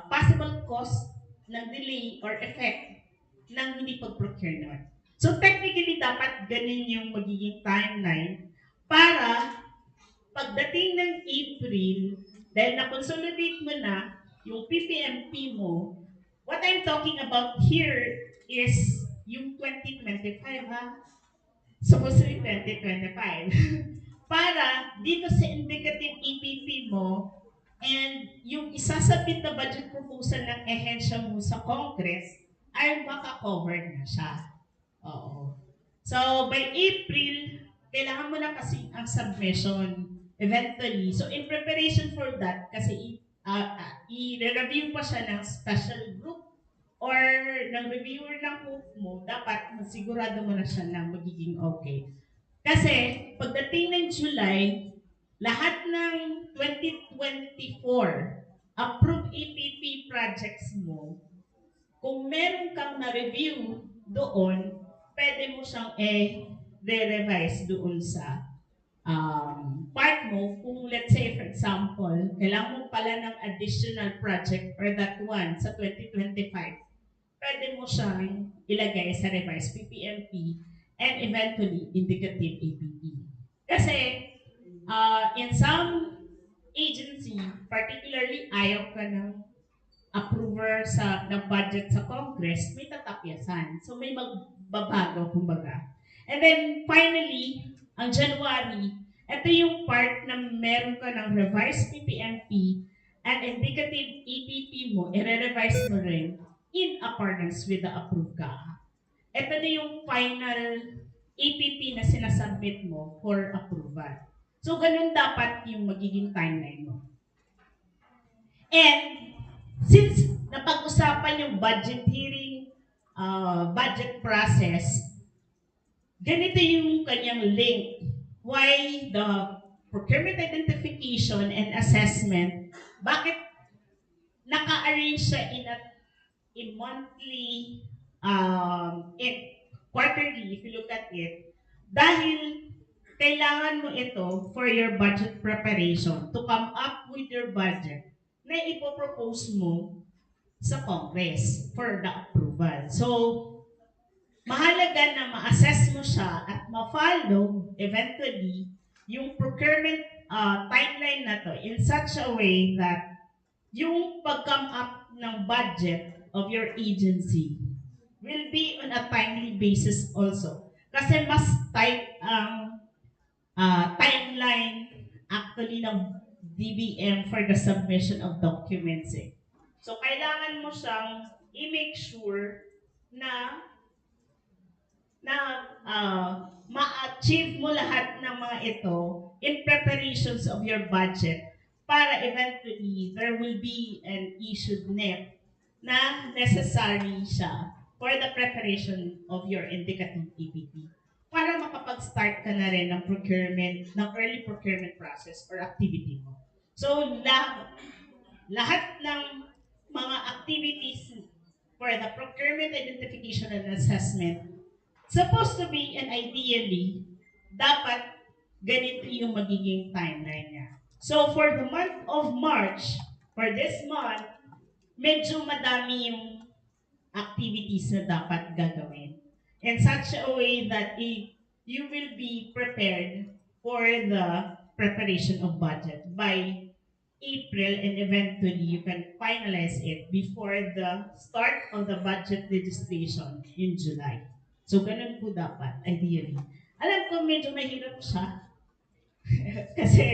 possible cost ng delay or effect ng hindi pag-procure nun. So technically, dapat ganun yung magiging timeline para pagdating ng April, dahil na-consolidate mo na yung PPMP mo, what I'm talking about here is yung 2025 ha? Supposed to be 2025. Para dito sa indicative EPP mo, and yung isasabit na budget proposal ng ehensya mo sa Congress, ay maka-cover na siya. Oo. So, by April, kailangan mo na kasi ang submission eventually. So, in preparation for that, kasi i-review pa siya ng special group or ng reviewer ng group mo, dapat masigurado mo na siya na magiging okay. Kasi, pagdating ng July, lahat ng 2024 approved EPP projects mo, kung meron kang na-review doon, pwede mo siyang revise doon sa part mo. Kung let's say, for example, kailangan mo pala ng additional project for that one sa 2025, pwede mo siyang ilagay sa revised PPMP and eventually indicative APP. Kasi in some agency, particularly ayaw ka ng approver ng budget sa Congress, may tatapyasan. So may magbabago, kumbaga. And then finally, ang January, ito yung part na meron ka ng revised PPMP and indicative EPP mo, i-revise mo rin in accordance with the approved GAA. Ito na yung final EPP na sinasubmit mo for approval. So ganun dapat yung magiging timeline mo. And since napag-usapan yung budget hearing, budget process, ganito yung kanyang link. Why the procurement identification and assessment, bakit naka-arrange siya in monthly, in quarterly, if you look at it, dahil kailangan mo ito for your budget preparation, to come up with your budget na ipopropose mo sa Congress for the approval. So, mahalaga na ma-assess mo siya at ma-follow eventually yung procurement timeline na to in such a way that yung pag-come up ng budget of your agency will be on a timely basis also. Kasi mas tight ang timeline actually ng DBM for the submission of documents eh. So, kailangan mo siyang i-make sure na ma-achieve mo lahat ng mga ito in preparations of your budget para eventually there will be an issued NEP na necessary siya for the preparation of your indicative EPP para makapag-start ka na rin ng procurement, ng early procurement process or activity mo. So, lahat ng mga activities for the procurement identification and assessment supposed to be and ideally, dapat ganito yung magiging timeline niya. So, for the month of March, for this month, medyo madami yung activities na dapat gagawin. In such a way that you will be prepared for the preparation of budget by April, and eventually you can finalize it before the start of the budget legislation in July. So, ganun po dapat, ideally. Alam ko medyo mahirap siya kasi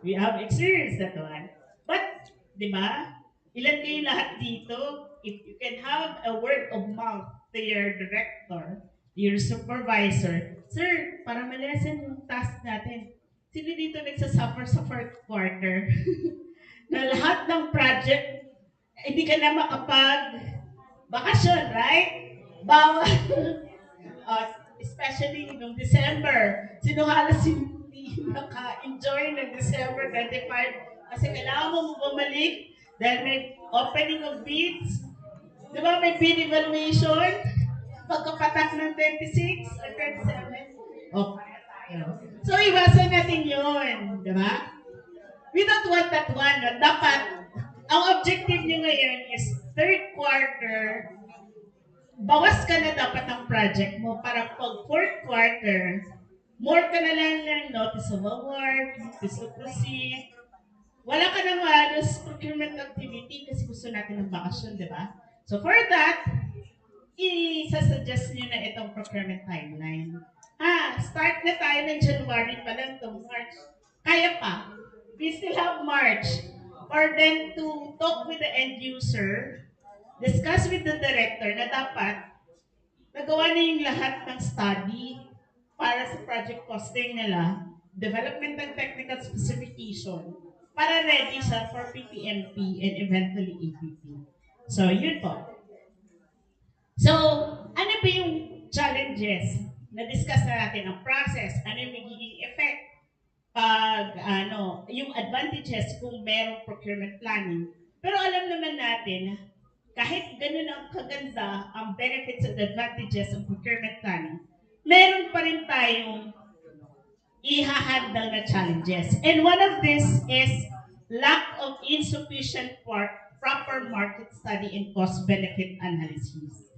we have experienced that one. But, di ba, ilan kayo lahat dito, if you can have a word of mouth to your director, your supervisor, sir, para malesen yung task natin, sino dito nagsasuffer sa fourth quarter? Na lahat ng project, hindi ka na makapag-bakasyon, right? Bawal. Especially noong December. Sino halos hindi naka-enjoy ng December 25 kasi kailangan mo bumalik dahil may opening of bids. Di ba may bid evaluation? Pagkapatak ng 26 or 27? Okay. So, iwasan natin yun. Di ba? We don't want that one. Dapat, ang objective nyo ngayon is third quarter, bawas ka na dapat ang project mo para pag fourth quarter, more ka na lang ng notice of award, notice to proceed. Wala ka nang halos procurement activity kasi gusto natin ng bakasyon, di ba? So for that, isa-suggest nyo na itong procurement timeline. Start na tayo ng January pa lang to March. Kaya pa. We still have March for them to talk with the end user, discuss with the director na dapat nagawa na yung lahat ng study para sa project costing nila, development ng technical specification, para ready siya for PPMP and eventually APP. So, yun po. So, ano ba yung challenges? Na-discuss na natin ang process, ano yung magiging effect pag yung advantages kung merong procurement planning. Pero alam naman natin, kahit ganun ang kaganda ang benefits and advantages ng procurement planning, meron pa rin tayong ihahandle na challenges. And one of this is lack of insufficient proper market study and cost-benefit analysis.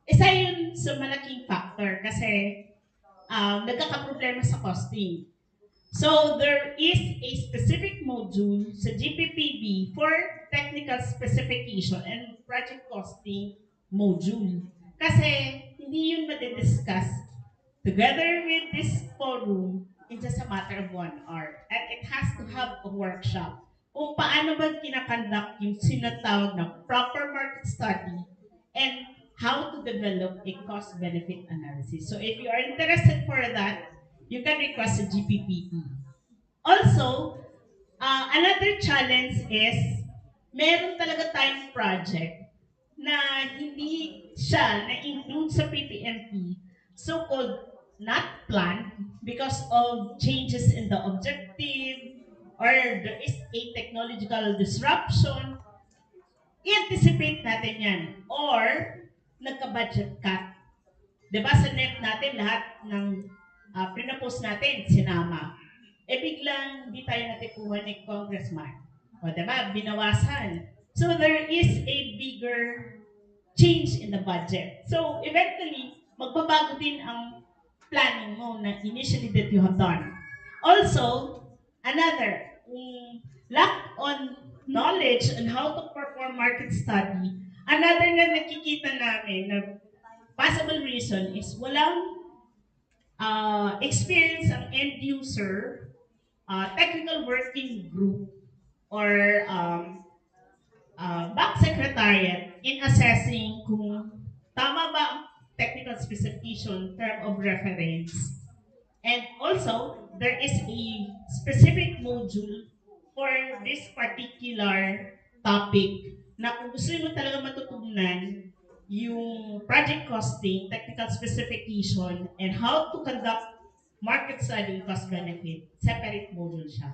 Isa yun sa malaking factor kasi nagkakaproblema sa costing. So there is a specific module sa GPPB for technical specification and project costing module. Kasi hindi yun madidiscuss together with this forum in just a matter of 1 hour. And it has to have a workshop kung paano ba kinakonduct yung sinatawag na proper market study and how to develop a cost-benefit analysis. So if you are interested for that, you can request a GPPB. Also, another challenge is, meron talaga tayong project na hindi siya na-include sa PPMP, so-called not planned because of changes in the objective or there is a technological disruption. I-anticipate natin yan. Or, nagka-budget cut. Diba sa net natin, lahat ng pinapost natin, sinama. Biglang hindi tayo natikuha ni congressman. O diba, binawasan. So there is a bigger change in the budget. So eventually, magbabago din ang planning mo na initially that you have done. Also, another, lack on knowledge on how to perform market study. Another na nakikita namin na possible reason is walang experience ang end user, technical working group, or back secretariat in assessing kung tama ba ang technical specification, term of reference. And also, there is a specific module for this particular topic na kung gusto mo talaga matutunan yung project costing, technical specification, and how to conduct market study cost benefit, separate module siya.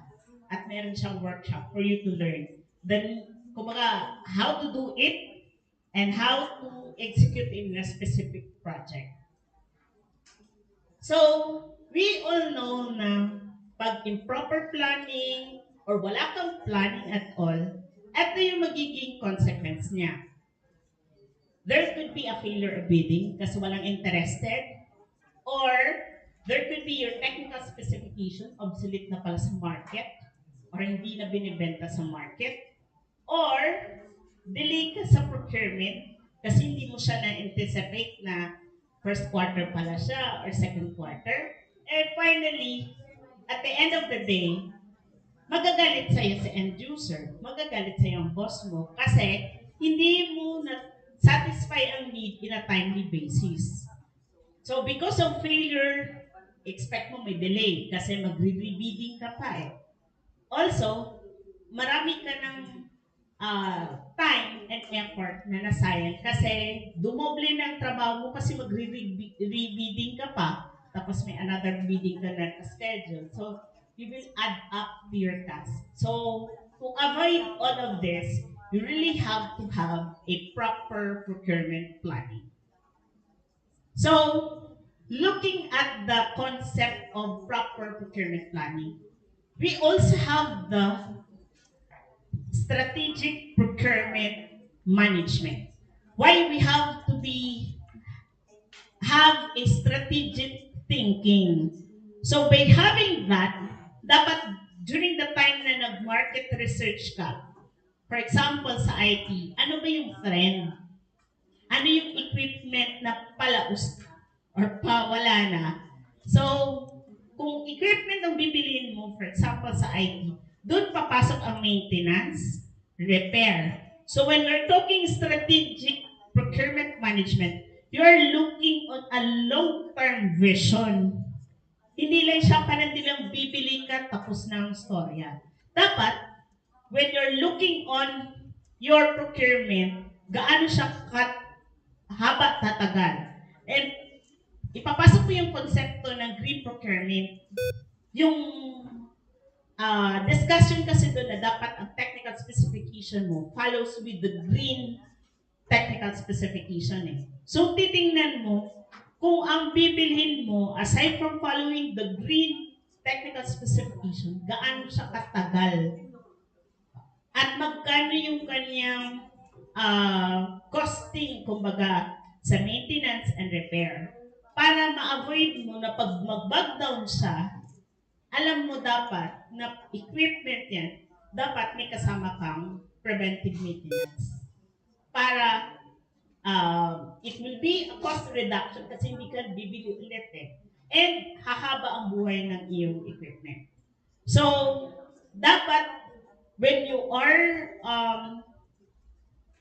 At meron siyang workshop for you to learn. Then, kumbaga, how to do it and how to execute in a specific project. So, we all know na pag improper planning or wala kang planning at all, ito yung magiging consequence niya. There could be a failure of bidding kasi walang interested, or there could be your technical specification obsolete na pala sa market or hindi na binibenta sa market, or delay ka sa procurement kasi hindi mo siya na-anticipate na first quarter pala siya or second quarter. And finally, at the end of the day, magagalit sa'yo sa end user, magagalit sa'yo ang boss mo kasi hindi mo na-satisfy ang need in a timely basis. So because of failure, expect mo may delay kasi magre-rebidding ka pa eh. Also, marami ka ng time and effort na nasayang kasi dumoble ng trabaho mo kasi magre-rebidding ka pa tapos may another bidding ka na schedule. So, you will add up to your task. So, to avoid all of this, you really have to have a proper procurement planning. So, looking at the concept of proper procurement planning, we also have the strategic procurement management. Why we have to have a strategic thinking. So by having that, dapat during the time na nag-market research ka, for example sa IT, ano ba yung trend? Ano yung equipment na palaus or wala na? So, kung equipment ang bibiliin mo, for example sa IT, doon papasok ang maintenance, repair. So when we're talking strategic procurement management, you are looking on a long-term vision. Hindi lang siya panandilang bibili ka tapos na ang storya. Dapat, when you're looking on your procurement, gaano siya haba tatagal. And ipapasok mo yung konsepto ng green procurement. Yung discussion kasi doon na dapat ang technical specification mo follows with the green technical specification eh. So titingnan mo kung ang bibilhin mo aside from following the green technical specification, gaano siya katagal at magkano yung kanyang costing kumbaga sa maintenance and repair para ma-avoid mo na pag mag-backdown siya, alam mo dapat na equipment yan, dapat may kasama kang preventive maintenance. Para it will be a cost reduction kasi hindi ka bibili ulit eh. And hahaba ang buhay ng iyong equipment. So, dapat when you are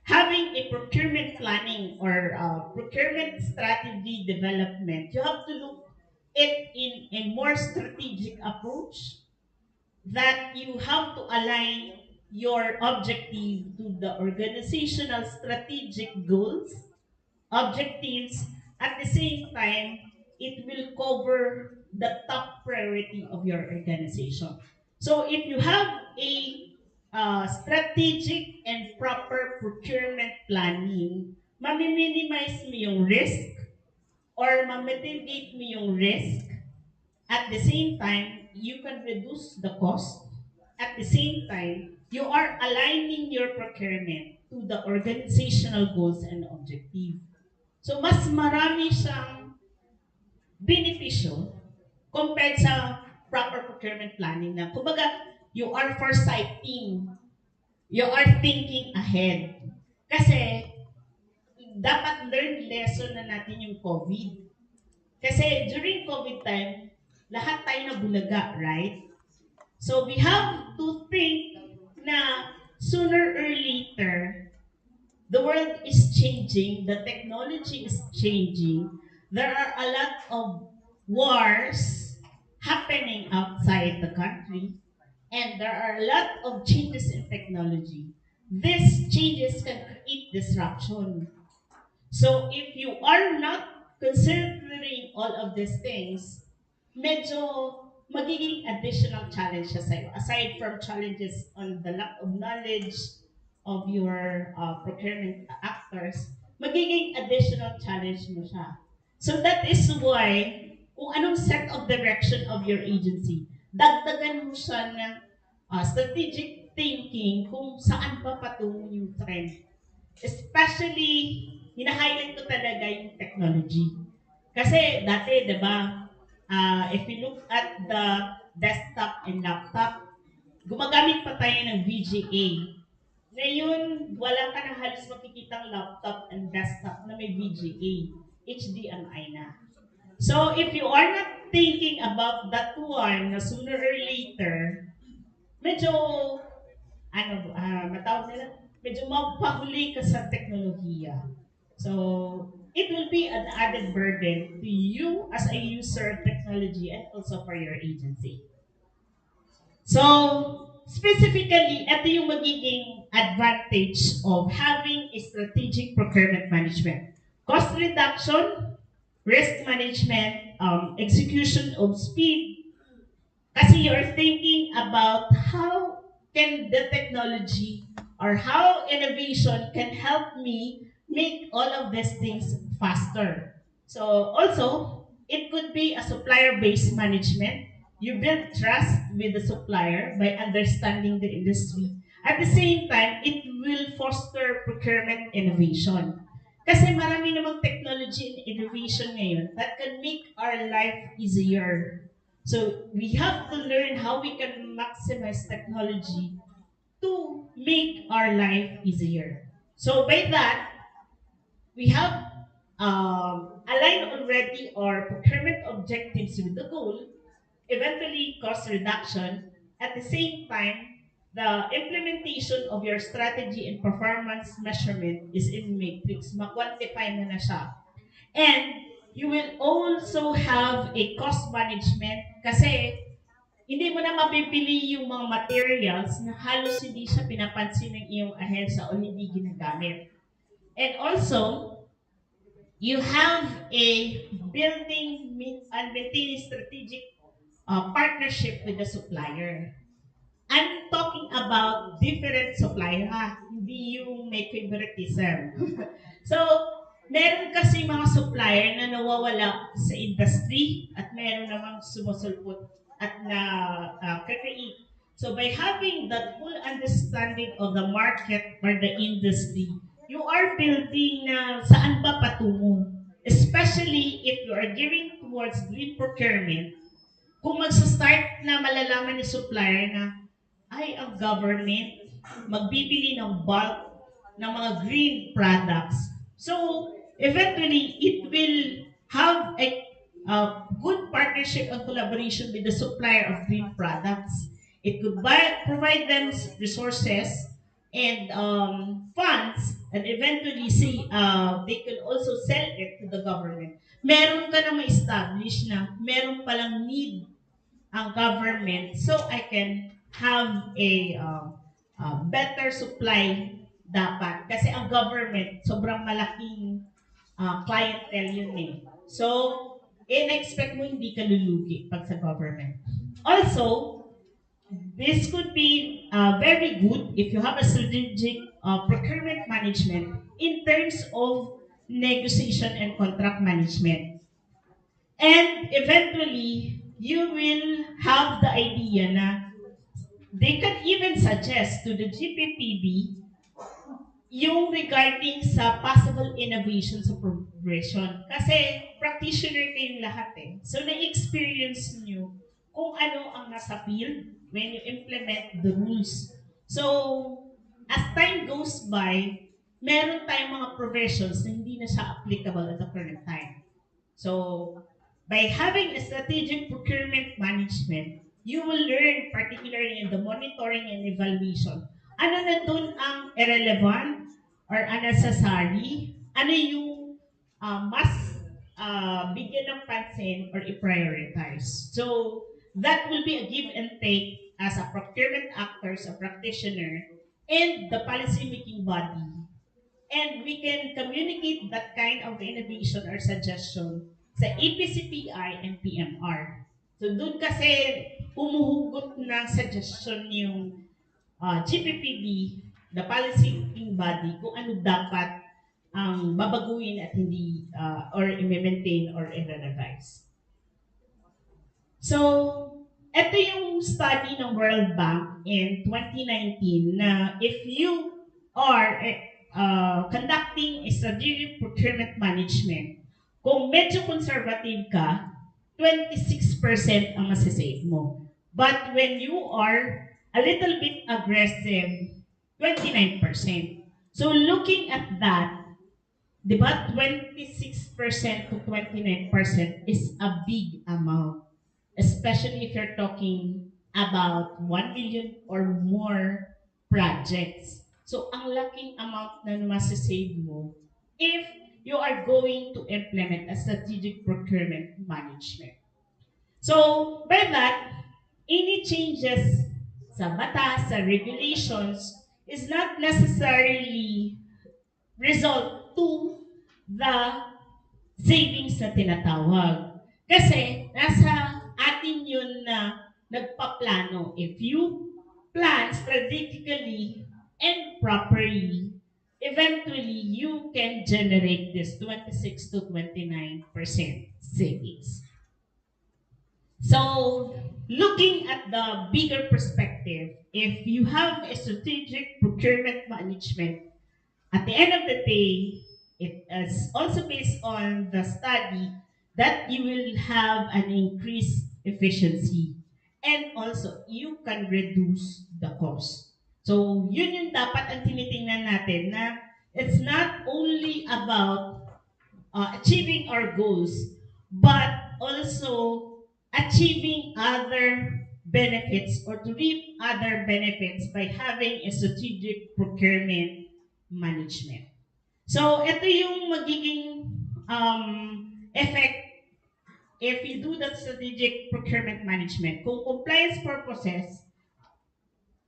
having a procurement planning or procurement strategy development, you have to look it in a more strategic approach that you have to align your objective to the organizational strategic goals, objectives. At the same time, it will cover the top priority of your organization. So if you have a strategic and proper procurement planning, mami-minimize mo yung risk or ma-mitigate mo yung risk. At the same time, you can reduce the cost. At the same time, you are aligning your procurement to the organizational goals and objectives. So mas marami siyang benepisyo compared sa proper procurement planning na kumbaga you are foresighting, you are thinking ahead. Kasi dapat learned lesson na natin yung COVID. Kasi during COVID time, lahat tayo nabulaga, right? So we have to think na sooner or later, the world is changing, the technology is changing. There are a lot of wars happening outside the country, and there are a lot of changes in technology. These changes can create disruption. So if you are not considering all of these things, medyo magiging additional challenge siya sa'yo. Aside from challenges on the lack of knowledge of your procurement actors, magiging additional challenge mo siya. So that is why, kung anong set of direction of your agency, dagdagan mo siya ng strategic thinking kung saan pa patungo yung trend. Especially, hina-highlight ko talaga yung technology. Kasi dati, di ba, if you look at the desktop and laptop, gumagamit pa tayo ng VGA. Ngayon, wala ka na halos makikitang laptop and desktop na may VGA. HDMI na. So, if you are not thinking about that one na sooner or later, medyo, matawag nila, medyo mapahuli ka sa teknolohiya. So, it will be an added burden to you as a user of technology and also for your agency. So, specifically, ito yung magiging advantage of having a strategic procurement management. Cost reduction, risk management, execution of speed, kasi you're thinking about how can the technology or how innovation can help me make all of these things faster. So also, it could be a supplier-based management. You build trust with the supplier by understanding the industry. At the same time, it will foster procurement innovation. Kasi marami namang technology and innovation ngayon that can make our life easier. So we have to learn how we can maximize technology to make our life easier. So by that, we have aligned already our procurement objectives with the goal, eventually cost reduction. At the same time, the implementation of your strategy and performance measurement is in matrix. Ma-quantify mo na siya. And you will also have a cost management kasi hindi mo na mabibili yung mga materials na halos hindi siya pinapansin ng iyong ahensya o hindi ginagamit. And also, you have a building and maintaining strategic partnership with the supplier. I'm talking about different supplier, ha? Hindi yung may favoritism. So, meron kasi mga supplier na nawawala sa industry at meron namang sumusulpot at na create. So, by having that full understanding of the market or the industry, you are building na saan ba patungo. Especially if you are giving towards green procurement, kung magsa-start na malalaman ni supplier na ay ang government magbibili ng bulk ng mga green products. So, eventually, it will have a good partnership and collaboration with the supplier of green products. It could provide them resources and funds, and eventually see they can also sell it to the government. Meron ka na ma-establish na meron palang need ang government so I can have a better supply dapat. Kasi ang government, sobrang malaking clientele yun eh. So, in-expect mo hindi ka lulugi pag sa government. Also, this could be very good if you have a strategic procurement management in terms of negotiation and contract management. And eventually, you will have the idea na they can even suggest to the GPPB yung regarding sa possible innovation sa progression. Kasi practitioner kayong lahat eh. So na-experience nyo kung ano ang nasa field when you implement the rules. So, as time goes by, meron tayong mga provisions na hindi na siya applicable at the current time. So, by having a strategic procurement management, you will learn, particularly in the monitoring and evaluation, ano na dun ang irrelevant or unnecessary, ano yung mas bigyan ng pansin or i-prioritize. So, that will be a give and take as a procurement actor, a practitioner, and the policy-making body. And we can communicate that kind of innovation or suggestion sa EPCPI and PMR. So doon kasi humuhugot ng suggestion yung GPPB, the policy making body, kung ano dapat ang babaguhin at hindi or i-maintain or i-revise. So, ito yung study ng World Bank in 2019 na if you are conducting a strategic procurement management, kung medyo conservative ka, 26% ang masasave mo. But when you are a little bit aggressive, 29%. So looking at that, di ba, 26% to 29% is a big amount. Especially if you're talking about 1 million or more projects. So, ang laking amount na masasave mo if you are going to implement a strategic procurement management. So, by that, any changes sa batas, sa regulations, is not necessarily result to the savings na tinatawag. Kasi, nasa atin yun na nagpaplano. If you plan strategically and properly, eventually you can generate this 26 to 29% savings. So, looking at the bigger perspective, if you have a strategic procurement management, at the end of the day, it is also based on the study that you will have an increased efficiency and also you can reduce the cost. So yun yung dapat ang tinitingnan natin na it's not only about achieving our goals, but also achieving other benefits or to reap other benefits by having a strategic procurement management. So, ito yung magiging effect if you do the strategic procurement management. Kung compliance purposes,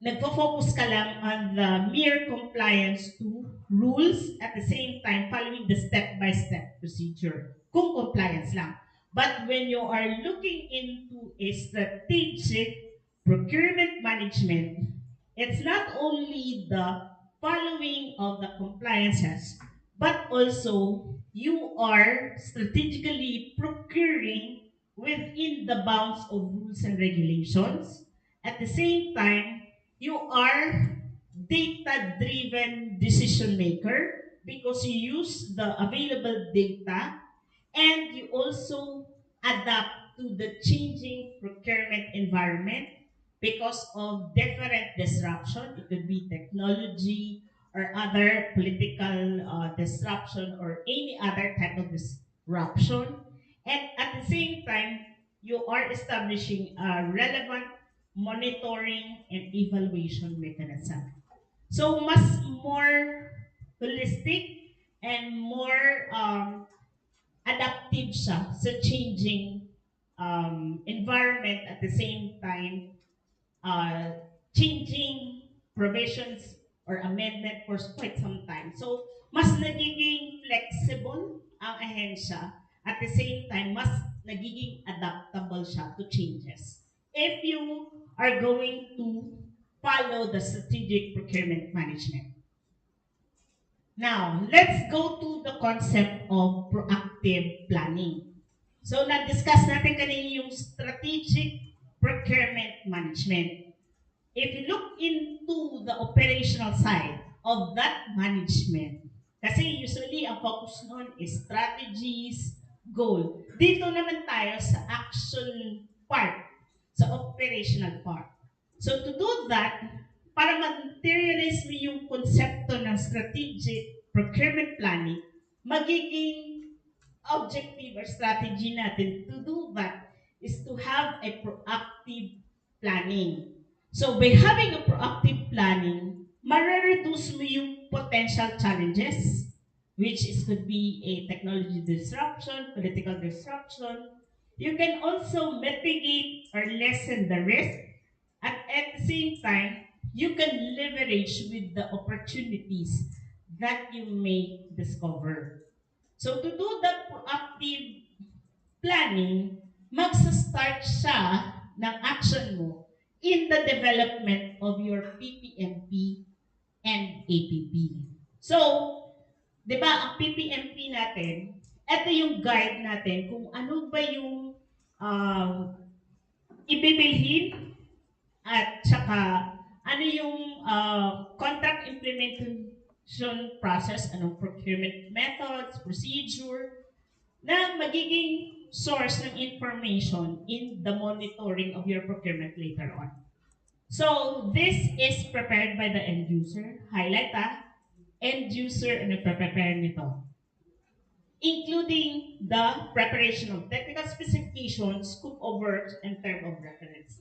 nagfo-focus ka lang on the mere compliance to rules at the same time following the step-by-step procedure. Kung compliance lang. But when you are looking into a strategic procurement management, it's not only the following of the compliances, but also you are strategically procuring within the bounds of rules and regulations. At the same time, you are data-driven decision maker because you use the available data and you also adapt to the changing procurement environment because of different disruption. It could be technology or other political disruption or any other type of disruption. And at the same time, you are establishing a relevant monitoring and evaluation mechanism. So, mas more holistic and more adaptive siya sa changing environment at the same time changing provisions or amendment for quite some time. So, mas nagiging flexible ang ahensya at the same time, mas nagiging adaptable siya to changes. If you are going to follow the strategic procurement management. Now, let's go to the concept of proactive planning. So, na-discuss natin kanina yung strategic procurement management. If you look into the operational side of that management, kasi usually ang focus nun is strategies, goal. Dito naman tayo sa action part, sa operational part. So to do that, para ma-materialize mo yung konsepto ng strategic procurement planning, magiging objective or strategy natin to do that is to have a proactive planning. So by having a proactive planning, ma-reduce mo yung potential challenges, which is could be a technology disruption, political disruption. You can also mitigate or lessen the risk, and at the same time, you can leverage with the opportunities that you may discover. So to do that proactive planning, magsa-start siya ng action mo in the development of your PPMP and APP. So, di ba, ang PPMP natin, ito yung guide natin kung ano ba yung ibibilhin at saka ano yung contract implementation process, anong procurement methods, procedure, na magiging source ng information in the monitoring of your procurement later on. So, this is prepared by the end user. Highlight end user and prepare nito. Including the preparation of technical specifications, scope of work, and term of reference.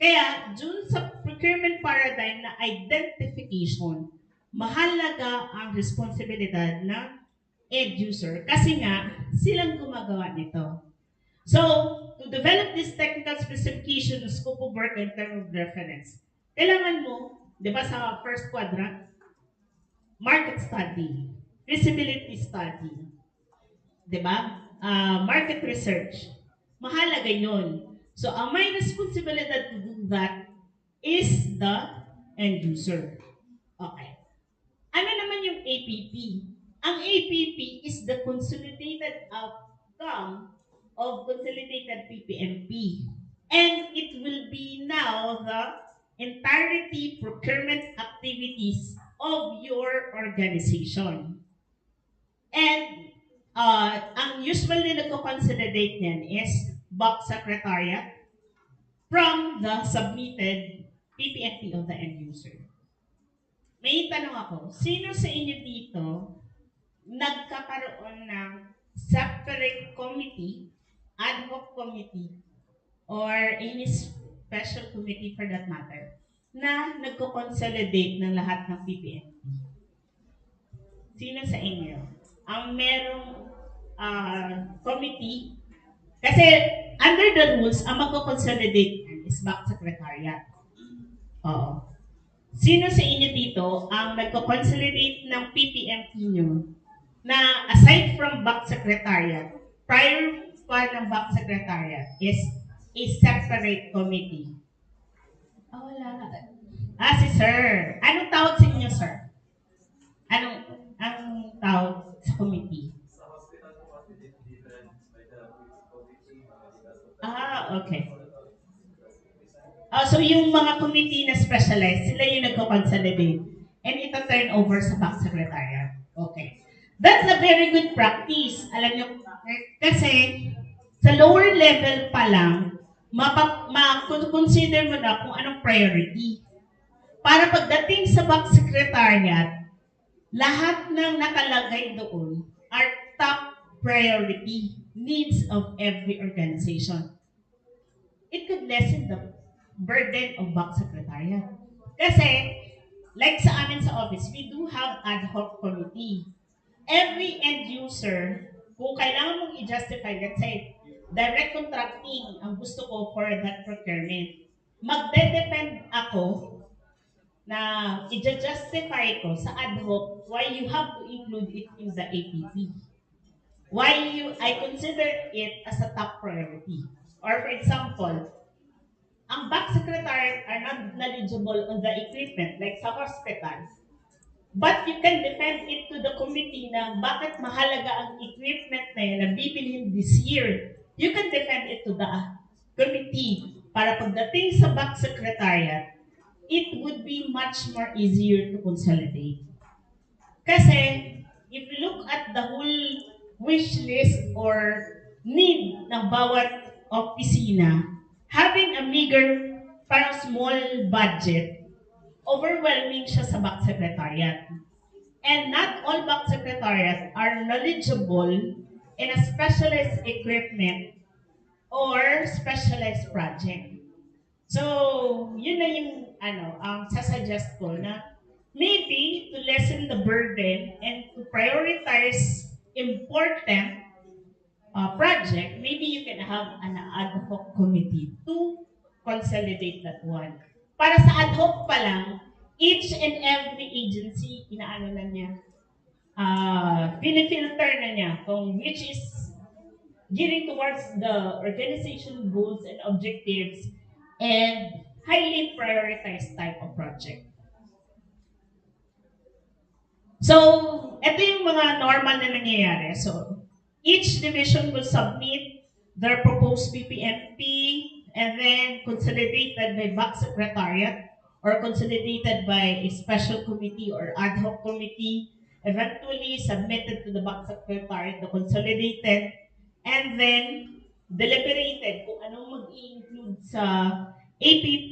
Kaya, dun sa procurement paradigm na identification, mahalaga ang responsibilidad ng end user kasi nga silang gumagawa nito. So, to develop this technical specification, scope of work, and term of reference, kailangan mo, di ba sa first quadrant, market study, feasibility study, di ba? Market research. Mahalaga yun. So, ang may responsibilidad to do that is the end user. Okay. Ano naman yung APP? Ang APP is the consolidated outcome of consolidated PPMP. And it will will be now the entirety procurement activities of your organization. And ang usually nagko-consolidate niyan is box secretariat from the submitted PPFP of the end user. May tanong ako, sino sa inyo dito nagkakaroon ng separate committee, ad hoc committee, or any special committee for that matter, na nagko-consolidate ng lahat ng PPFP? Sino sa inyo ang merong committee? Kasi under the rules, ang magko-consolidate is back secretariat. Oo. Sino sa inyo dito ang nagko-consolidate ng PPMP nyo na aside from back secretariat, prior pa ng back secretariat is a separate committee? Oh, wala. Si sir. Anong tawag sa inyo, sir? Anong ang tawag sa committee? Okay. So yung mga committee na specialized, sila yung nagko-consolidate and ito turn over sa back secretariat. Okay. That's a very good practice. Alam niyo, kasi sa lower level pa lang, consider mo na kung anong priority. Para pagdating sa back secretariat, lahat ng nakalagay doon are top priority needs of every organization. It could lessen the burden of back secretariat. Kasi, like sa amin sa office, we do have ad hoc committee. Every end user, kung kailangan mong i-justify, let's say, direct contracting ang gusto ko for that procurement, magde-depend ako na i-justify ko sa ad hoc why you have to include it in the APP. I consider it as a top priority. Or for example, ang back secretariat are not knowledgeable on the equipment like sa hospital. But you can defend it to the committee na bakit mahalaga ang equipment na yun na bibilhin this year. You can defend it to the committee para pagdating sa back secretariat, it would be much more easier to consolidate. Kasi if you look at the whole wish list or need ng bawat opisina, having a meager, parang small budget, overwhelming siya sa back secretariat. And not all back secretariats are knowledgeable in a specialized equipment or specialized project. So, yun na yung sasuggest ko na maybe to lessen the burden and to prioritize important project, maybe you can have an ad hoc committee to consolidate that one. Para sa ad hoc pa lang, each and every agency, inaano na niya, pinifilter na niya kung which is gearing towards the organization goals and objectives and highly prioritized type of project. So, ito yung mga normal na nangyayari. So, each division will submit their proposed PPMP and then consolidated by back secretariat or consolidated by a special committee or ad hoc committee, eventually submitted to the back secretariat, the consolidated, and then deliberated kung anong mag-i-include sa APP,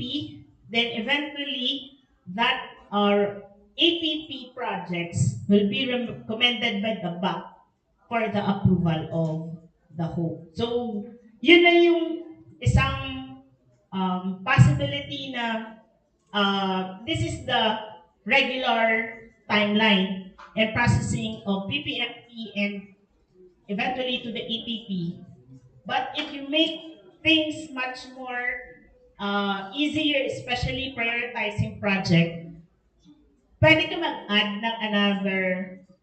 then eventually that APP projects will be recommended by the BAC for the approval of the whole. So, yun na yung isang possibility na this is the regular timeline and processing of PPFP and eventually to the APP. But if you make things much more easier, especially prioritizing project, pwede ka mag-add ng another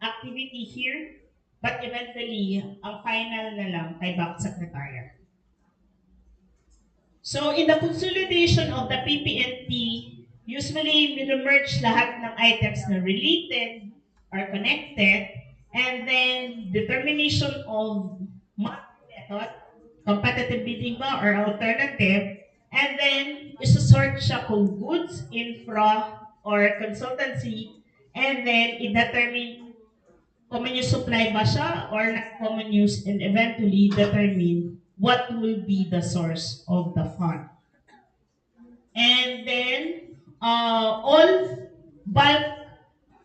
activity here, but eventually, ang final na lang kay back secretariat. So, in the consolidation of the PPNP, usually merge lahat ng items na related or connected, and then determination of method, competitive bidding ba or alternative, And then, isusort siya kung goods, infra, or consultancy, and then i-determine common use supply ba siya or not common use, and eventually determine what will be the source of the fund. And then, all bulk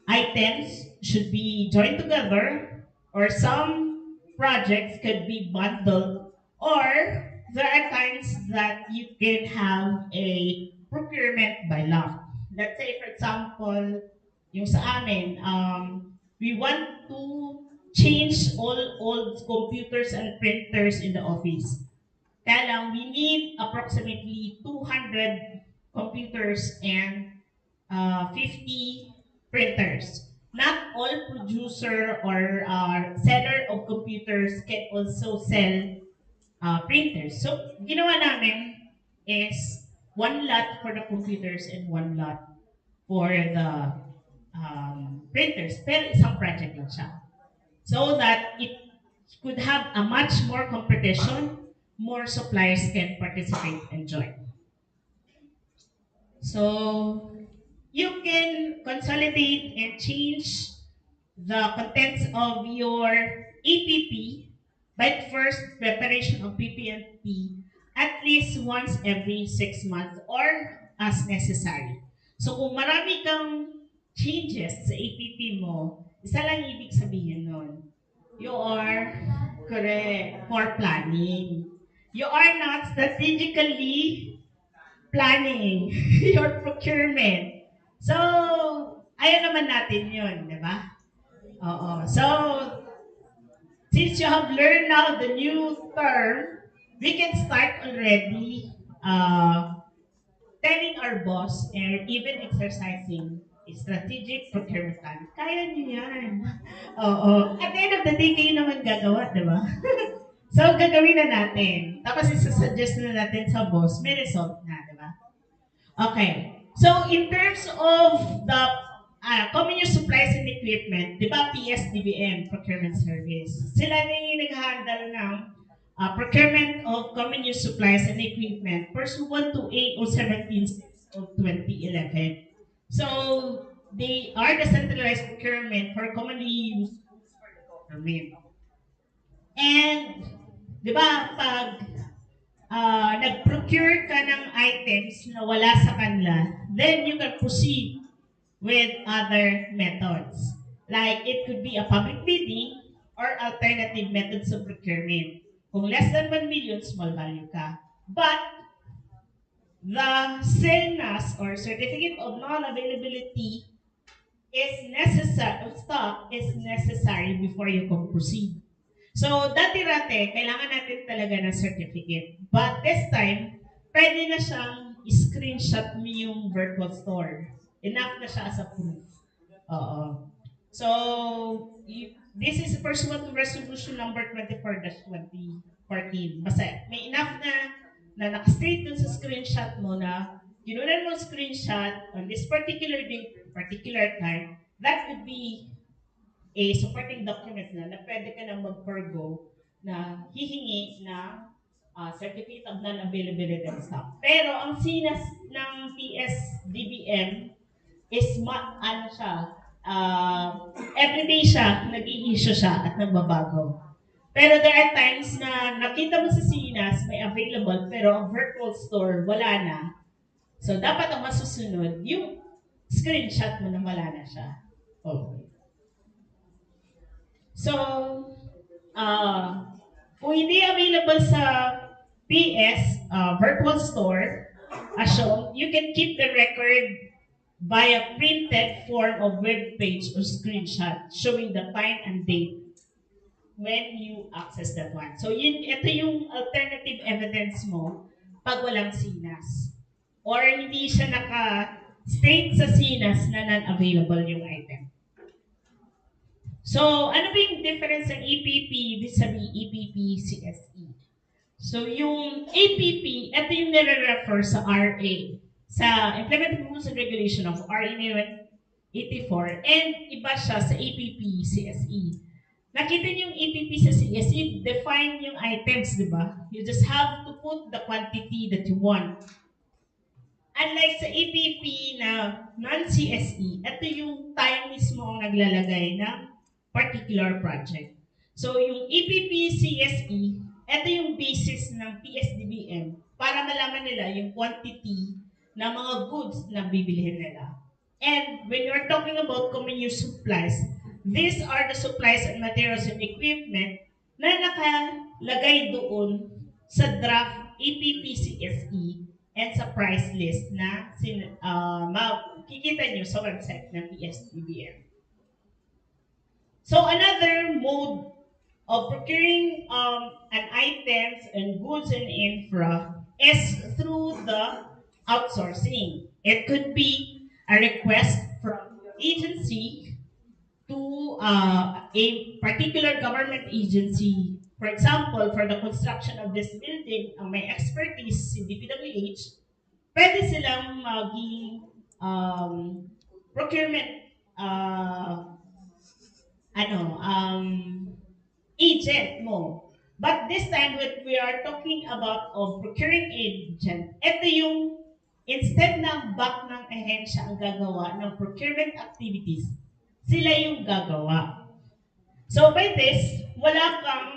items should be joined together, or some projects could be bundled, or there are times that you can have a procurement by lot. Let's say, for example, yung sa amin, we want to change all old computers and printers in the office. Kaya lang, we need approximately 200 computers and 50 printers. Not all producer or seller of computers can also sell printers. So, ginawa namin is one lot for the computers and one lot for the printers. Pero isang project lang siya. So that it could have a much more competition, more suppliers can participate and join. So you can consolidate and change the contents of your APP by first preparation of PP&P at least once every 6 months or as necessary. So kung marami kang changes sa APP mo, isa lang ibig sabihin nun. You are correct for planning. You are not strategically planning your procurement. So, ayaw naman natin yun, di ba? Oo. So, since you have learned now the new term, we can start already telling our boss and even exercising a strategic procurement plan. Kaya niyo yan. Oo. At the end of the day, kayo naman gagawa, di ba? So, gagawin na natin. Tapos isasuggest na natin sa boss, may result na, di ba? Okay. So, in terms of the common use supplies and equipment, di ba PSDBM, Procurement Service, sila na yung nag-handle ng procurement of common use supplies and equipment pursuant to AO 17 of 2011. So, they are the centralized procurement for commonly used goods for the government. And, di ba, pag nag-procure ka ng items na wala sa kanila, then you can proceed with other methods. Like, it could be a public bidding or alternative methods of procurement. Kung less than 1 million, small value ka. But, the CNAS or Certificate of Non-Availability is necessary, of stock is necessary before you can proceed. So, dati-rate, kailangan natin talaga ng certificate. But this time, pwede na siyang screenshot mo yung virtual store. Enough na siya as a proof. Oo. So, this is pursuant to resolution number 24-2014. Basta, may enough na nakastate dun sa screenshot mo na ginunan mo screenshot on this particular date, particular time, that could be a supporting document na pwede ka na mag-forgo na hihingi ng Certificate of Non-Availability of Stock. Pero ang sinas ng PSDBM is everyday siya, nag-i-issue siya at nagbabago. Pero there are times na nakita mo sa sinas, may available, pero ang virtual store, wala na. So, dapat ang masusunod, yung screenshot mo na wala na siya. Okay. So, kung hindi available sa PS virtual store, as shown, you can keep the record via printed form of web page or screenshot showing the time and date when you access that one. So, ito yung alternative evidence mo pag walang sinas. Or hindi siya naka-state sa sinas na non-available yung item. So, ano ba yung difference ng APP vis-a-vis EPP-CSE? So, yung APP, ito yung nire-refer sa RA, sa Implementing Rules and Regulation of RA 84, and iba siya sa APP-CSE. Nakita niyo yung APP sa CSE, define yung items, di ba? You just have to put the quantity that you want. Unlike sa EPP na non-CSE, ito yung tayo mismo ang naglalagay ng particular project. So yung EPP CSE, ito yung basis ng PSDBM para malaman nila yung quantity ng mga goods na bibilihin nila. And when you're talking about common use supplies, these are the supplies and materials and equipment na nakalagay doon sa draft EPP-CSE and sa price list na makikita nyo sa website ng PSDBM. So another mode of procuring an items and goods and infra is through the outsourcing. It could be a request from your agency to a particular government agency. For example, for the construction of this building, ang may expertise si DPWH, pwede silang maging procurement agent mo. But this time, when we are talking about procuring agent, ito yung instead ng back ng ahensya ang gagawa ng procurement activities, sila yung gagawa. So by this, wala kang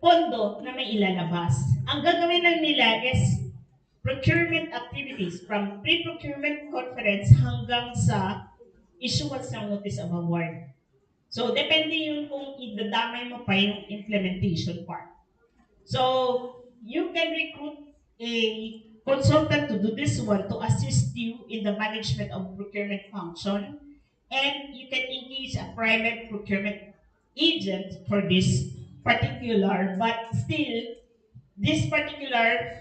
pondo na may ilalabas. Ang gagawin lang nila is procurement activities from pre-procurement conference hanggang sa issuance ng notice of award. So, depende yun kung idadamay mo pa yung implementation part. So, you can recruit a consultant to do this one to assist you in the management of procurement function, and you can engage a private procurement agent for this particular, but still, this particular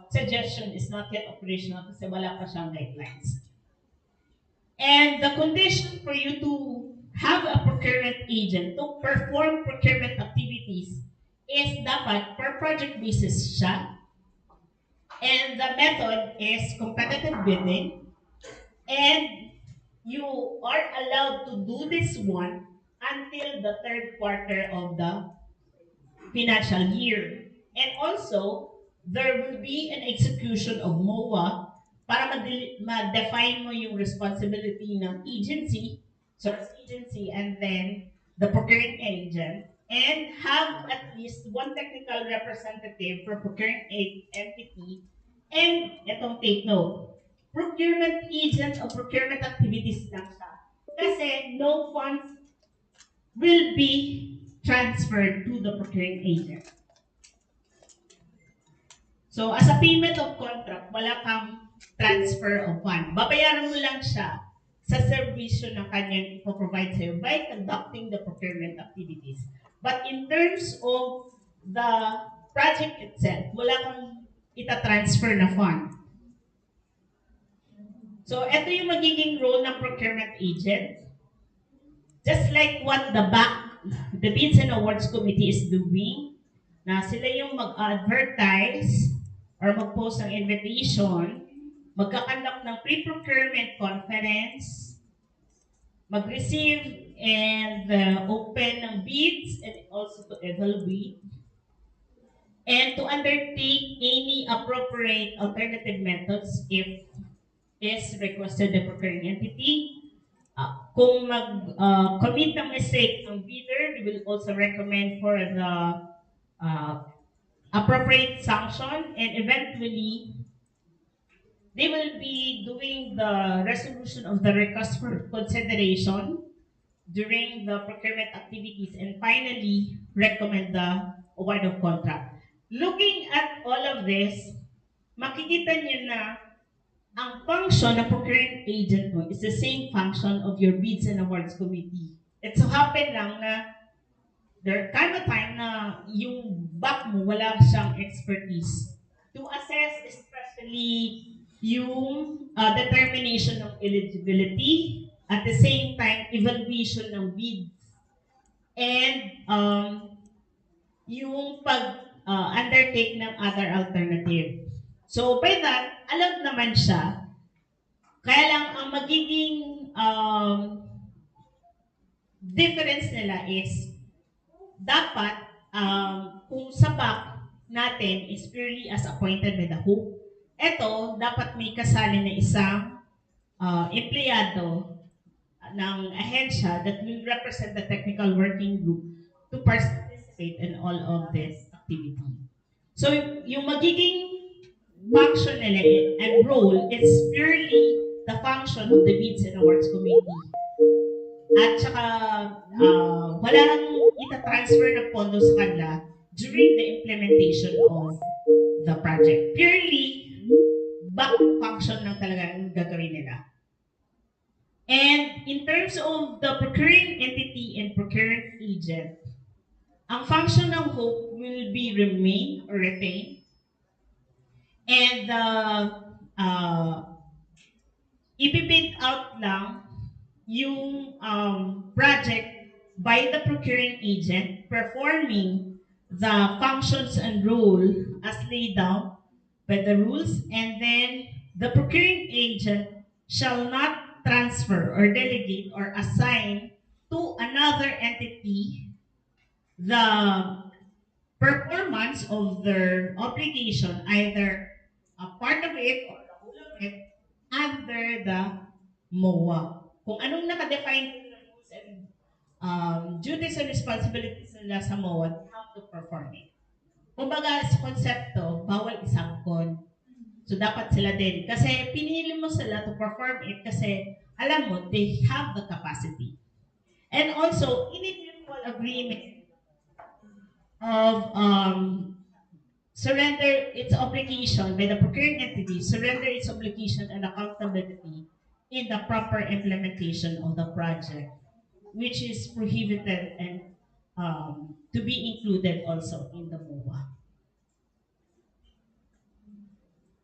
suggestion is not yet operational kasi wala pa siyang guidelines. And the condition for you to have a procurement agent to perform procurement activities is dapat per project basis siya. And the method is competitive bidding. And you are allowed to do this one until the third quarter of the financial year. And also, there will be an execution of MOA para ma-define mo yung responsibility ng agency, source agency, and then the procuring agent, and have at least one technical representative for procuring entity. And itong take note, procurement agent of procurement activities lang siya. Kasi no funds will be transferred to the procuring agent. So, as a payment of contract, wala kang transfer of fund. Babayaran mo lang siya sa servisyo na kanyang ipoprovide sa'yo by conducting the procurement activities. But in terms of the project itself, wala kang ita-transfer na fund. So, ito yung magiging role ng procurement agent. Just like what the Bids and Awards Committee is doing, na sila yung mag-advertise or mag-post ng invitation, magkakandak ng pre-procurement conference, mag-receive and open ng bids and also to evaluate, and to undertake any appropriate alternative methods if is requested the procuring entity. Kung mag-commit ng mistake ang bidder, we will also recommend for the appropriate sanction, and eventually, they will be doing the resolution of the request for consideration during the procurement activities, and finally, recommend the award of contract. Looking at all of this, makikita niyo na ang function ng procuring agent mo is the same function of your Bids and Awards Committee. It so happen lang na there come a time na yung back mo wala siyang expertise to assess especially yung determination of eligibility, at the same time evaluation ng bids, and yung pag-undertake ng other alternative. So by that, alam naman siya, kaya lang ang magiging difference nila is dapat kung sa back natin is purely as appointed by the hope. Ito, dapat may kasali na isang empleyado ng ahensya that will represent the technical working group to participate in all of this activity. So, yung magiging function nila and role is purely the function of the Bids and Awards Committee. At saka, walang itatransfer ng pondo sa kanila during the implementation of the project. Purely, back function lang talaga ang gagawin nila. And in terms of the procuring entity and procuring agent, ang function ng hope will be remain or retain. And ibibid out lang yung project by the procuring agent performing the functions and role as laid down by the rules, and then the procuring agent shall not transfer or delegate or assign to another entity the performance of their obligation, either a part of it or the whole of it, under the MOA. Kung anong nakadefine rules and duties and responsibilities nila sa MOA, how to perform it. Kumbaga, sa konsepto, bawal isangkon. So, dapat sila din. Kasi pinili mo sila to perform it kasi alam mo, they have the capacity. And also, in a mutual agreement of surrender its obligation by the procuring entity, surrender its obligation and accountability in the proper implementation of the project, which is prohibited and to be included also in the MOA.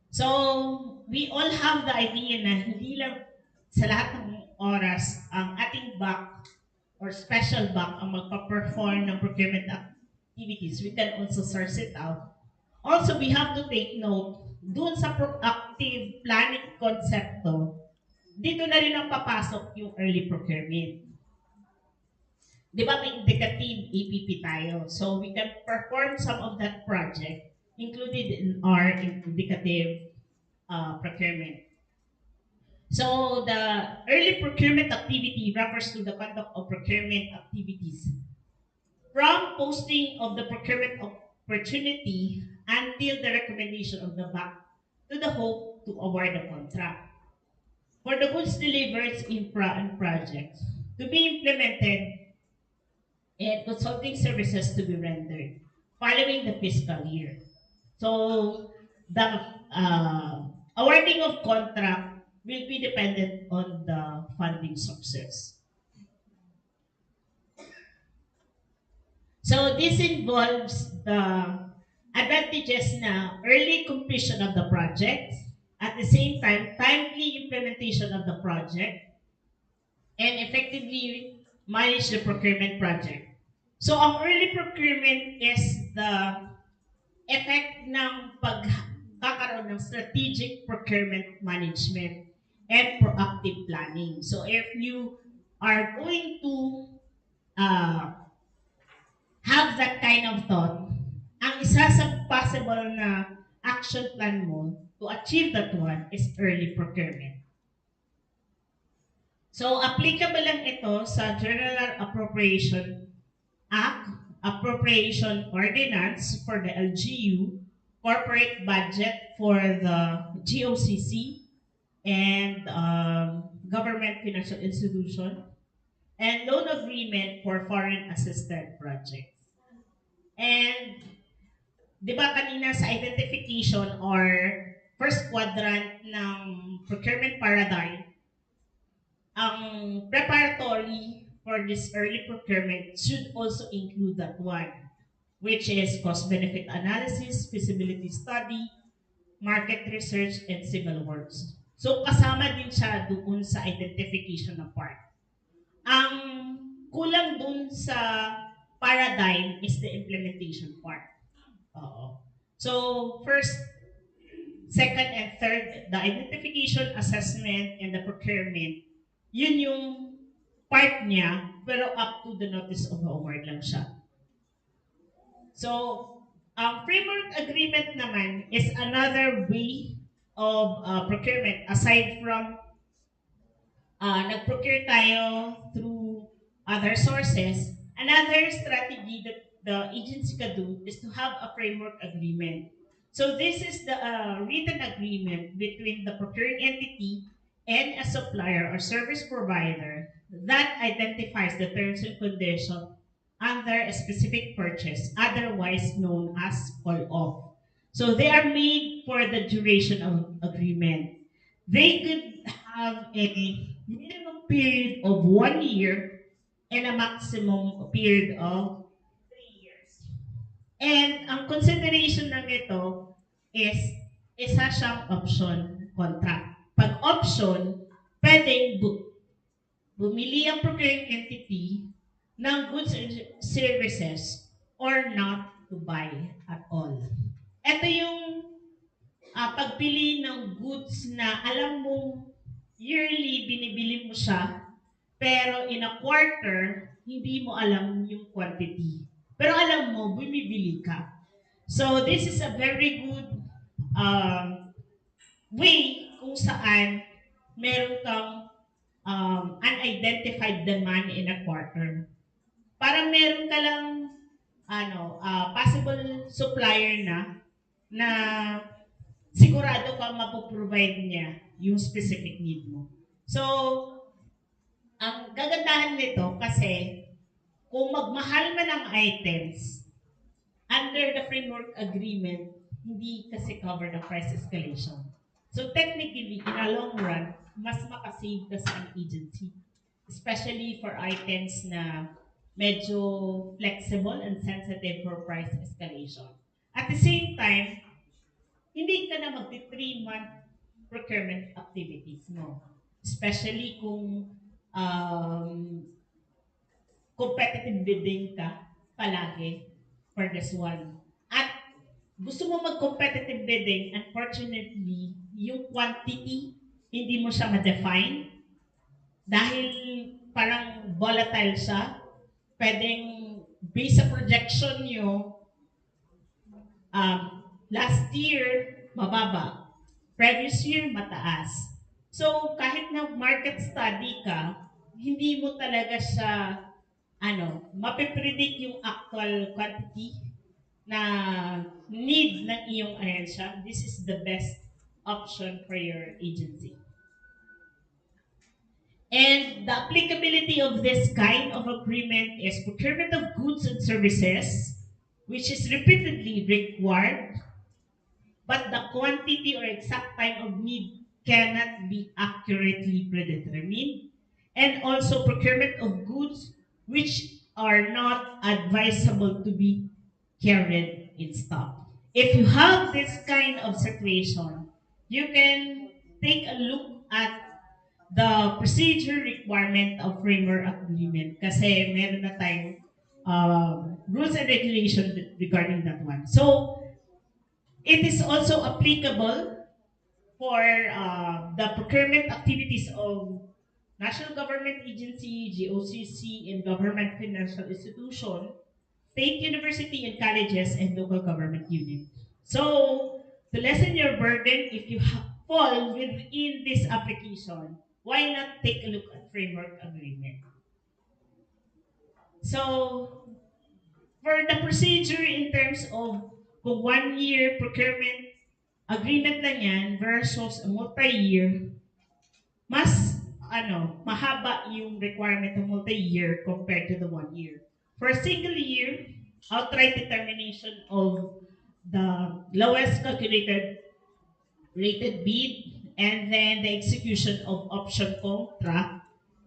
So, we all have the idea na hindi lang sa lahat ng oras ang ating back or special back ang magpa-perform ng procurement activities. We can also source it out. Also, we have to take note, dun sa proactive planning konsepto, dito na rin ang papasok yung early procurement. Di ba may indicative APP tayo? So, we can perform some of that project included in our indicative procurement. So, the early procurement activity refers to the conduct of procurement activities from posting of the procurement opportunity until the recommendation of the bank to the hope to award the contract. For the goods delivered in projects to be implemented and consulting services to be rendered following the fiscal year. So, the awarding of contract will be dependent on the funding sources. So, this involves the advantages na early completion of the project, at the same time, timely implementation of the project, and effectively manage the procurement project. So, ang early procurement is the effect ng pagkakaroon ng strategic procurement management and proactive planning. So, if you are going to have that kind of thought, ang isa sa possible na action plan mo to achieve that one is early procurement. So, applicable lang ito sa General Appropriation Act, Appropriation Ordinance for the LGU, Corporate Budget for the GOCC, and Government Financial Institution, and Loan Agreement for Foreign Assisted Projects. And, di ba kanina sa identification or first quadrant ng procurement paradigm, ang preparatory for this early procurement should also include that one, which is cost-benefit analysis, feasibility study, market research, and civil works. So, kasama din siya doon sa identification na part. Ang kulang doon sa paradigm is the implementation part. So, first, second, and third, the identification, assessment, and the procurement, yun yung part niya, pero up to the notice of award lang siya. So, Framework agreement naman is another way of procurement aside from nag-procure tayo through other sources. Another strategy that the agency can do is to have a framework agreement. So this is the written agreement between the procuring entity and a supplier or service provider that identifies the terms and conditions under a specific purchase, otherwise known as call-off. So they are made for the duration of agreement. They could have a minimum period of 1 year and a maximum period of 3 years. And ang consideration ng ito is isa siyang option contract. Pag option, pwedeng bumili ang procuring entity ng goods and services or not to buy at all. Ito yung pagpili ng goods na alam mong yearly binibili mo siya, pero in a quarter, hindi mo alam yung quantity. Pero alam mo, bumibili ka. So this is a very good way kung saan meron kang unidentified demand in a quarter. Para meron ka lang possible supplier na sigurado ka mapoprovide niya yung specific need mo. So, ang gagandahan nito kasi kung magmahal man ang items, under the framework agreement, hindi kasi cover the price escalation. So technically, in a long run, mas makasave ka sa agency. Especially for items na medyo flexible and sensitive for price escalation. At the same time, hindi ka na magti-3-month procurement activities mo. Especially kung competitive bidding ka palagi for this one. At gusto mo mag-competitive bidding, unfortunately, yung quantity, hindi mo siya ma-define dahil parang volatile siya. Pwedeng based sa projection nyo, last year, mababa. Previous year, mataas. So, kahit na market study ka, hindi mo talaga siya, mapipredict yung actual quantity na need ng iyong ahensya. This is the best option for your agency. And the applicability of this kind of agreement is procurement of goods and services, which is repeatedly required, but the quantity or exact time of need cannot be accurately predetermined. And also procurement of goods which are not advisable to be carried in stock. If you have this kind of situation, you can take a look at the procedure requirement of framework agreement kasi meron na tayong rules and regulations regarding that one. So, it is also applicable for the procurement activities of national government agency, GOCC, and government financial institution, state university and colleges, and local government unit. So, to lessen your burden, if you fall within this application, why not take a look at framework agreement? So, for the procedure in terms of kung 1 year procurement agreement lang yan versus a multi-year, mas mahaba yung requirement of multi-year compared to the 1 year. For a single year, outright determination of the lowest calculated rated bid, and then the execution of option contract,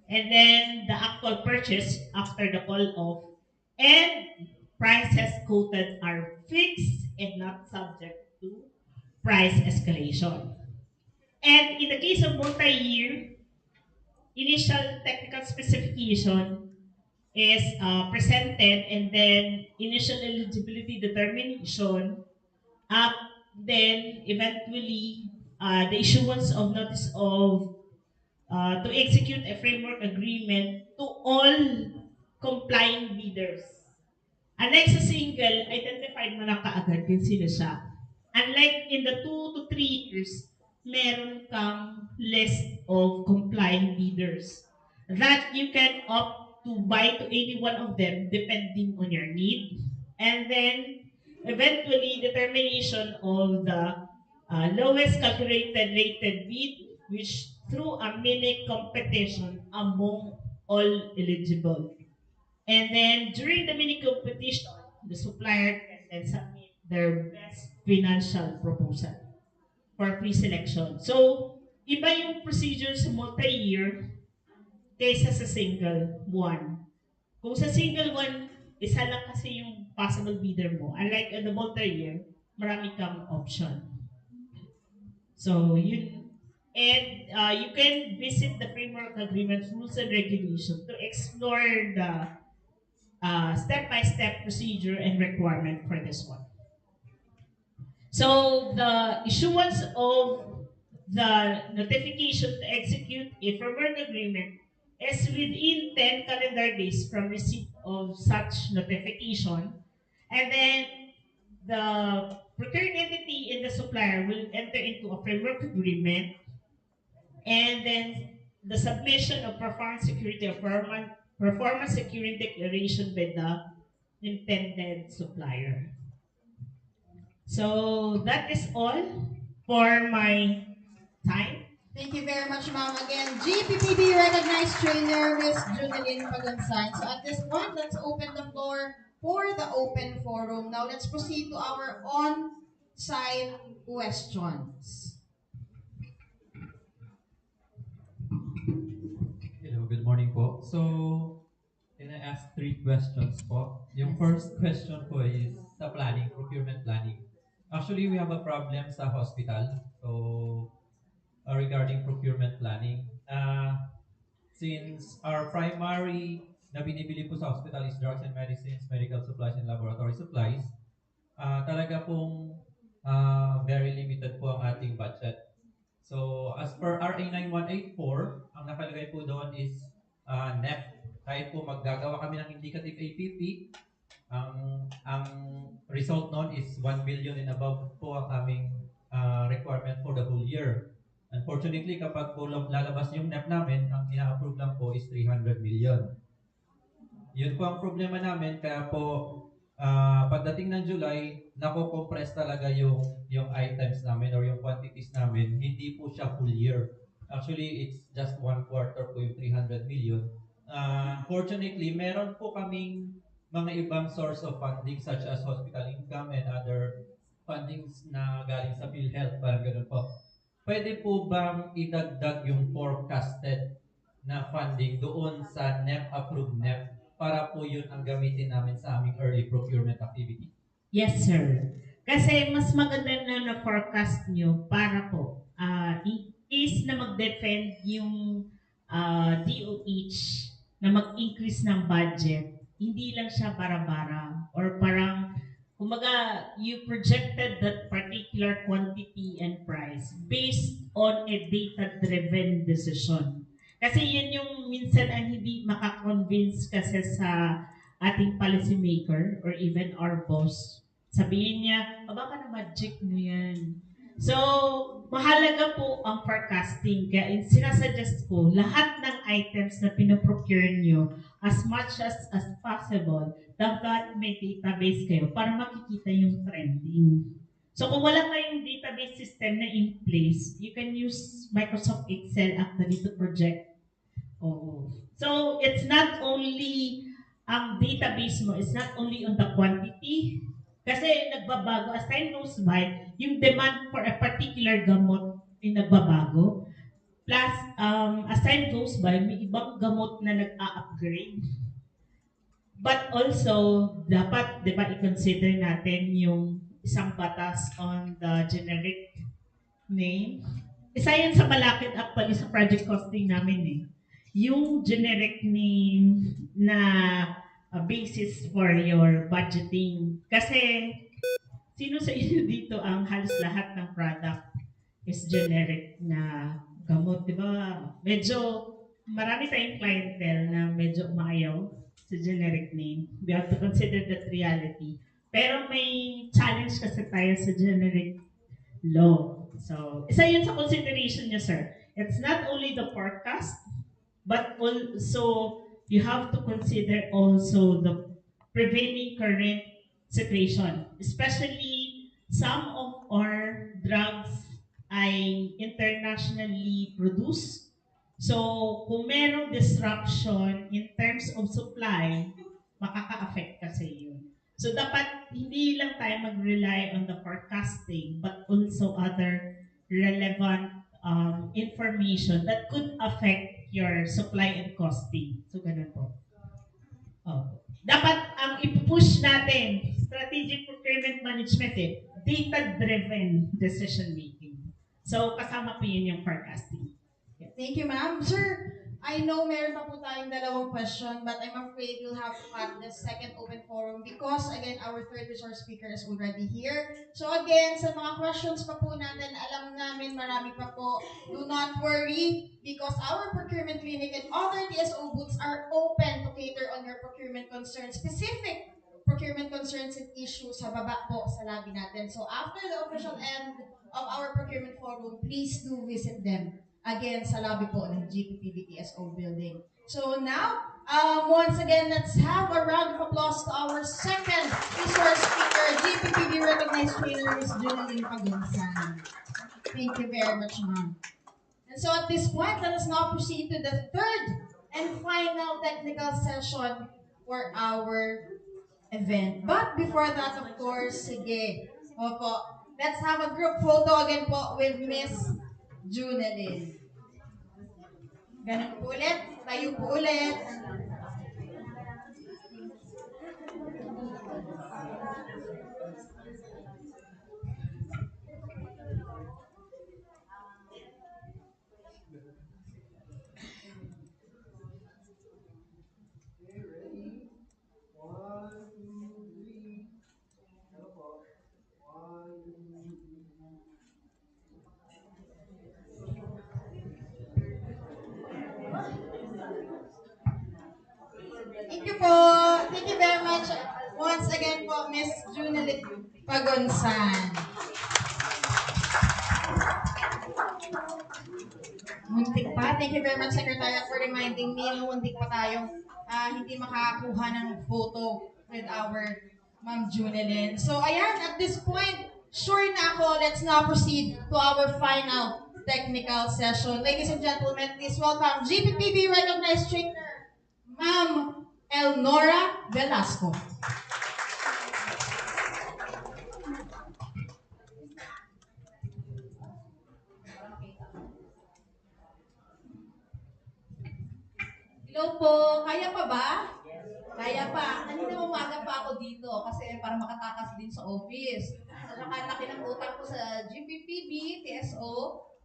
and then the actual purchase after the call-off, and prices quoted are fixed and not subject to price escalation. And in the case of multi-year, initial technical specification is presented, and then initial eligibility determination, then eventually the issuance of notice of to execute a framework agreement to all complying bidders Unlike sa single, identified mo na kaagad kung sino siya. Unlike in the 2 to 3 years, meron kang list of complying bidders that you can opt to buy to any one of them depending on your need. And then, eventually, determination of the lowest calculated rated bid, which through a mini competition among all eligible. And then during the mini competition, the supplier can then submit their best financial proposal for pre-selection. So, iba yung procedure sa multi-year kaysa sa single one. Kung sa single one, isa lang kasi yung possible bidder mo. Unlike in the multi-year, marami kang option. So, you can visit the framework agreement rules and regulations to explore the step-by-step procedure and requirement for this one. So the issuance of the notification to execute a framework agreement is within 10 calendar days from receipt of such notification. And then the procuring entity in the supplier will enter into a framework agreement, and then the submission of performance security or performance security declaration by the intended supplier. So that is all for my time. Thank you very much, ma'am. Again, GPPB recognized trainer, Miss Junelyn Pagunsan. So at this point, let's open the floor for the open forum. Now let's proceed to our on-site questions. Hello, good morning po. So, can I ask 3 questions po? Yung first question po is sa planning, procurement planning. Actually, we have a problem sa hospital. So, regarding procurement planning, since our primary na binibili po sa hospital is drugs and medicines, medical supplies, and laboratory supplies, talaga pong very limited po ang ating budget. So, as per RA 9184, ang nakalagay po doon is NEP. Kahit po maggagawa kami ng indicative APP, ang result noon is 1 billion and above po ang aming requirement for the whole year. Unfortunately, kapag po lalabas yung NEP namin, ang ina-approve lang po is 300 million. Yun po ang problema namin, kaya po pagdating ng July, nako-compress talaga yung items namin or yung quantities namin. Hindi po siya full year. Actually, it's just 1 quarter po yung 300 million. Fortunately, meron po kaming mga ibang source of funding such as hospital income and other fundings na galing sa PhilHealth, parang ganun po. Pwede po bang idagdag yung forecasted na funding doon sa NEP-approved NEP para po yun ang gamitin namin sa aming early procurement activity? Yes, sir. Kasi mas maganda na na-forecast nyo para po is na mag-defend yung DOH na mag-increase ng budget. Hindi lang siya bara-bara or parang kumaga, you projected that particular quantity and price based on a data-driven decision. Kasi yun yung minsan ang hindi makakonvince kasi sa ating policymaker or even our boss. Sabihin niya, baka na magic mo yan. So, mahalaga po ang forecasting. Kaya sinasuggest ko, lahat ng items na pinoprocure nyo, as much as possible, dapat may database kayo para makikita yung trending. So, kung wala kayong database system na in place, you can use Microsoft Excel actually to project. So, it's not only ang database mo, it's not only on the quantity, kasi nagbabago. As time goes by, yung demand for a particular gamot ay nagbabago. Plus, as time goes by, may ibang gamot na nag-a-upgrade. But also, dapat, di ba, i-consider natin yung isang batas on the generic name. Isa yan sa malapit actually sa project costing namin eh. Yung generic name na basis for your budgeting. Kasi, sino sa inyo dito ang halos lahat ng product is generic na gamot, di ba? Medyo marami tayong clientele na medyo umayaw sa generic name. We have to consider that reality. Pero may challenge kasi tayo sa generic law. So, isa yun sa consideration niyo, sir. It's not only the forecast, but also you have to consider also the prevailing current situation. Especially some of our drugs ay internationally produced. So, kung merong disruption in terms of supply, makaka-affect kasi yun. So, dapat hindi lang tayo mag-rely on the forecasting, but also other relevant information that could affect your supply and costing. So, ganun po. Oh. Dapat ang ipupush natin, strategic procurement management data-driven decision making. So, kasama po yun yung forecasting. Thank you, ma'am. Sir, I know meron pa po tayong dalawang question, but I'm afraid we'll have to cut the second open forum because, again, our third resource speaker is already here. So again, sa mga questions pa po natin, alam namin marami pa po. Do not worry because our procurement clinic and other TSO booths are open to cater on your procurement concerns, specific procurement concerns and issues sa baba po sa lobby natin. So after the official end of our procurement forum, please do visit them. Again, sa lobby po ng GPPB-TSO building. So now, once again, let's have a round of applause to our second resource speaker, GPPB recognized trainer, Ms. Junelyn Pagunsan. Thank you very much, ma'am. And so at this point, let us now proceed to the third and final technical session for our event. But before that, of course, sige, opo, let's have a group photo again po with Miss Junelyn. Ganun po ulit. Tayo po ulit. Okay, ready? 1, 2, 3. Ano po? 1, 2, 3. Thank you po. Thank you very much. Once again po, Miss Junelyn Pagunsan. Muntik pa. Thank you very much, Secretary, for reminding me. Muntik pa tayong hindi makakuha ng photo with our Ma'am Junelyn. So, ayan, at this point, sure na ako, let's now proceed to our final technical session. Ladies and gentlemen, please welcome GPPB recognized trainer, Ma'am Elnora Velasco. Hello po, kaya pa ba? Kaya pa. Kanina umaga pa ako dito kasi para makatakas din sa office. At saka laki ng utang ko sa GPPB-TSO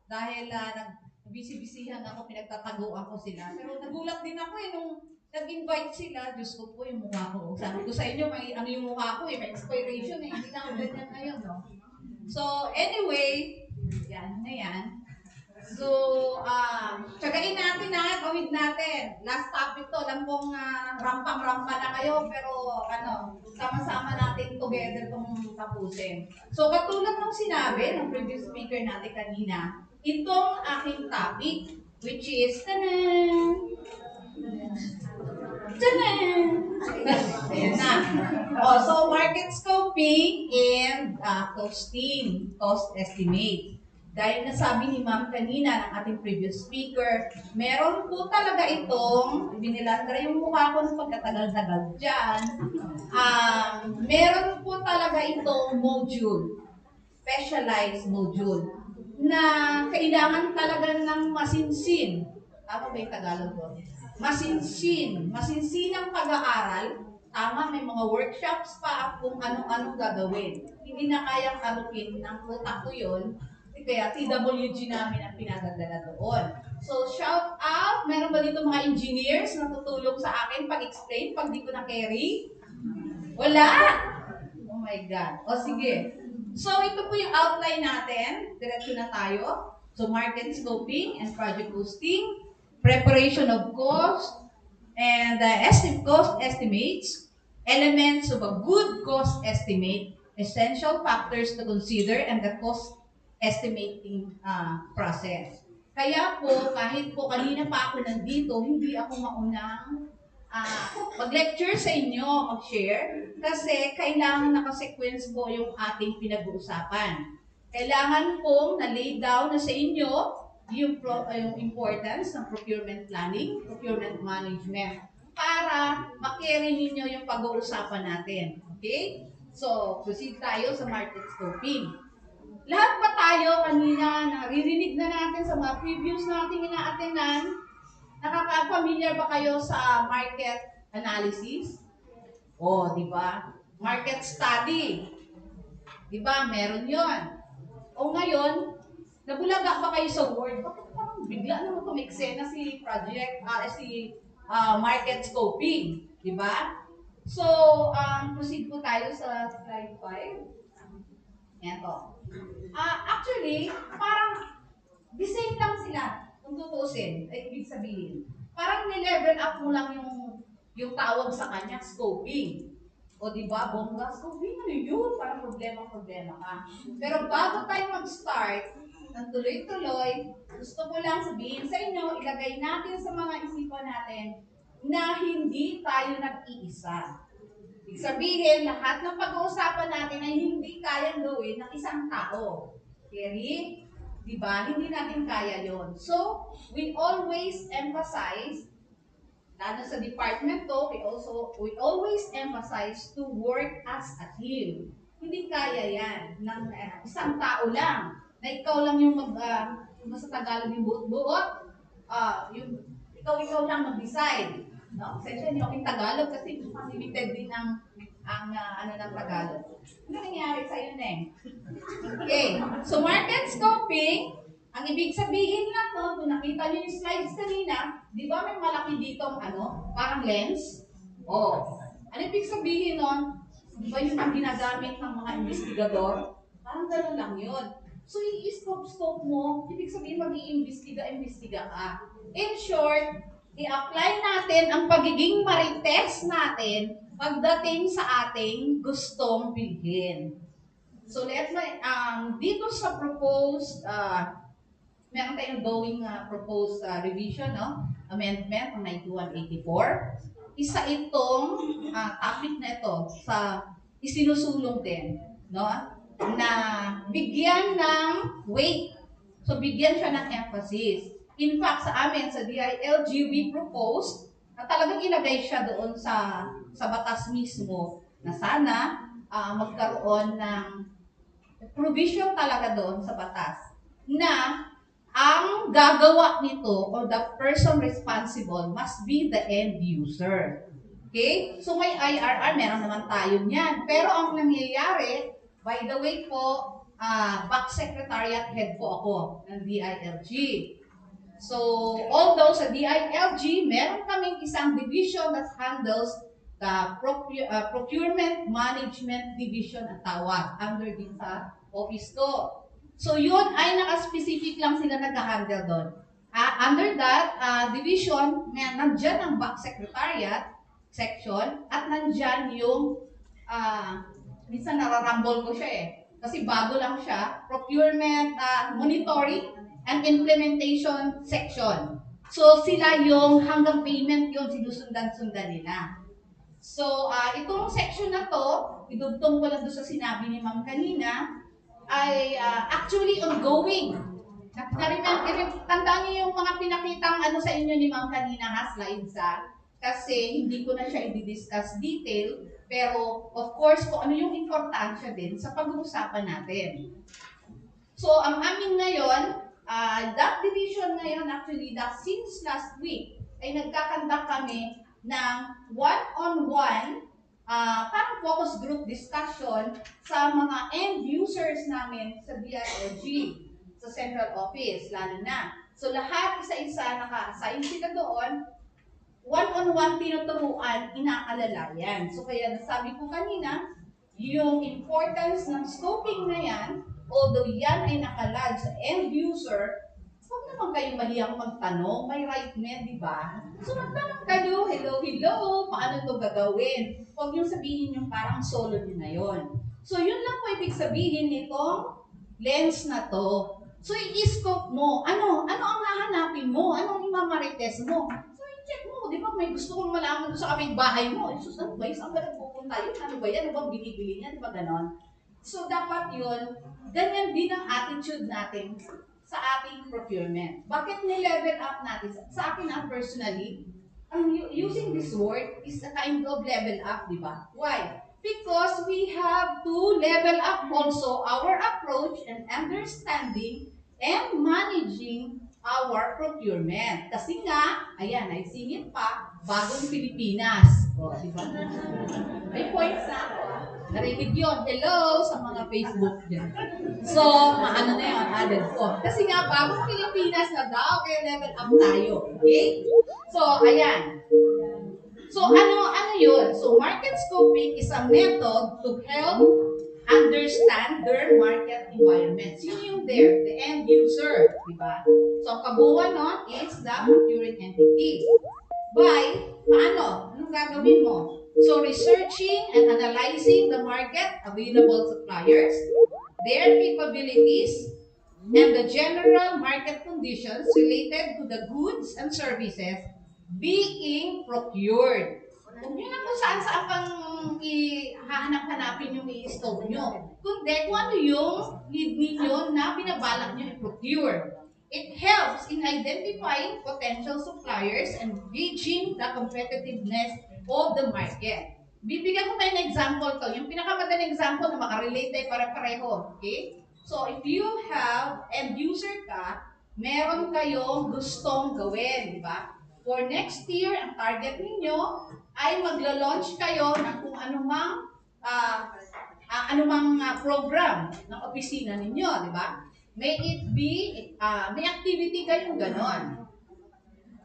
dahil nagbisi-bisihan ako, pinagtataguan ko sila. Pero nagulat din ako nung nag-invite sila. Diyos ko po yung mukha ko. Sabi ko sa inyo, may ano yung mukha ko may expiration Hindi na ako ganyan ngayon, no? So, anyway, yan na yan. So, tsagain natin gawin natin. Last topic to, alam kong rampang-rampa na kayo, pero sama-sama natin together itong tapusin. So, katulad ng sinabi ng previous speaker natin kanina, itong aking topic, which is, tanan! Ayan na. So, market scoping and costing, cost estimate. Dahil nasabi ni Ma'am kanina ng ating previous speaker, meron po talaga itong, binilandra yung mukha ko ng pagkatagal-tagal dyan, meron po talaga itong module, specialized module, na kailangan talaga ng masinsin. Ano ba yung Tagalog doon? Masinsin ang pag-aaral. Tama, may mga workshops pa kung ano-ano gagawin. Hindi na kayang arukin ng utak ko yun. Kaya TWG namin ang pinadadala doon. So, shout out! Meron ba dito mga engineers na tutulong sa akin pag-explain pag di ko na-carry? Wala! Oh my God. O sige. So, ito po yung outline natin. Diretso na tayo. So, market scoping and project hosting. preparation of cost, and cost estimates, elements of a good cost estimate, essential factors to consider, and the cost estimating process. Kaya po, kahit po kanina pa ako nandito, hindi ako maunang mag-lecture sa inyo, mag-share, kasi kailangan nakasequence po yung ating pinag-uusapan. Kailangan pong na-lay down na sa inyo yung importance ng procurement planning, procurement management, para makarry ninyo yung pag-uusapan natin. Okay? So, proceed tayo sa market scoping. Lahat pa tayo kanina, naririnig na natin sa mga previews natin ina-attendan. Nakaka-familiar ba kayo sa market analysis? Di ba? Market study. Di ba? Meron yon. O ngayon, nabulaga ba kayo sa word? Bakit parang bigla naman kumiksena si market scoping? Di ba? So, proceed po tayo sa slide 5. Ito. Actually, parang the same lang sila kung tutusin, ay ibig sabihin. Parang ni-level up mo lang yung tawag sa kanya, scoping. O di ba, bongga, scoping, ano yun? Parang problema ka. Pero bago tayo mag-start, ng tuloy-tuloy, gusto ko lang sabihin sa inyo, ilagay natin sa mga isipan natin na hindi tayo nag-iisa. Ibig sabihin, lahat ng pag-uusapan natin ay hindi kayang gawin ng isang tao. Kerry? Diba? Hindi natin kaya yon. So, we always emphasize, lalo sa department to, we always emphasize to work as a team. Hindi kaya yan ng isang tao lang. Na ikaw lang yung sa Tagalog yung buot-buot, ikaw lang mag-decide. No? Essentially, hindi ako yung Tagalog kasi limited din ang ng Tagalog. Ano nangyari sa'yo, Neng? Okay. So, market scoping, ang ibig sabihin lang to, kung nakita niyo yung slides kanina, di ba may malaki ditong parang lens? Ano ibig sabihin nun? Di ba yun ang ginagamit ng mga investigador? Parang gano'n lang yun. So, i-scope mo, ibig sabihin mag-iimbestiga ka. In short, i-apply natin ang pagiging marites natin pagdating sa ating gustong bilhin. So, dito sa proposed, meron tayong going proposed revision, amendment ng 9184. Isa itong topic na ito sa isinusulong din, na bigyan ng weight. So, bigyan siya ng emphasis. In fact, sa amin, sa DILG, we proposed na talagang ilagay siya doon sa batas mismo na sana magkaroon ng provision talaga doon sa batas na ang gagawa nito or the person responsible must be the end user. Okay? So may IRR, meron naman tayo niyan. Pero ang nangyayari, by the way po, back secretariat head po ako ng DILG. So, although sa DILG, meron kaming isang division that handles the Procurement Management Division at tawag under din sa office ko. So, yun ay naka-specific lang sila nag-handle doon. Under that division, nandyan ang back secretariat section at nandyan yung minsan nararambol ko siya kasi bago lang siya, procurement monitoring and implementation section. So, sila yung hanggang payment yung sinusundan-sundan nila. So, itong section na to, idugtong ko lang doon sa sinabi ni Ma'am kanina, ay actually ongoing. Tandaan niyo yung mga pinakitang sa inyo ni Ma'am kanina, slides kasi hindi ko na siya i-discuss detail, pero of course, kung ano yung importansya din sa pag-uusapan natin. So, ang amin ngayon, that division ngayon actually, since last week, ay nagkakandak kami ng one-on-one parang focus group discussion sa mga end users namin sa DILG, sa central office, lalo na. So, lahat isa-isa naka-assign sila doon, one-on-one tinuturuan, inaalalayan. So, kaya nasabi ko kanina, yung importance ng scoping na yan, although yan ay nakalad sa end user, huwag na naman kayong mahiyang magtanong, may right na, di ba? So magtanong kayo, hello, paano to gagawin? Huwag yung sabihin yung parang solo nyo na yon. So yun lang po ibig sabihin nitong lens na to. So i-scope mo, ano ang hahanapin mo? Anong imamarites mo? So i-check mo, di ba may gusto kong malaman doon sa kapitbahay mo. Sus, ano ba yun? Saan ba nagpupunta yun? Ano ba yan? Ano ba binibili niya? Di ba ganon? So dapat yun, ganyan din ang attitude natin sa ating procurement. Bakit ni-level up natin? Sa akin personally, using this word is a kind of level up, di ba? Why? Because we have to level up also our approach and understanding and managing our procurement. Kasi nga, ayan, naisingit pa, bagong Pilipinas. O, di ba? May points na ako. Narinig yun. Hello sa mga Facebook dyan. So, ano na yun, added ko. Kasi nga, bagong Pilipinas na daw, kaya level up tayo. Okay? So, ayan. So, ano yun? So, market scoping is a method to help understand their market environment. Sino yung there? The end user. Diba? So, kabuuan nun is the procuring entity. Paano? Anong gagawin mo? So, researching and analyzing the market, available suppliers, their capabilities, and the general market conditions related to the goods and services being procured. Huwag nyo na kung saan pang hahanap-hanapin yung i-scope nyo. Kundi kung ano yung need ninyo na binabalak nyo i-procure. It helps in identifying potential suppliers and gauging the competitiveness of the market. Bibigyan ko tayo ng example to. Yung pinakamadaling example na makarelate tayo pare-pareho. Okay? So, if you have end user ka, meron kayong gustong gawin, di ba? For next year, ang target ninyo ay maglo-launch kayo ng kung anumang program ng opisina ninyo, di ba? May it be, may activity kayong ganon.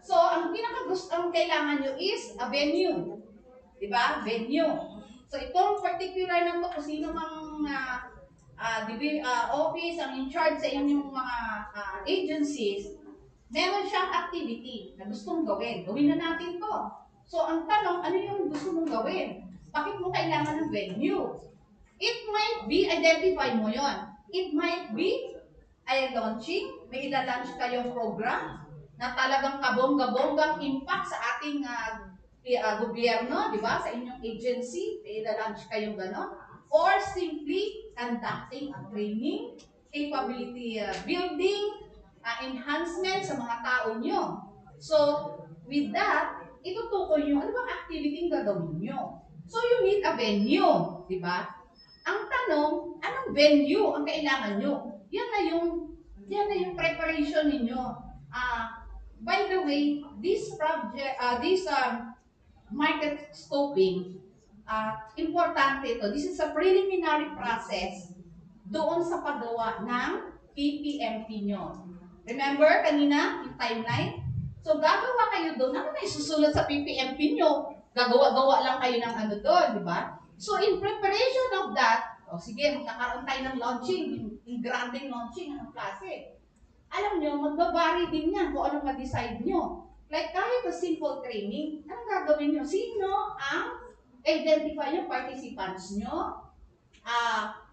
So, ang kailangan nyo is a venue. Di ba? Venue. So, itong particular na to, kung sino mang office ang in charge sa inyong mga agencies, meron siyang activity na gustong gawin. Gawin na natin to. So, ang tanong, ano yung gusto mong gawin? Bakit mo kailangan ng venue? It might be, identify mo yon. It might be ay launching, may ila-launch kayong program na talagang kabongga-bonggang impact sa ating gobyerno, di ba? Sa inyong agency, may ila-launch kayong gano'n. Or simply conducting a training, capability building, enhancement sa mga tao nyo. So, with that, itutukoy nyo, ano bang activity ang gagawin nyo? So, you need a venue, di ba? Ang tanong, anong venue ang kailangan nyo? Yan na yung preparation ninyo. By the way, this project, market scoping, importante ito. This is a preliminary process doon sa paggawa ng PPMP nyo. Remember kanina, yung timeline? So, gagawa kayo doon. Ano na isusulat sa PPMP nyo? Gagawa-gawa lang kayo ng ano doon, di ba? So, in preparation of that, sige, magkakaroon tayo ng launching, yung granding launching, anong klase. Alam nyo, magbabari din yan kung anong ma-decide nyo. Like, kahit a simple training, anong gagawin nyo? Sino ang identify yung participants nyo?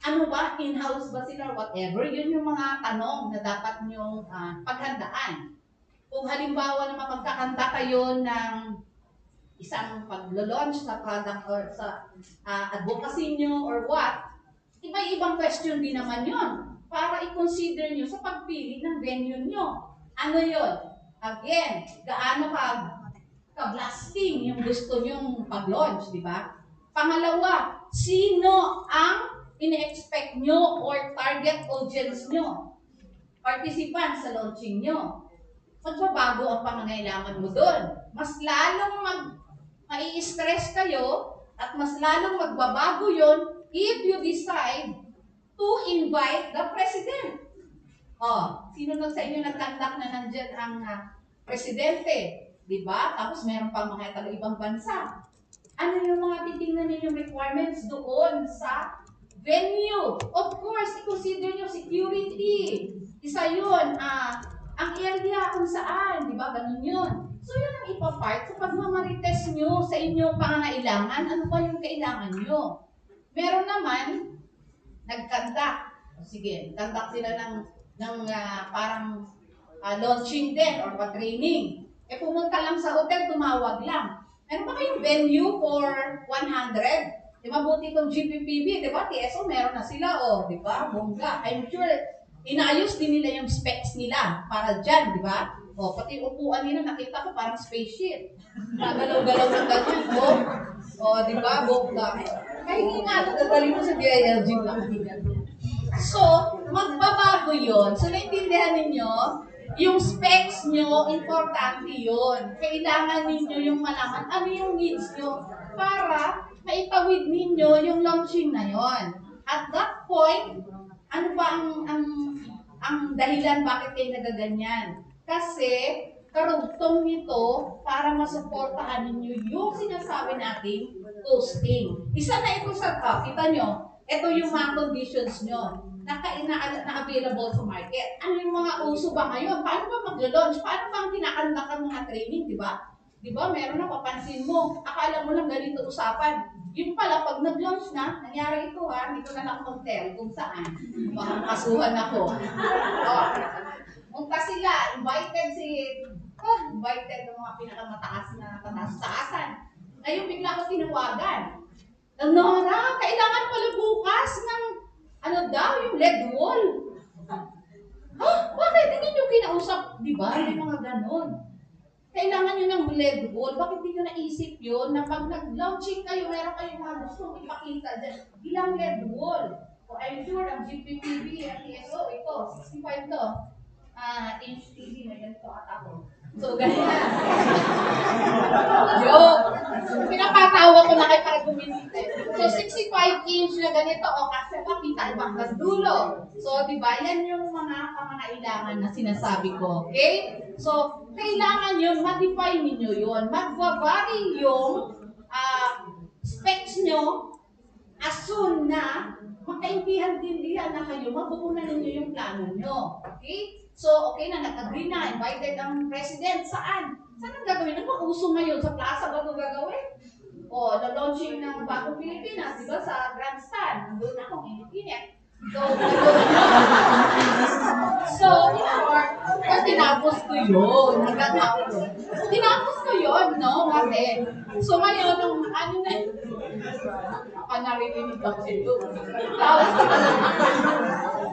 Ano ba, in-house ba sila or whatever? Yun yung mga tanong na dapat nyong paghandaan. Kung halimbawa naman magkakanta kayo ng isang pag-launch sa product or sa advocacy nyo or what, may ibang question din naman yon para i-consider nyo sa pagpili ng venue nyo. Ano yon? Again, gaano ka-blasting yung gusto nyong pag-launch, di ba? Pangalawa, sino ang ine-expect nyo or target audience nyo? Participants sa launching nyo. Magbabago ang pangangailangan mo doon. Mas lalong mai-stress kayo at mas lalong magbabago yon if you decide to invite the president. Sino nang sa inyo nagkandak na nandyan ang presidente? Diba? Tapos meron pang mga taga-ibang bansa. Ano yung mga titingnan ninyong requirements doon sa venue? Of course, i-consider nyo security. Isa yun, ang area kung saan, di ba? Ganun yun. So yun ang ipapart sa pagmamarites nyo sa inyong pangangailangan. Ano ba yung kailangan nyo? Meron naman, nag-conduct. Sige, conduct sila ng parang launching din or pa-training. Pumunta lang sa hotel, tumawag lang. Meron ba kayong venue for 100? Di ba, buti itong GPPB, di ba, TSO, meron na sila, di ba, bongga. I'm sure, inaayos din nila yung specs nila para dyan, di ba? Pati upuan nila, nakita ko parang spaceship. Nagalaw-galaw ng ganyan, di ba, bongga. Kaya hindi nga, dadali mo sa DILG lang. So, magbabago yun. So, naintindihan ninyo, yung specs nyo, importante yun. Kailangan ninyo yung malaman ano yung needs nyo para maitawid ninyo yung launching na yon. At that point, ano ba ang dahilan bakit kayo nagaganyan? Kasi karugtong nito para masuportahan ninyo yung sinasabi nating posting. Isa na ito sa top. Kita nyo, ito yung mga conditions nyo na available sa market. Ano yung mga uso ba ngayon? Paano ba mag-launch? Paano ba ang kinakanta ng mga training, di ba? Di ba, meron na papansin mo, akala mo lang ganito usapan. Yun pala, pag nag-launch na, nangyari ito dito na lang hotel kung saan. Baka makasuhan ako. Punta sila, invited ng mga pinakamataas na kataasan. Ngayon bigla ko tinawagan. Elnora, kailangan pala bukas ng yung lead wall. Bakit? Hindi nyo kinausap, di ba? May mga ganon. Kailangan nyo ng lead wall. Bakit hindi nyo naisip yun na pag nag-launching kayo, meron kayong mga gustong ipakita dyan. Ilang lead wall? I'm sure ang GPPB-TSO, ito, 65 to. Inch TV, may ganito at ako. So, ganyan. Joke. Pinapatawa ko na kayo para guminite. So, 65 inch na ganito, kasi makita ibang dulo. So, di ba, yan yung mga pangangailangan na sinasabi ko. Okay? So, kailangan yun, ma-define ninyo yun. Magwabari yung specs nyo as soon na magkaintindihan na kayo, mabuunan ninyo yung plano nyo. Okay? So, okay na, nag-agree na, invited ang president. Saan? Saan ang gagawin? Ano ba uso ngayon? Sa plaza ba ito gagawin? Na-launching ng bagong Pilipinas, di ba? Sa grandstand. Doon akong init-init. So, tinapos ko yun. Tinapos ko yun, no? Kasi, so ngayon, narinig ako sa iyo.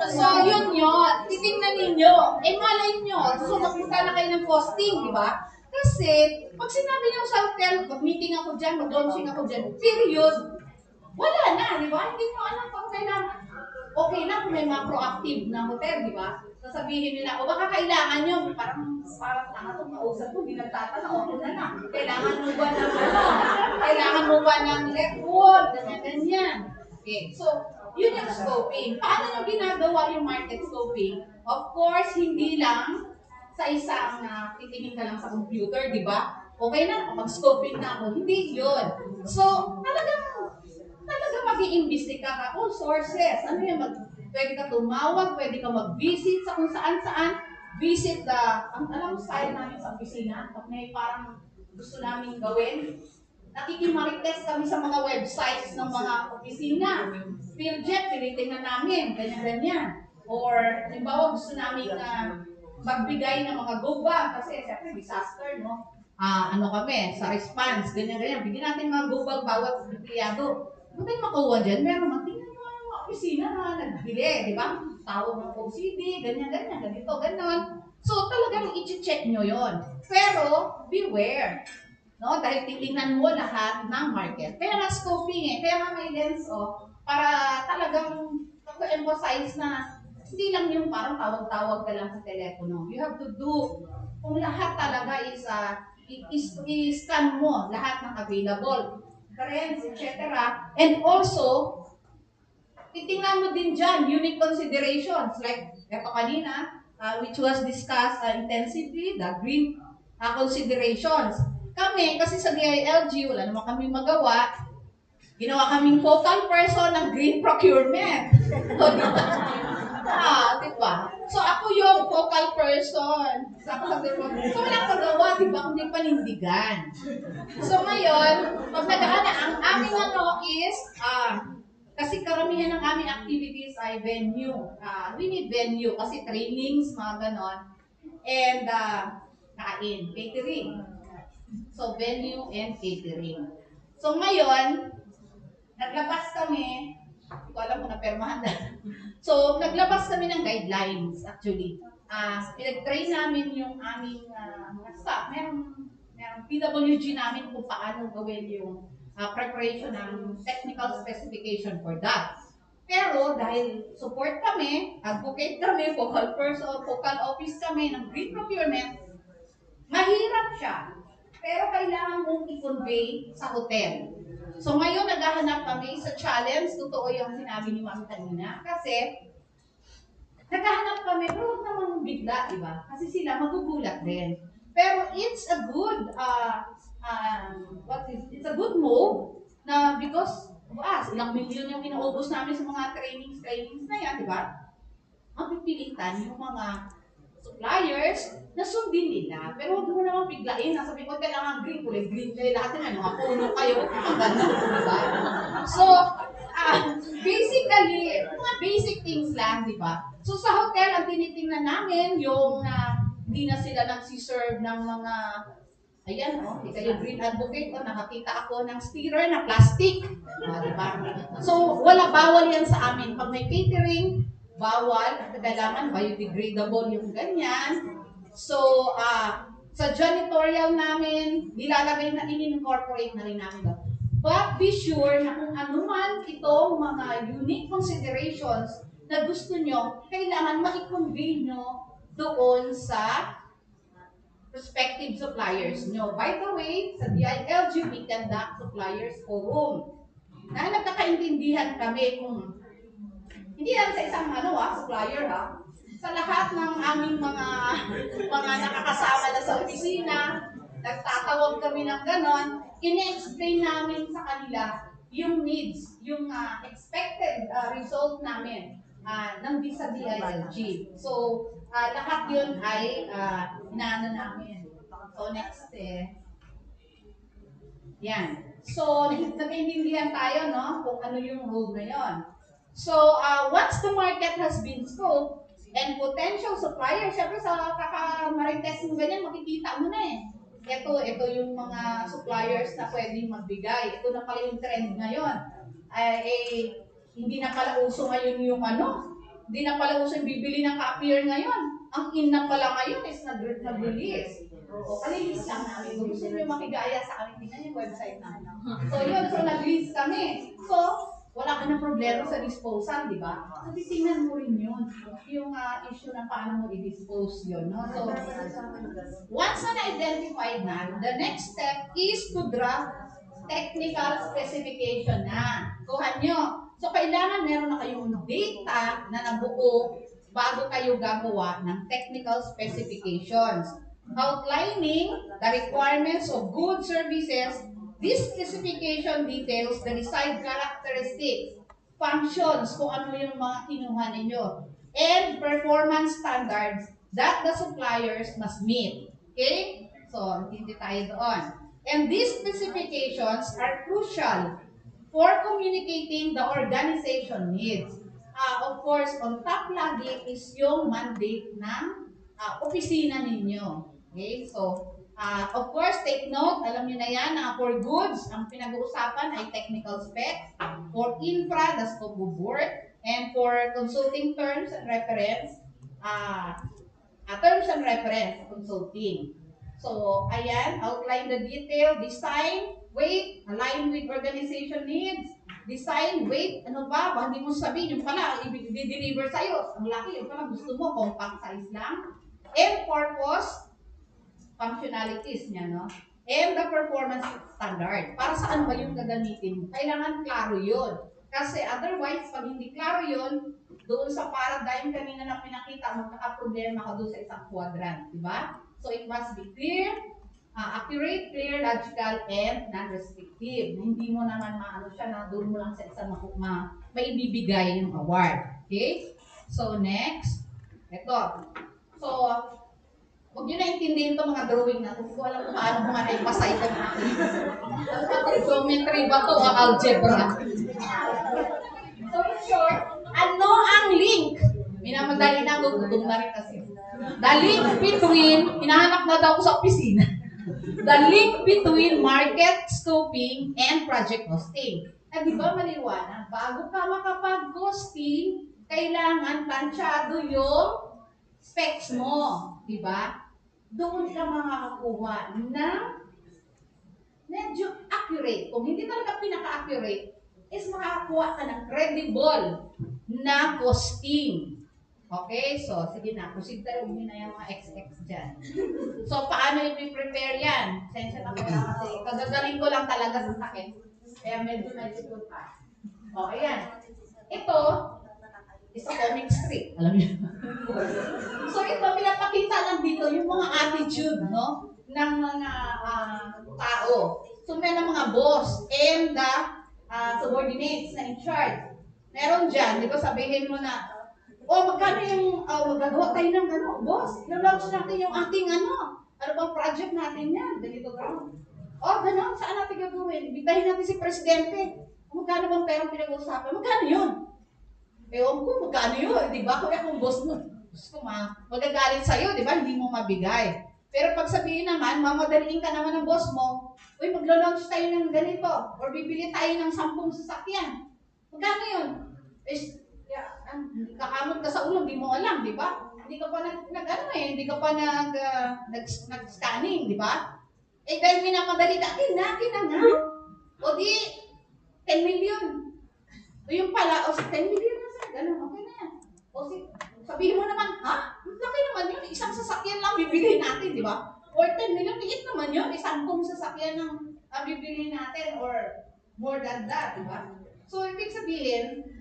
So, yun. Titingnan ninyo. Malay nyo. So, magpunta na kayo ng posting, di ba? Kasi, pag sinabi niyo sa hotel, mag-meeting ako dyan, mag-launching ako dyan, period, wala na, di ba? Hindi nyo alam kung kailangan. Okay lang kung may mga proactive na hotel, di ba? Sasabihin nila, baka kailangan nyo, parang tanga itong kausap ko, hindi nagtatanong, ako na. Kailangan mo ba ng lead wall, ganyan. Okay, so, yun yung scoping. Paano nyo ginagawa yung market scoping? Of course, hindi lang sa isang titingin ka lang sa computer, di ba? Okay na, mag-scoping na ako. Hindi yun. So, talagang mag-i-imbestiga ka all sources. Ano yan? Pwede ka tumawag, pwede ka mag-visit sa kung saan-saan. Visit alam mo style namin sa opisina, pag may parang gusto namin gawin, nakikimarites kami sa mga websites ng mga opisina. PhilJet, tinitingnan namin, ganyan-ganyan. Or, halimbawa, gusto namin magbigay ng mga go bag, kasi siyempre disaster, no? Kami, sa response, ganyan-ganyan. Bigyan natin mga go bag bawat empleyado. Kung tayo makuha dyan, meron magtingnan nyo yung mga opisina na nagbili, di ba? Tawag ng OCD, ganyan-ganyan, ganito, ganon. So, talagang i-check nyo yon. Pero, beware. No? Dahil titingnan mo lahat ng market. Kaya nga scoping kaya nga may lens para talagang emphasize na hindi lang yung parang tawag-tawag ka lang sa telepono. You have to do, kung lahat talaga is i-scan mo lahat ng available trends, etc. And also, titingnan mo din dyan, unique considerations. Like, ito kanina, which was discussed intensively, the green considerations. Kami, kasi sa DILG, wala naman kami magawa, ginawa kaming focal person ng green procurement. So, diba? Diba? So ako yung focal person. So walang pagawa, di ba? Kundi panindigan. So ngayon, pag ang aming is, kasi karamihan ng aming activities ay venue. We need venue kasi trainings, mga ganon. And kain, catering. So venue and catering. So ngayon, naglabas kami, hindi ko alam kung napermahan na. So naglabas kami ng guidelines actually. Pinag-train namin yung aming mga staff. Merong PWG namin kung paano gawin yung preparation ng technical specification for that. Pero dahil support kami, advocate kami, focal person, focal office kami ng green procurement, mahirap siya. Pero kailangan mong i-convey sa hotel. So ngayon naghahanap kami sa challenge, totoo yung sinabi ni Ma'am kanina, kasi naghahanap kami, pero huwag naman bigla, di ba? Kasi sila magugulat din. Pero it's a good, it's a good move na because of us, ilang milyon yung inaubos namin sa mga trainings na yan, di ba? Mapipilitan yung mga suppliers na sundin nila. Pero huwag mo naman biglain. Sabi ko, kailangan green, kulay green kayo. Lahat naman, mga puno kayo. Huwag mo maganda. Diba? So, basically, mga basic things lang, di ba? So, sa hotel, ang tinitingnan namin, yung hindi na sila nagsiserve ng mga, ayan, kita yung green advocate, nakakita ako ng stirrer na plastic. Diba? So, bawal yan sa amin. Pag may catering, bawal, at kailangan biodegradable yung ganyan. So, sa janitorial namin, in-incorporate na rin namin doon. But be sure na kung ano man itong mga unique considerations na gusto nyo, kailangan ma-convey nyo doon sa prospective suppliers nyo. By the way, sa DILG, we conduct suppliers forum. Na nagkakaintindihan kami kung hindi lang sa isang supplier sa lahat ng aming mga nakakasama na sa opisina, nagtatawag kami ng ganon, ine-explain namin sa kanila yung needs, yung expected result namin ng sa DILG. So, lahat yun ay inaano namin. So, next yan. So, nagkaintindihan tayo, no? Kung ano yung role na yon. So, once the market has been scoped and potential suppliers, syempre sa kaka-marites mo ganyan, makikita mo na Ito yung mga suppliers na pwedeng magbigay. Ito na pala yung trend ngayon. Hindi na pala uso ngayon yung hindi na pala uso yung bibili ng copier ngayon. Ang in na pala ngayon is nag-release. O, palilis lang namin. Kung gusto nyo makigaya sa amin, tingnan yung website namin. So, nag-release kami. So, wala ka na problema sa disposal, di ba? So, titingnan mo rin yun. Yung issue na paano mo i-dispose yun. No? So, once na na-identify na, the next step is to draft technical specification na. Kuhan nyo. So, kailangan meron na kayong data na nabuo bago kayo gagawa ng technical specifications. Outlining the requirements of goods, services. This specification details the desired characteristics, functions, kung ano yung mga kinuha ninyo, and performance standards that the suppliers must meet. Okay? So, hindi tayo doon. And these specifications are crucial for communicating the organization needs. Of course, on top lagi is yung mandate ng opisina ninyo. Okay? So, of course, take note, alam niyo na yan, for goods, ang pinag-uusapan ay technical specs. For infra, the scope of work. And for consulting terms and reference, terms and reference consulting. So, ayan, outline the detail, design, weight, align with organization needs, design, weight, ano ba? Hindi mo sabihin, yung pala, i-deliver sa'yo. Ang laki, yung pala, gusto mo, compact size lang. And purpose, functionalities niya, no? And the performance standard. Para saan ba yung gagamitin mo? Kailangan klaro yun. Kasi otherwise, pag hindi klaro yun, doon sa paradigm kanina na pinakita, magkakaproblema ka doon sa isang quadrant. Diba? So it must be clear, accurate, clear, logical, and non-restrictive. Hindi mo naman maano siya na doon mo lang sa isang maibibigay yung award. Okay? So next. Ito. So, huwag nyo na intindihin itong mga drawing na. Hindi ko alam kung paano ko nga na-emphasize ang aking. Geometry ba to o algebra? So, in short, ano ang link? Minamadali na, gugutom na rin kasi. The link between, hinahanap na daw ko sa opisina. The link between market scoping and project costing. Di ba maliwanag? Bago ka makapag-costing, kailangan planchado yung specs mo. Di ba? Doon ka makakakuha ng medyo accurate. Kung hindi talaga pinaka-accurate, is makakakuha ka ng credible na costing. Okay? So, sige na. Proceed tayo. Huwag na yung mga XX dyan. So, paano i-prepare yan? Sensya na kaya kasi kagagaling ko lang talaga sa sakit. Kaya medyo na-difficult pa. O, ayan. Ito is a comic strip. Alam niyo? So, ito, pinapakita lang dito yung mga attitude, no? Ng mga tao. So, may mga boss and the subordinates na in charge. Meron dyan, di ba sabihin mo na, magkano yung magagawa tayo ng boss? I-launch natin yung ating ano bang project natin yan? Ganito gano'n. Gano'n, saan natin gagawin? Ibitahin natin si Presidente. Magkano bang perang pinag-uusapan? Magkano yun? Ewan ko, magkano yun? Di ba? Kung boss mo, magagalit sa'yo, di ba? Hindi mo mabigay. Pero pag sabihin naman, mamadaliin ka naman ng boss mo, maglo-launch tayo ng ganito, or bibili tayo ng 10 sasakyan. Magkano yun? Kakamot ka sa ulo, hindi mo alam, di ba? Hindi ka pa hindi ka pa nag-scanning, di ba? Dahil minamadali ka, akin na nga. O di, 10 million. O yung pala, 10 million na sir, gano'n, okay na yan. O sabihin mo naman, laki naman yun, isang sasakyan lang bibili natin, di ba? Or 10 million, liit naman yun, 10 sasakyan ang bibili natin, or more than that, di ba? So, ibig sabihin,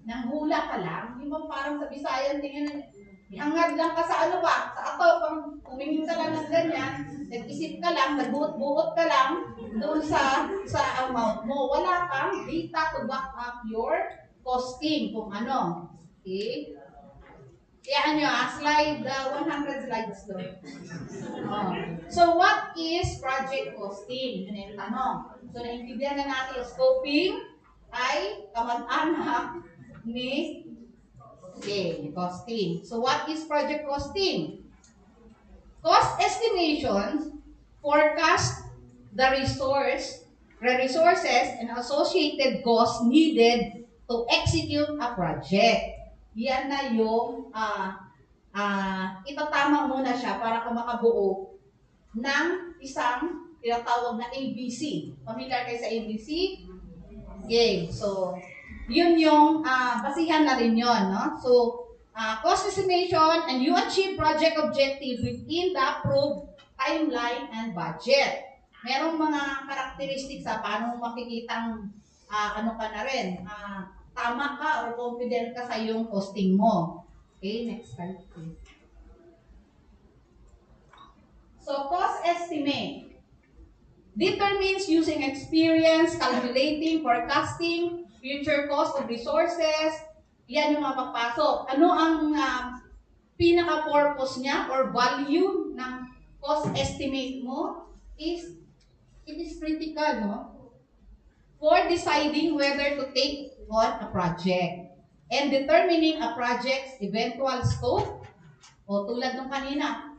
nang hula ka lang, di ba parang sa Bisayan, tingnan, ihangad lang ka sa sa ato, pang tumingin ka lang ng ganyan, nag-isip ka lang, nagbuot-buot ka lang, doon sa amount mo, wala kang data to back up your costing, kung ano. Okay? Kaya nyo, slide 100 slides doon. So, what is project costing? Yun yung tanong. So, naintindihan na natin yung scoping ay kamag-anak ni costing. So, what is project costing? Cost estimations forecast the resources and associated costs needed to execute a project. Yan na yung itatama muna siya para ka makabuo ng isang tinatawag na ABC. Familiar kayo sa ABC? Okay, so yun yung basihan na rin yun, no? So, cost estimation and you achieve project objective within the approved timeline and budget. Merong mga characteristics sa paano makikitang ano ka na rin, tama ka or confident ka sa yung costing mo. Okay, next slide please. So, cost estimate determines using experience, calculating, forecasting, future cost of resources. Yan yung mapapasok. Ano ang pinaka-purpose niya or value ng cost estimate mo is, it is critical, no? For deciding whether to take on a project and determining a project's eventual scope. O tulad nung kanina,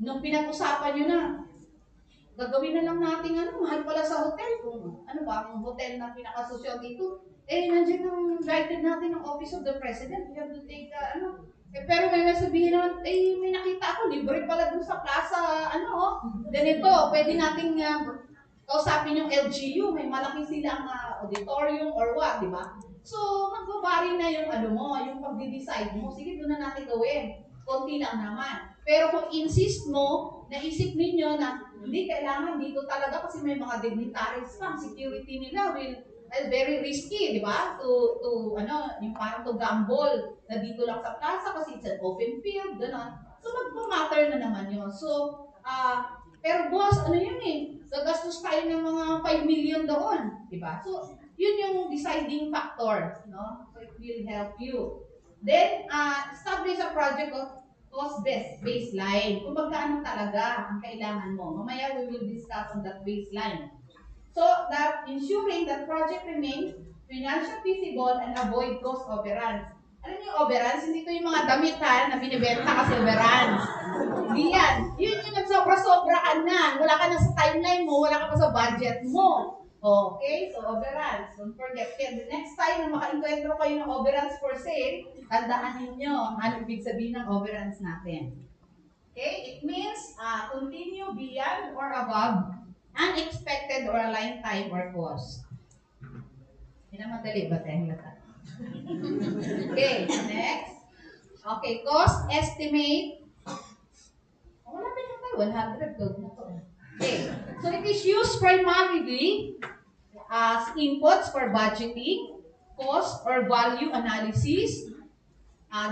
nung pinag-usapan nyo na, gagawin na lang natin mahal pala sa hotel. Kung ano ba, ang hotel na pinaka-social dito, nandiyan ang guided natin ng Office of the President. We have to take, pero may sabihin naman, may nakita ako, libre pala dun sa plaza, ganito, pwede nating kausapin yung LGU, may malaki silang auditorium or what, di ba? So, magbabari na yung yung pag-decide mo, sige, doon na natin gawin. Konti lang naman. Pero kung insist mo, naisip ninyo na hindi kailangan dito talaga kasi may mga dignitaries pa, security nila will very risky, di ba? Yung parang to gamble na dito lang sa plaza kasi it's an open field, gano'n. So, magpamatter na naman yun. So, pero boss, gagastos tayo ng mga 5 million doon, di ba? So, yun yung deciding factor, no? So, it will help you. Then, establish a project of cost-based baseline. Kung magkano talaga ang kailangan mo. Mamaya we will discuss on that baseline. So that ensuring that project remains financially feasible and avoid cost overruns. Alam niyo yung overruns? Hindi ko yung mga damit na binibenta kasi overruns. Hindi yan. Yun yung nagsobra-sobra ka na. Wala ka na sa timeline mo, wala ka pa sa budget mo. Okay? So overruns. Don't forget. Kaya the next time na maka-encuentro kayo ng overruns for sale, tandaan ninyo ano ibig sabihin ng overruns natin. Okay? It means continue beyond or above unexpected or aligned time or cost. Madali ba tayo? Okay, next. Okay, cost estimate. Wala ba yung tayo? 100 to. Okay, so it is used primarily as inputs for budgeting, cost or value analysis,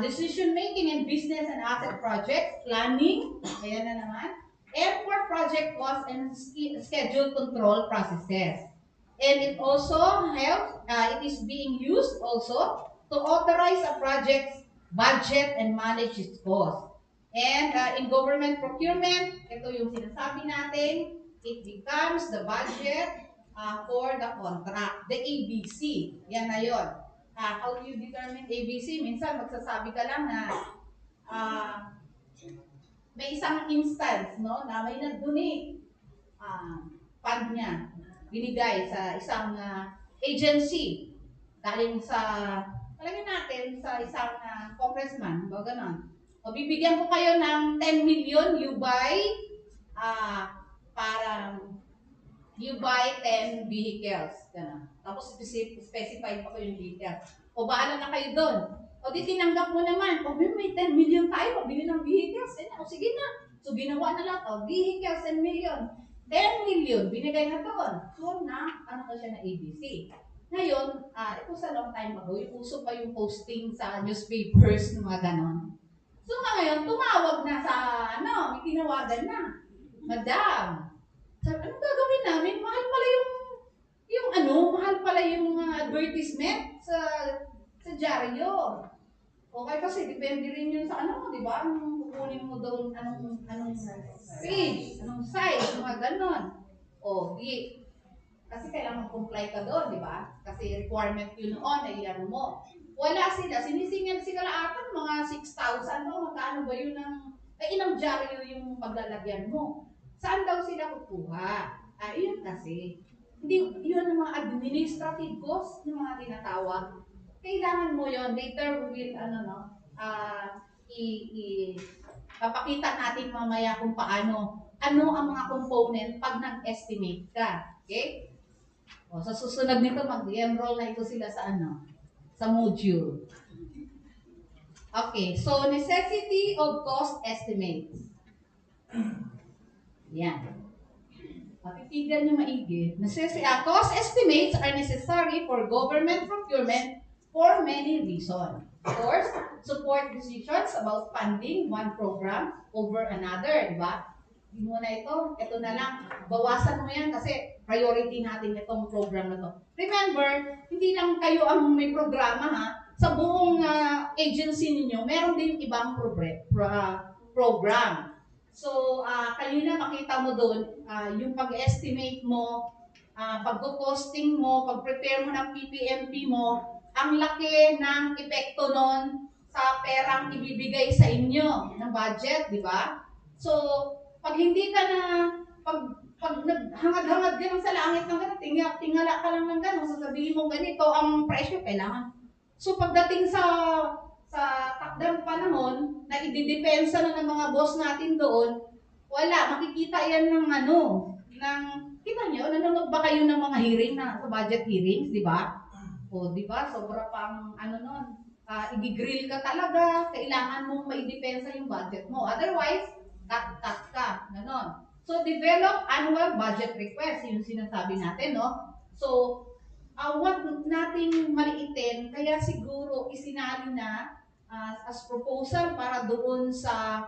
decision making in business and asset projects, planning, ayan na naman, airport project cost and schedule control processes. And it also helps, it is being used also to authorize a project's budget and manage its cost. And in government procurement, ito yung sinasabi natin, it becomes the budget for the contract, the ABC. Yan na yun. How do you determine ABC? Minsan magsasabi ka lang na may isang instance, no, na may nag-donate fund niya, binigay sa isang agency, galing sa, palagay natin, sa isang congressman, o gano'n. O bibigyan ko kayo ng 10 million, you buy, parang, you buy 10 vehicles. Gano'n. Tapos specified pa ko yung vehicles. O bahala na kayo doon. O di tinanggap mo naman, o may 10 million tayo, mabili ng vehicles. O sige na. So ginawa na lang, o vehicles 10 million. 10 million, binigay na doon. So na, ano na siya na ABC. Ngayon, ito sa long time ago, yung uso pa yung posting sa newspapers, mga ganon. So ngayon, tumawag na sa, may tinawagan na. Madam, sabi, anong gagawin namin? Mahal pala mahal pala yung advertisement sa dyaryo. Okay, kasi depende rin yun sa di ba? Anong kukunin mo doon, anong page, anong size, mga ganon. Kasi kailangan comply ka doon, di ba? Kasi requirement yun noon, ay mo. Wala sila, sinisingil sila ata mga 6,000 mo, magkano ba yun ilang dyaryo yung paglalagyan mo? Saan daw sila kukuha? Yun kasi. Hindi, yun ang mga administrative costs ng mga tinatawag. Kailangan mo yon. Later we will, papakita natin mamaya kung paano, ano ang mga component pag nag-estimate ka. Okay? Sa susunod nito, mag-enroll na ito sila sa sa module. Okay, so necessity of cost estimates. Yan. Patitigan nyo maigi. Cost estimates are necessary for government procurement for many reasons. First, support decisions about funding one program over another, di ba? Hindi mo na ito na lang. Bawasan mo yan kasi priority natin itong program na to. Remember, hindi lang kayo ang may programa Sa buong agency ninyo, meron din ibang program. So, kanina makita mo doon, yung pag-estimate mo, pag-costing mo, pag-prepare mo ng PPMP mo, ang laki ng epekto nun sa perang ibibigay sa inyo ng budget, di ba? So, pag hindi ka na, pag naghangad-hangad ka lang sa langit ng ganun, tingala ka lang ng ganun, sasabihin mo ganito ang presyo, kailangan. So, pagdating sa takdang panahon na ididepensa na ng mga boss natin doon, wala, makikita yan ng kita nyo, nanonood ba kayo ng mga hearing sa budget hearings, di ba? O, di ba, sobra pang nun, i-grill ka talaga, kailangan mo maidepensa yung budget mo. Otherwise, cut ka, ganon. So, develop annual budget request, yung sinasabi natin, no? So, huwag nating maliitin, kaya siguro isinali na as proposal para doon sa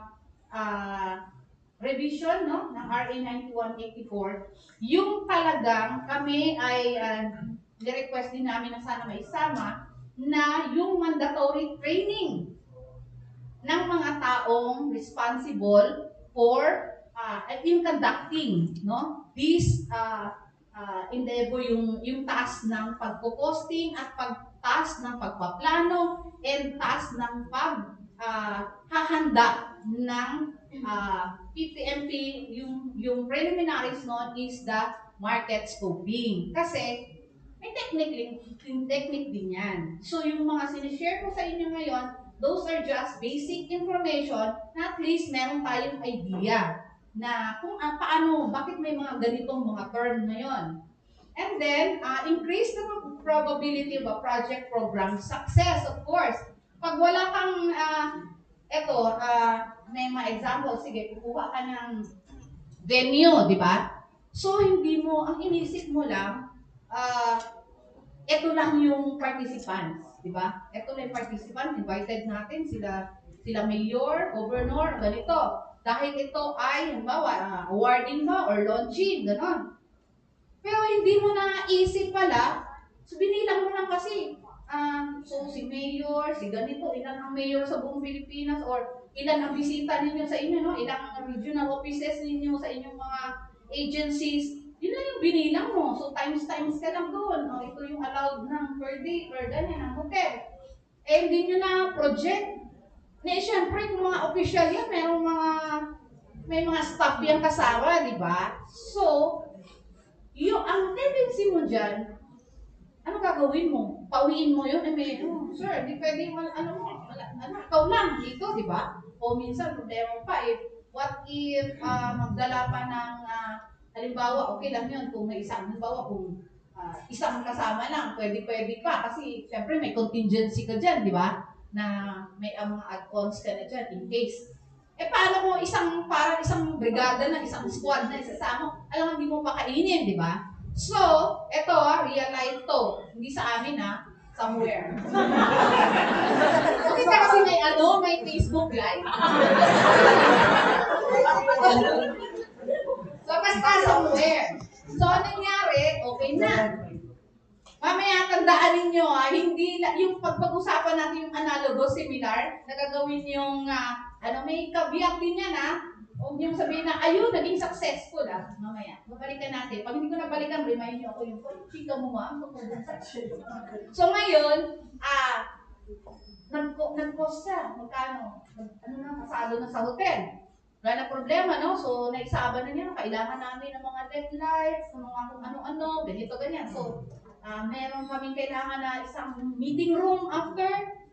revision ng RA 9184, yung talagang kami ay ni-request din namin na sana maisama na yung mandatory training ng mga taong responsible for in conducting this endeavor, yung task ng pagpo-posting at task ng pagpaplano and task ng hahanda ng PPMP. Yung preliminaries noon is the market scoping, kasi may technique din yan. So yung mga sinishare ko sa inyo ngayon, those are just basic information na at least meron tayong idea na kung paano, bakit may mga ganitong mga term ngayon. And then, increase the probability of a project program success, of course. Pag wala kang, may mga example, sige, kukuha ka ng venue, di ba? So, ang inisip mo lang, ito lang yung participants, di ba? Ito lang yung participants, invited natin sila mayor, governor, ganito. Dahil ito ay, halimbawa, awarding ba or launching, gano'n. Pero hindi mo na isip pala, so binilang mo lang kasi. So si mayor, si ganito, ilan ang mayor sa buong Pilipinas, or ilan ang bisita ninyo sa inyo, no? Ilang regional offices ninyo sa inyong mga agencies. Yun lang yung binilang mo. So times ka lang doon. Ito yung allowed ng per day, per ganyan, ang hotel. Eh hindi nyo na project. Siyempre, yung mga official yan, may mga staff yan kasama, di ba? So, ang tendency mo dyan, ano gagawin mo? Pauwiin mo yun? Sir, di pwede, ikaw lang dito, di ba? O minsan, problema pa, what if magdala pa ng, halimbawa, okay lang yun, kung may isang, halimbawa, kung isang kasama lang, pwede pa, kasi syempre may contingency ka dyan, di ba? Na may mga add-ons ka na dyan, in case. Paano mo parang isang brigada na, isang squad na isasama, alam mo, hindi mo pakainin, di ba? So, eto real life to. Hindi sa amin somewhere. Kasi may Facebook live. So, basta somewhere. So, nangyari, okay na. Mamaya, tandaan ninyo, hindi yung pag-usapan natin yung analogous similar, nagagawin yung, may caveat din yan, Huwag niyong sabihin na, ayun, naging successful, Mamaya, babalikan natin. Pag hindi ko nabalikan, remind niyo ako yung, chika mo, ma'am, so, ngayon, nag-cost siya. Magkano? Pasado na sa hotel. Wala na problema, no? So, naisaba na niya, kailangan namin ng mga LED lights, ng mga kung ano-ano, ganito, ganyan. So, meron kaming kailangan na isang meeting room after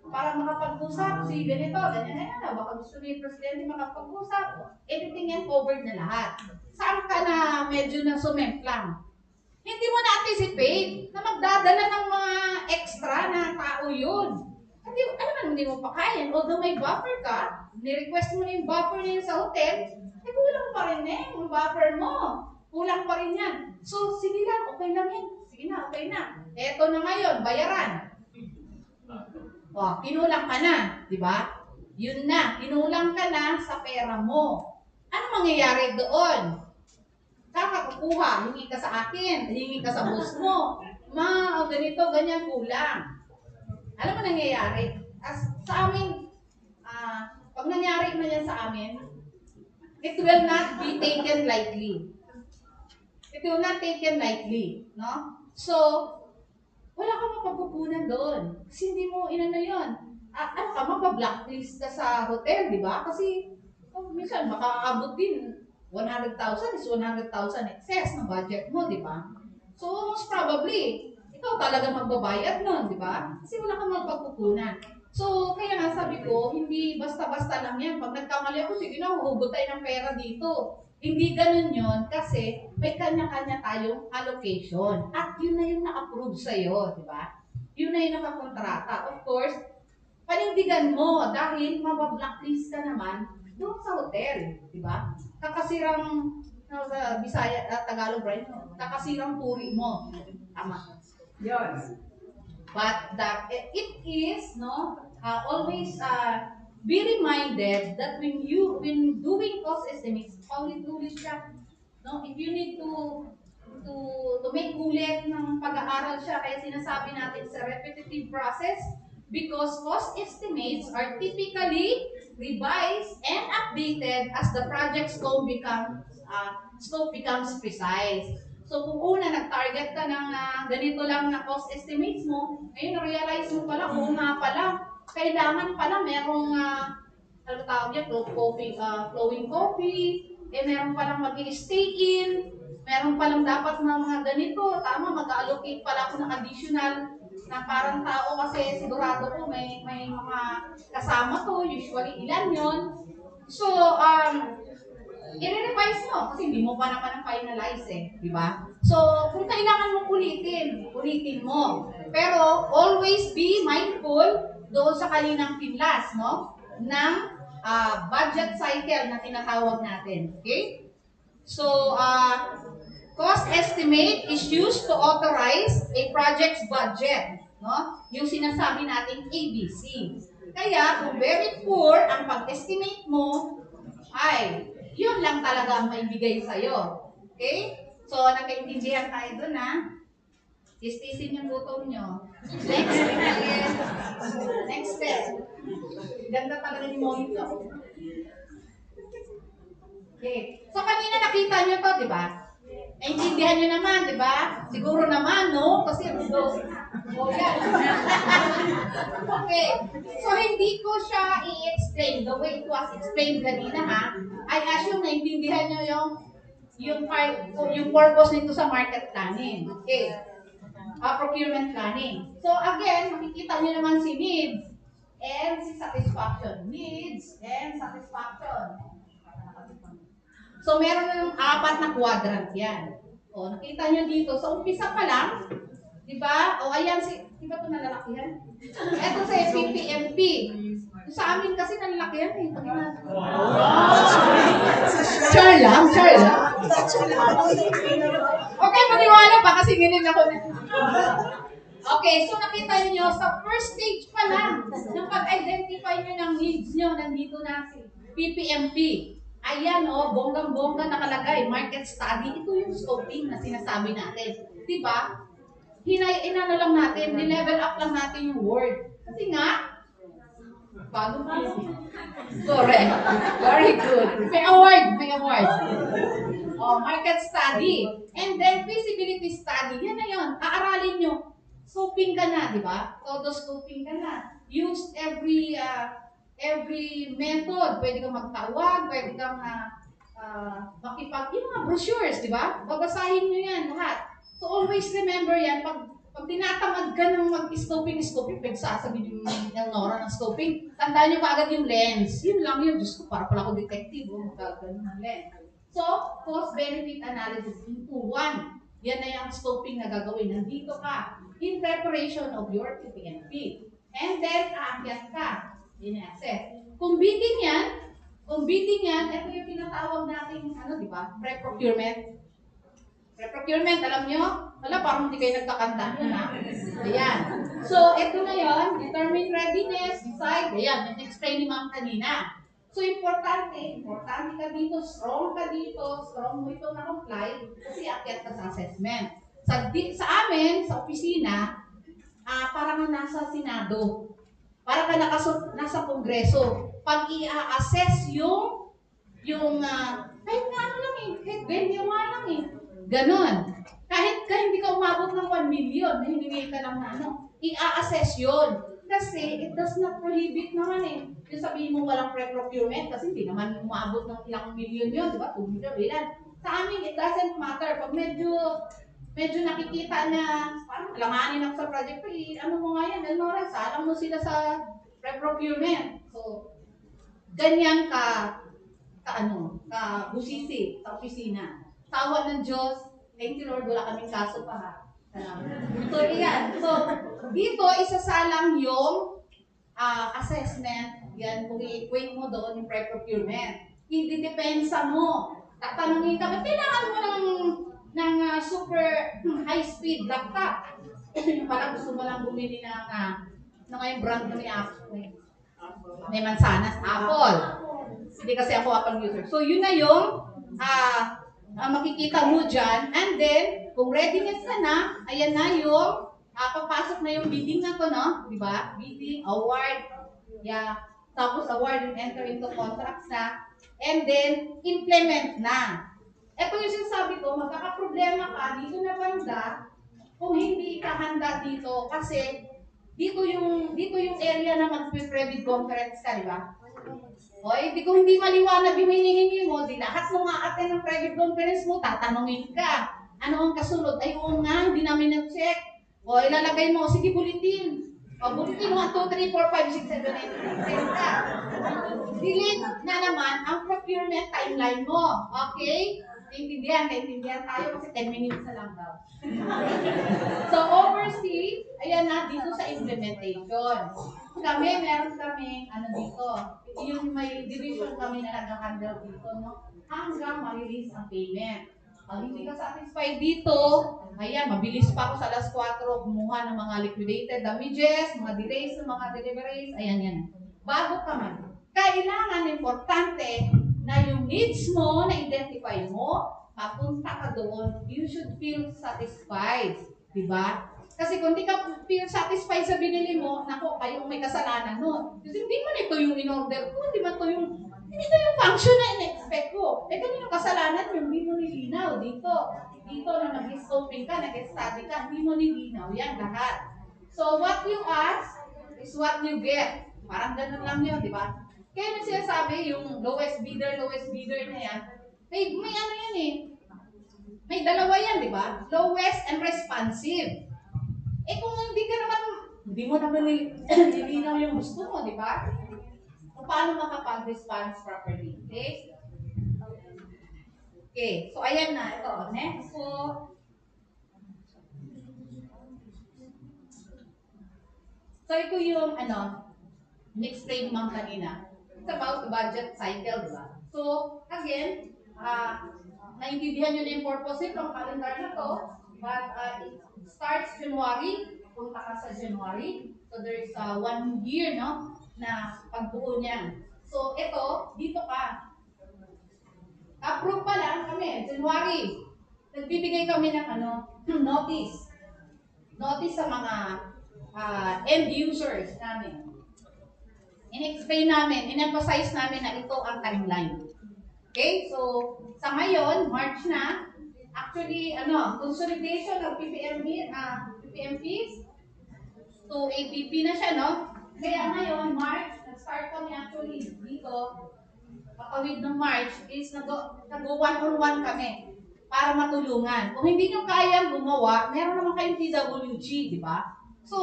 para makapag-usap, ganito, ganyan, baka gusto ni Presidente makapag-usap, everything yan covered na lahat. Saan ka na medyo na sumemplang? Hindi mo na-anticipate na magdadala ng mga extra na tao yun. Hindi mo pa kaya. Although may buffer ka, ni-request mo na yung buffer niya sa hotel, kulang pa rin yung buffer mo. Kulang pa rin yan. So, sige lang, okay lang yan. Sige na, okay na. Eto na ngayon, bayaran. Kinulang ka na, di ba? Yun na, kinulang ka na sa pera mo. Ano mangyayari doon? Kakakuha, hingi ka sa akin, hingi ka sa boss mo. Ganito, ganyan, kulang. Alam mo nangyayari? Sa amin, pag nangyari na yan sa amin, it will not be taken lightly. It will not taken lightly, no? So, wala kang mapagkukunan doon. Kasi hindi mo yun. Magpa-blacklist ka sa hotel, di ba? Kasi, minsan, makaabot din. 100,000 is 100,000 excess ng budget mo, di ba? So, most probably, ikaw talaga magbabayad nun, di ba? Kasi wala kang mapagkukunan. So, kaya nga sabi ko, hindi basta-basta lang yan. Pag nagkamali ako, sige na, huhugot tayo ng pera dito. Hindi ganun yun kasi may kanya-kanya tayong allocation. At yun na yung na-approve sa'yo, di ba? Yun na yung nakakontrata. Of course, panindigan mo dahil mabablacklist ka naman doon sa hotel, di ba? Kakasirang, sa Bisaya, Tagalog, right? Kakasirang puri mo. Tama. Yun. But it is, always, be reminded that when doing cost estimates, paulit-ulit siya. No? If you need to to make ulit ng pag-aaral siya. Kaya sinasabi natin sa repetitive process because cost estimates are typically revised and updated as the project scope becomes precise. So kung una nag-target ka ng ganito lang na cost estimates mo, ngayon na-realize mo pala, kung nga pala, kailangan pala merong ano tawag yan, flowing coffee, meron palang mag-i-stay in, meron palang dapat na mga ganito, tama, mag-allocate pala ako ng additional na parang tao kasi sigurado ko may mga kasama to, usually ilan yon. So, i-revise mo kasi hindi mo pa naman na-finalize di ba? So, kung kailangan mo ulitin mo. Pero, always be mindful doon sa kaninang pinlas, no? Ng budget cycle na tinatawag natin. Okay? So, cost estimate is used to authorize a project's budget. No? Yung sinasabi nating ABC. Kaya, kung very poor ang pag-estimate mo, ay, yun lang talaga ang maibigay sa'yo. Okay? So, nagkaintindihan tayo dun, Tistisin yung butong nyo. Next step. Ganda talaga ni Monito. Okay. So, kanina nakita nyo to, di ba? Naintindihan nyo naman, di ba? Siguro naman, no? Kasi yan. Okay. So, hindi ko siya i-explain the way it was explained kanina, I assume naintindihan nyo yung purpose nito sa market planning. Okay. Procurement planning. So, again, makikita nyo naman si needs and si satisfaction. Needs and satisfaction. So, meron ng 4 na quadrant yan. O, nakita nyo dito. Sa umpisa pa lang, di ba? O, ayan, di ba ito nalalakihan? Ito sa PPMP. Sa amin kasi nalalakihan Char lang. Okay, maniwala pa kasi ganun ako. Okay, so nakita niyo sa first stage pa lang, nung pag-identify niyo ng needs niyo, nandito na si PPMP. Ayan, bonggang-bongga nakalagay, market study. Ito yung scoping na sinasabi natin. Diba? Inano lang natin, ni-level up lang natin yung word. Kasi nga, bago. Correct. Very good. May award. Market study. And then, feasibility study. Yan na yun. Aaralin nyo. Scoping ka na, di ba? Todo scoping ka na. Use every method. Pwede kang magtawag, pwede kang yung mga brochures, di ba? Babasahin nyo yan lahat. So, always remember yan. Pag tinatamad ka ng mag-scoping, pwede sasabihin yung Elnora ng scoping, tandaan nyo kaagad yung lens. Yun lang yun. Diyos ko, para pala ako detective. Magkagano ng lens. So, cost-benefit analysis into 1. Yan na yung scoping na gagawin. Nandito ka in preparation of your PPMP. And then, aakyat ka in assess. Kung bidding yan, ito yung tinatawag natin, di ba? Pre-procurement. Pre-procurement, alam nyo? Wala, parang hindi kayo nagkakanta yun, Ayan. So, ito na yun. Determine readiness, decide. Ayan, explain ni ma'am kanina. So, importante ka dito, strong mo ito na comply, kasi akyat ka sa assessment. Sa amin, sa opisina, parang nasa Senado. Parang ka nasa Kongreso. Pag i-assess yung kahit nga lang kahit 20 lang Ganon. Kahit hindi ka umabot ng 1 million, hiningi ka lang na i-assess yun. Kasi it does not prohibit naman Yung sabihin mo walang pre-procurement kasi hindi naman umabot ng ilang million yun, di ba? 2 million, ilan. Sa amin, it doesn't matter. Pag medyo nakikita na parang alamanin ako sa project, ano mo nga yan, Elnora, salang mo sila sa pre-procurement. So, ganyan ka busisi sa opisina. Tawa ng Diyos, thank you Lord, wala kaming kaso pa So, yan. So, dito, isasalang yung assessment. Yan, kung i-equate mo doon yung pre-procurement. Hindi depensa mo. Tatanungin ka, ba't kailangan mo ng super high-speed laptop? Parang gusto mo lang bumili ng ngayong brand na may mansanas, Apple. Hindi kasi ako Apple user. So, yun na yung makikita mo dyan. And then, kung readiness ka na, ayan na yung, papasok na yung bidding na to, no? Diba? Bidding, award, yeah. Tapos award and enter into contracts na. And then, implement na. Ito yung sinasabi ko, magkakaproblema ka dito na banda kung hindi ka handa dito kasi dito yung area na mag-pre-bid conference ka, di ba? O, di kung hindi maliwanag yung hinihingi mo, di lahat ng attend ng private conference mo, tatanungin ka. Ano ang kasunod? Ay, oo nga, hindi namin na-check. O, ilalagay mo, sige, bulletin. O, bulletin, 1, 2, 3, 4, 5, 6, 7, 8, 10 ka. Delete na naman ang procurement timeline mo. Okay? Naintindihan tayo kasi 10 minutes na lang daw. So, oversee, ayan na, dito sa implementation. Meron kami, dito, yung may division kami na nag-handle dito, no? Hanggang ma-release ang payment. Hindi ka satisfied dito, ayan, mabilis pa ako sa alas 4, kumuha ng mga liquidated damages, mga delays ng mga deliveries, ayan, yan. Bago ka man, kailangan importante na yung needs mo, na-identify mo, papunta ka doon, you should feel satisfied. Diba? Kasi kung di ka feel satisfied sa binili mo, nako, kayong may kasalanan nun. Kasi hindi man ito yung in-order ko, hindi man ito yung function na in-expect ko. Kanino kasalanan yung hindi mo nilinaw dito. Dito na nag-scoping ka, nag-study ka, hindi mo nilinaw. Yan lahat. So, what you ask is what you get. Parang ganun lang yun, di ba? Kaya na sinasabi, yung lowest bidder na yan, may ano yan eh. May dalawa yan, di ba? Lowest and responsive. Kung hindi mo naman nilinaw yung gusto mo, di ba? Kung paano makapag-response properly. Okay? Okay, so ayan na. Ito, next po. So ito yung, explain mo kanina. It's about the budget cycle, di ba? So, again, naintindihan nyo na yung purpose ng calendar na to, but it starts January, punta ka sa January, so there's 1 year, no, na pagbuo niyan. So, ito, dito ka. Approve pa lang kami, January. Nagbibigay kami ng notice. Notice sa mga end users namin. In-explain namin, in-emphasize namin na ito ang timeline. Okay, so sa ngayon, March na, actually, consolidation ng PPMPs to APP na siya, no? Kaya ngayon, March, nag-start kami actually dito, pakawid ng March, is nag-one-on-one kami para matulungan. Kung hindi nyo kayang gumawa, meron naman kayong TWG, di ba? So,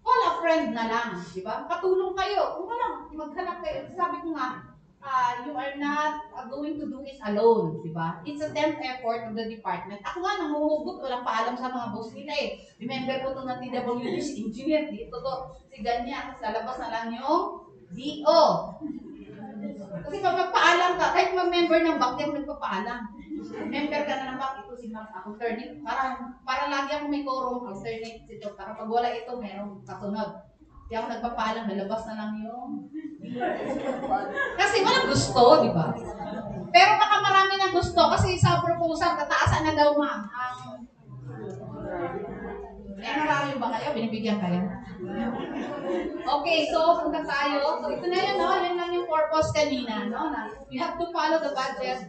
call a friend na lang, di ba? Katulong kayo. Kung walang maghanap kayo, sabi ko nga, you are not going to do it alone, di ba? It's a team effort of the department. Ako nga, nanguhugot, walang paalam sa mga boss nila eh. Remember ko itong na TWG, si engineer, dito to, si ganyan, lalabas na lang yung DO. Kasi pag magpaalam ka, kahit mag-member ng bank, di ako nagpapaalam. Member ka na ng bank, ito si Max, alternate. Para lagi ako may quorum, alternate ito. Para pag wala ito, merong kasunod. Di ako nagpapaalam, nalabas na lang yung... Kasi walang gusto, di ba? Pero baka marami ng gusto kasi sa proposal, tataasan na daw ma'am. Marami ba kayo? Binibigyan kayo? Okay, so punta tayo. So ito na yun, no? Yan lang yung purpose kanina, no? Na we have to follow the budget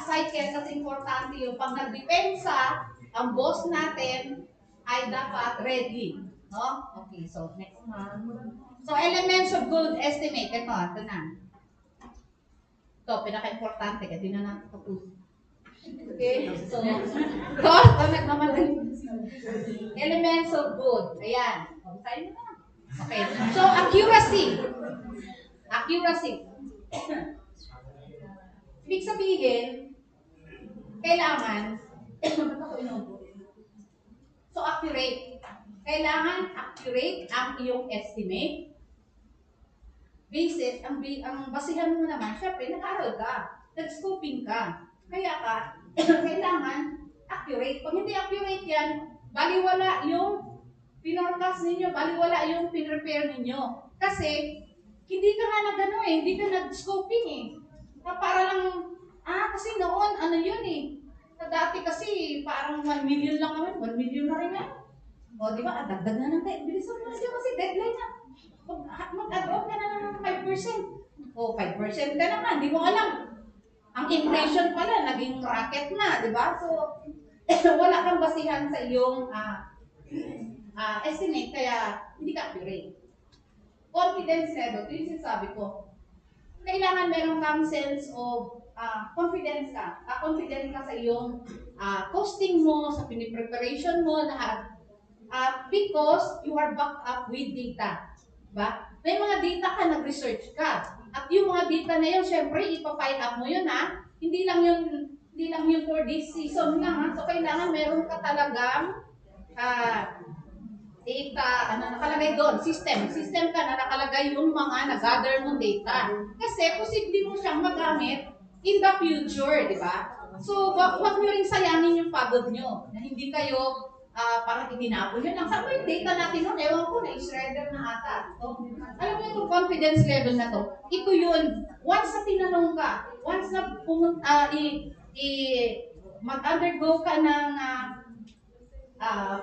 cycle kasi importante yung pag nagdepensa, ang boss natin ay dapat ready. No? Okay, so next one. So elements of good estimate. Ito na. Ito, pinaka-importante kasi di na natin tapos. Okay, so elements of good. Ayan. Tayo na. Okay. So accuracy. Ibig sabihin, kailangan so accurate. Kailangan accurate ang iyong estimate. Basis, ang basihan mo naman, syempre, nag-aaral ka, nag-scoping ka. Kaya kailangan accurate. Pag hindi accurate yan, baliwala yung pinorcast ninyo, baliwala yung pinrepare ninyo. Kasi, hindi ka nga hindi ka nag-scoping eh. Para lang, kasi noon, ano yun eh. Dati kasi, parang 1 million lang naman, 1 million na rin yan. O, di ba? Dagdag na ng 10. Bilisan mo na siya kasi deadline na. Mag-add-on ka na ng 5%. O, 5% ka naman, di mo alam. Ang inflation pala, naging rocket na, di ba? So, wala kang basihan sa iyong estimate, kaya hindi ka accurate. Confidence level, ito yung sinasabi ko. Kailangan meron kang sense of confidence ka. Confident ka sa iyong costing mo, sa pinipreparation mo, lahat. Because you are backed up with data. Diba? May mga data ka, nag-research ka. At yung mga data na yun, syempre, ipapile up mo yun ha. Hindi lang yun for this season lang ha. So, kailangan meron ka talagang data, nakalagay doon, system ka na nakalagay yung mga nag-gather mong data. Kasi, posible mo siyang magamit in the future, di ba? So, huwag nyo rin sayangin yung pagod nyo, na hindi kayo parang itinapon yun lang. Saan mo yung data natin nun? Ewan ko, na-shredder na ata. So, alam mo yung confidence level na to, ito yun. Once na tinanong ka, once na mag-undergo ka ng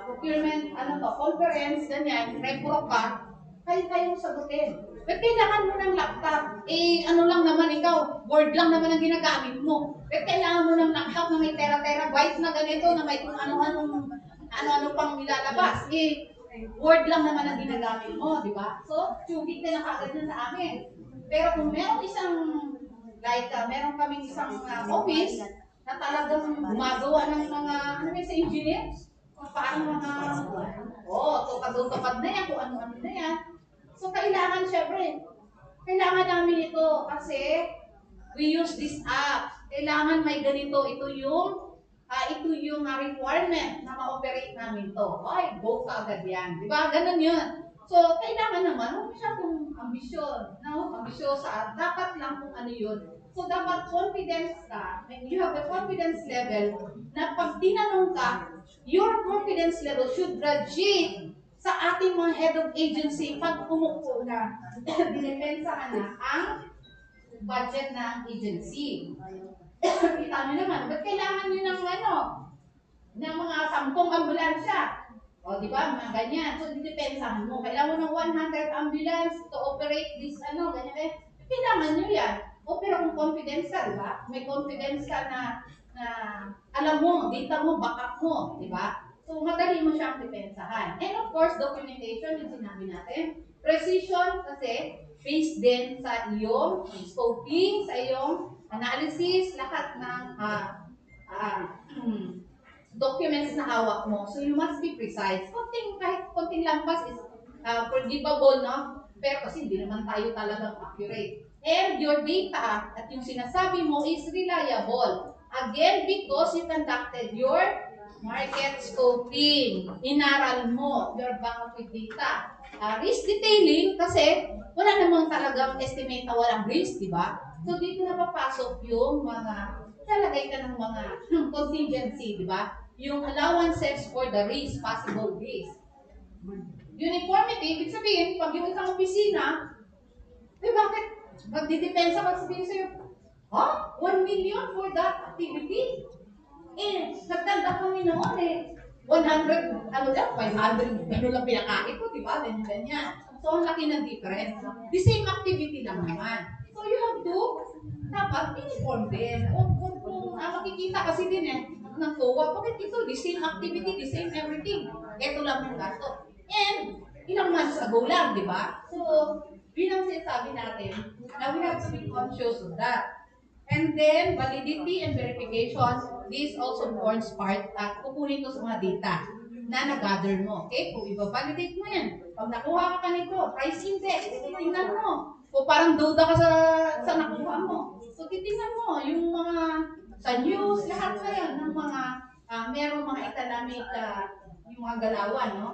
procurement, conference, ganyan, repro ka, kaya mo sagutin. But kailangan mo ng laptop. Ano lang naman ikaw, Word lang naman ang ginagamit mo. But kailangan mo ng laptop na may tera-terabyte na ganito, na may kung ano-ano pang nilalabas. Word lang naman ang ginagamit mo, di ba? So, tubig na nakagad na sa amin. Pero kung meron meron kaming isang office na talagang gumagawa ng mga, sa engineer, parang tutupad na yan, kung ano-ano na yan. So, kailangan, syempre, kailangan namin ito kasi we use this app. Kailangan may ganito, ito yung requirement na ma-operate namin to. Ay, go ka agad yan. Di ba? Ganun yun. So, kailangan naman, huwag masyadong ambisyon. Ambisyosa. Dapat lang kung ano yun. So, dapat confidence ka. When you have the confidence level, na pag tinanong ka, your confidence level should graduate sa ating mga head of agency pag umupo na, dinepensahan na ang budget ng agency. Kita nyo naman, ba't kailangan nyo ng mga 10 ambulansya? O, di ba? Mga ganyan. So, didepensahan mo. Kailangan mo ng 100 ambulance to operate this, ganyan. Kailangan nyo yan. O, pero kung confidence ka, di ba? May confidence ka na alam mo, data mo, backup mo, di ba? So, madali mo siyang depensahan. And of course, documentation, yung sinabi natin. Precision, kasi based din sa iyong scoping, sa iyong analysis, lahat ng documents na hawak mo. So, you must be precise. Kahit konting lampas is forgivable, no? Pero kasi hindi naman tayo talagang accurate. And your data at yung sinasabi mo is reliable. Again, because you conducted your market scoping. Inaral mo your backup with data. Risk detailing, kasi wala namang talagang estimate na walang risk, di ba? So, dito na papasok yung mga, lalagay ka ng mga contingency, di ba? Yung allowances for the risk, possible risk. Uniformity, ibig sabihin, pag yung isang opisina, bakit? Magdidepensa ka sabihin sa'yo, 1 million for that activity? Nagtanda kami noon 100, 500, lang pinakain ko, di ba? Ganyan. So, ang laki ng difference. The same activity lang naman. So, you have to, dapat, uniform din. Kung makikita kasi din ng COA, bakit ito? The same activity, the same everything. Ito lang yung gasto. And, ilang months ago lang, di ba? So, yun ang sinasabi natin, na we have to be conscious of that. And then, validity and verification, this also forms part, kukunin ko sa mga data na nag-gather mo. Okay? Kung i-validate mo yan, pag nakuha ka nito, price index, titingnan mo. O parang duda ka sa nakuha mo. So, titingnan mo yung mga, sa news, lahat na yan, ng mga, merong mga economic, yung mga galawan, no?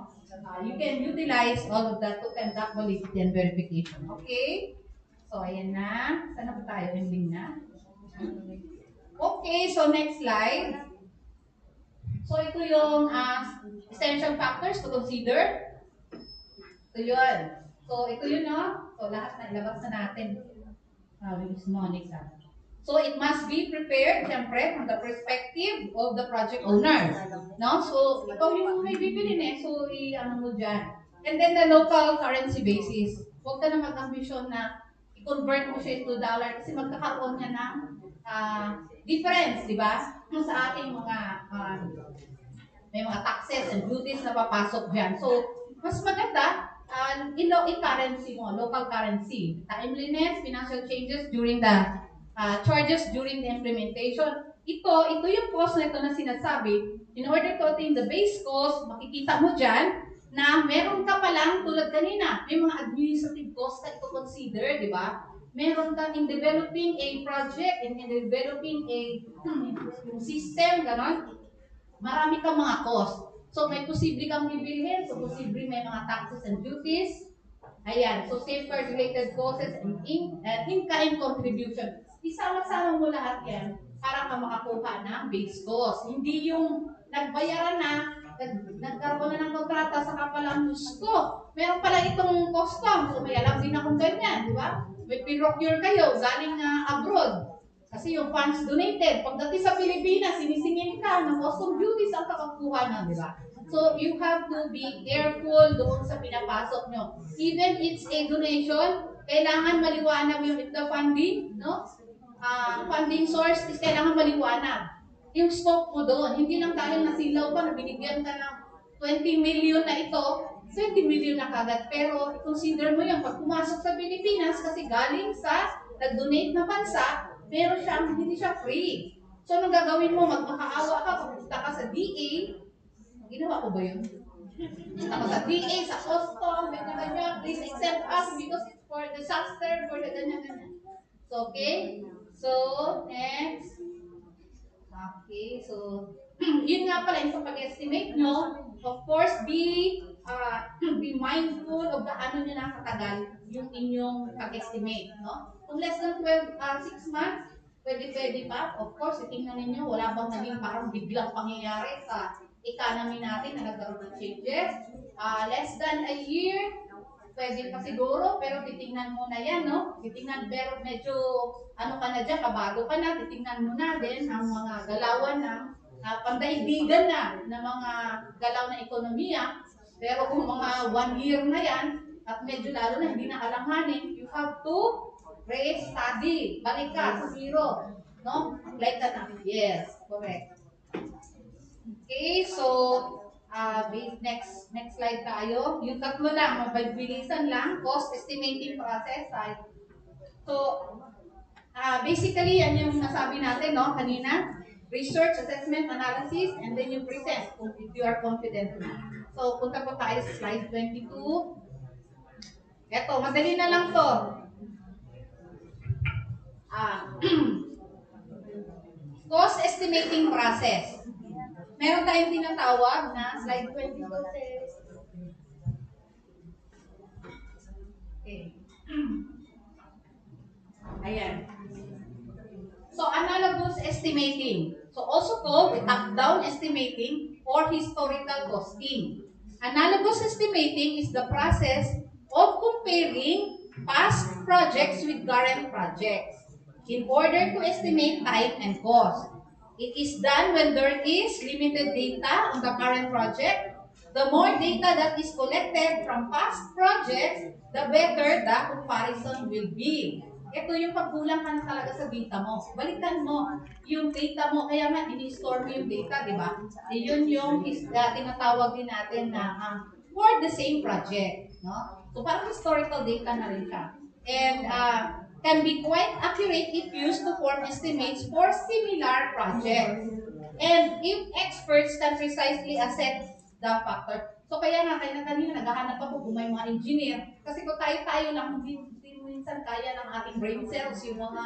You can utilize all of that to conduct validity and verification. Okay? So, ayan na. Saan na po tayo? Ending na. Okay, so next slide. So, ito yung essential factors to consider. Ito yun. So, ito yun, no? So, lahat na ilabas na natin. With Monica. So it must be prepared, siyempre, from the perspective of the project owner. No? So, ikaw yung may bibilin eh. So, i-ano mo dyan. And then the local currency basis. Huwag ka na mag-ambisyon na i-convert mo siya into dollar kasi magkakaroon niya ng difference, di ba? Sa ating mga may mga taxes and duties na papasok dyan. So, mas maganda, in-currency mo, local currency. Timeliness, financial changes during the charges during the implementation. Ito yung cost na ito na sinasabi. In order to attain the base cost, makikita mo dyan na meron ka palang tulad kanina, may mga administrative costs ka ito consider, di ba? Meron ka in developing a project, in developing a system, ganon. Marami kang mga cost. So, may posible kang bibilhin. So, posible may mga taxes and duties. Ayan. So, safeguard related costs and in-kind contribution. Isama-sama mo lahat yan para ka makakuha ng base cost. Hindi yung nagbayaran na, nagkaroon na ng kontrata, saka pala ang gusto. Meron pala itong custom. So, may alam din akong ganyan, di ba? May procure kayo galing abroad. Kasi yung funds donated, pagdating sa Pilipinas, sinisingin ka ng custom duties ang kakakuha di ba? So, you have to be careful doon sa pinapasok nyo. Even it's a donation, kailangan maliwanag yung the funding, no? Funding source is kailangan maliwanag. Yung scope mo doon, hindi lang dahil nasilaw ka, na binigyan ka ng 20 million na ito, 20 million na kagad. Pero, consider mo yan, pag pumasok sa Pilipinas, kasi galing sa nag-donate na bansa, pero hindi siya free. So, anong gagawin mo? Magmakaawa ka, pupunta ka sa DA. Ginawa ko ba yun? Pupunta ka sa DA, sa custom, ganyan-ganyan. Please accept us because it's for disaster, for the ganyan-ganyan. So, okay? So, next. Okay, so, yun nga pala, yung sa pag-estimate nyo, of course, be mindful of gaano nyo na katagal yung inyong pag-estimate, no? Kung less than 6 months, pwede pa. Of course, itingnan ninyo, wala bang naging parang biglang pangyayari sa economy natin na nagkaroon ng changes. Less than a year, pwede pa siguro, pero titingnan mo na yan, no? Titingnan, pero medyo, ano ka na dyan, kabago ka na, titingnan mo na din ang mga galawan ng pandaigdigan na mga galaw na ekonomiya. Pero kung mga 1 year na yan, at medyo lalo na hindi na alanganin, you have to re-study. Balik ka sa zero. No? Like that. Yes, correct. Okay, so next slide tayo. Yung tatlo lang, mabilisan lang, cost estimating process. So, basically, yan yung nasabi natin, no, kanina. Research, assessment, analysis, and then you present if you are confident. So, punta po tayo sa slide 22. Eto, madali na lang to. Cost estimating process. Meron tayong tinatawag na slide 22. Okay. Ayan. So, analogous estimating. So, also called top-down estimating or historical costing. Analogous estimating is the process of comparing past projects with current projects in order to estimate time and cost. It is done when there is limited data on the current project. The more data that is collected from past projects, the better the comparison will be. Ito yung pagkulang ka na talaga sa data mo. Balikan mo yung data mo. Kaya nga, ini-store mo yung data, di ba? Yun yung tinatawag din natin na for the same project. No? So, parang historical data na rin siya. And can be quite accurate if used to form estimates for similar projects. And if experts can precisely assess the factor. So, kaya nga, kanina naghahanap ako kung may mga engineer. Kasi kung tayo-tayo lang, hindi minsan kaya ng ating brain cells yung mga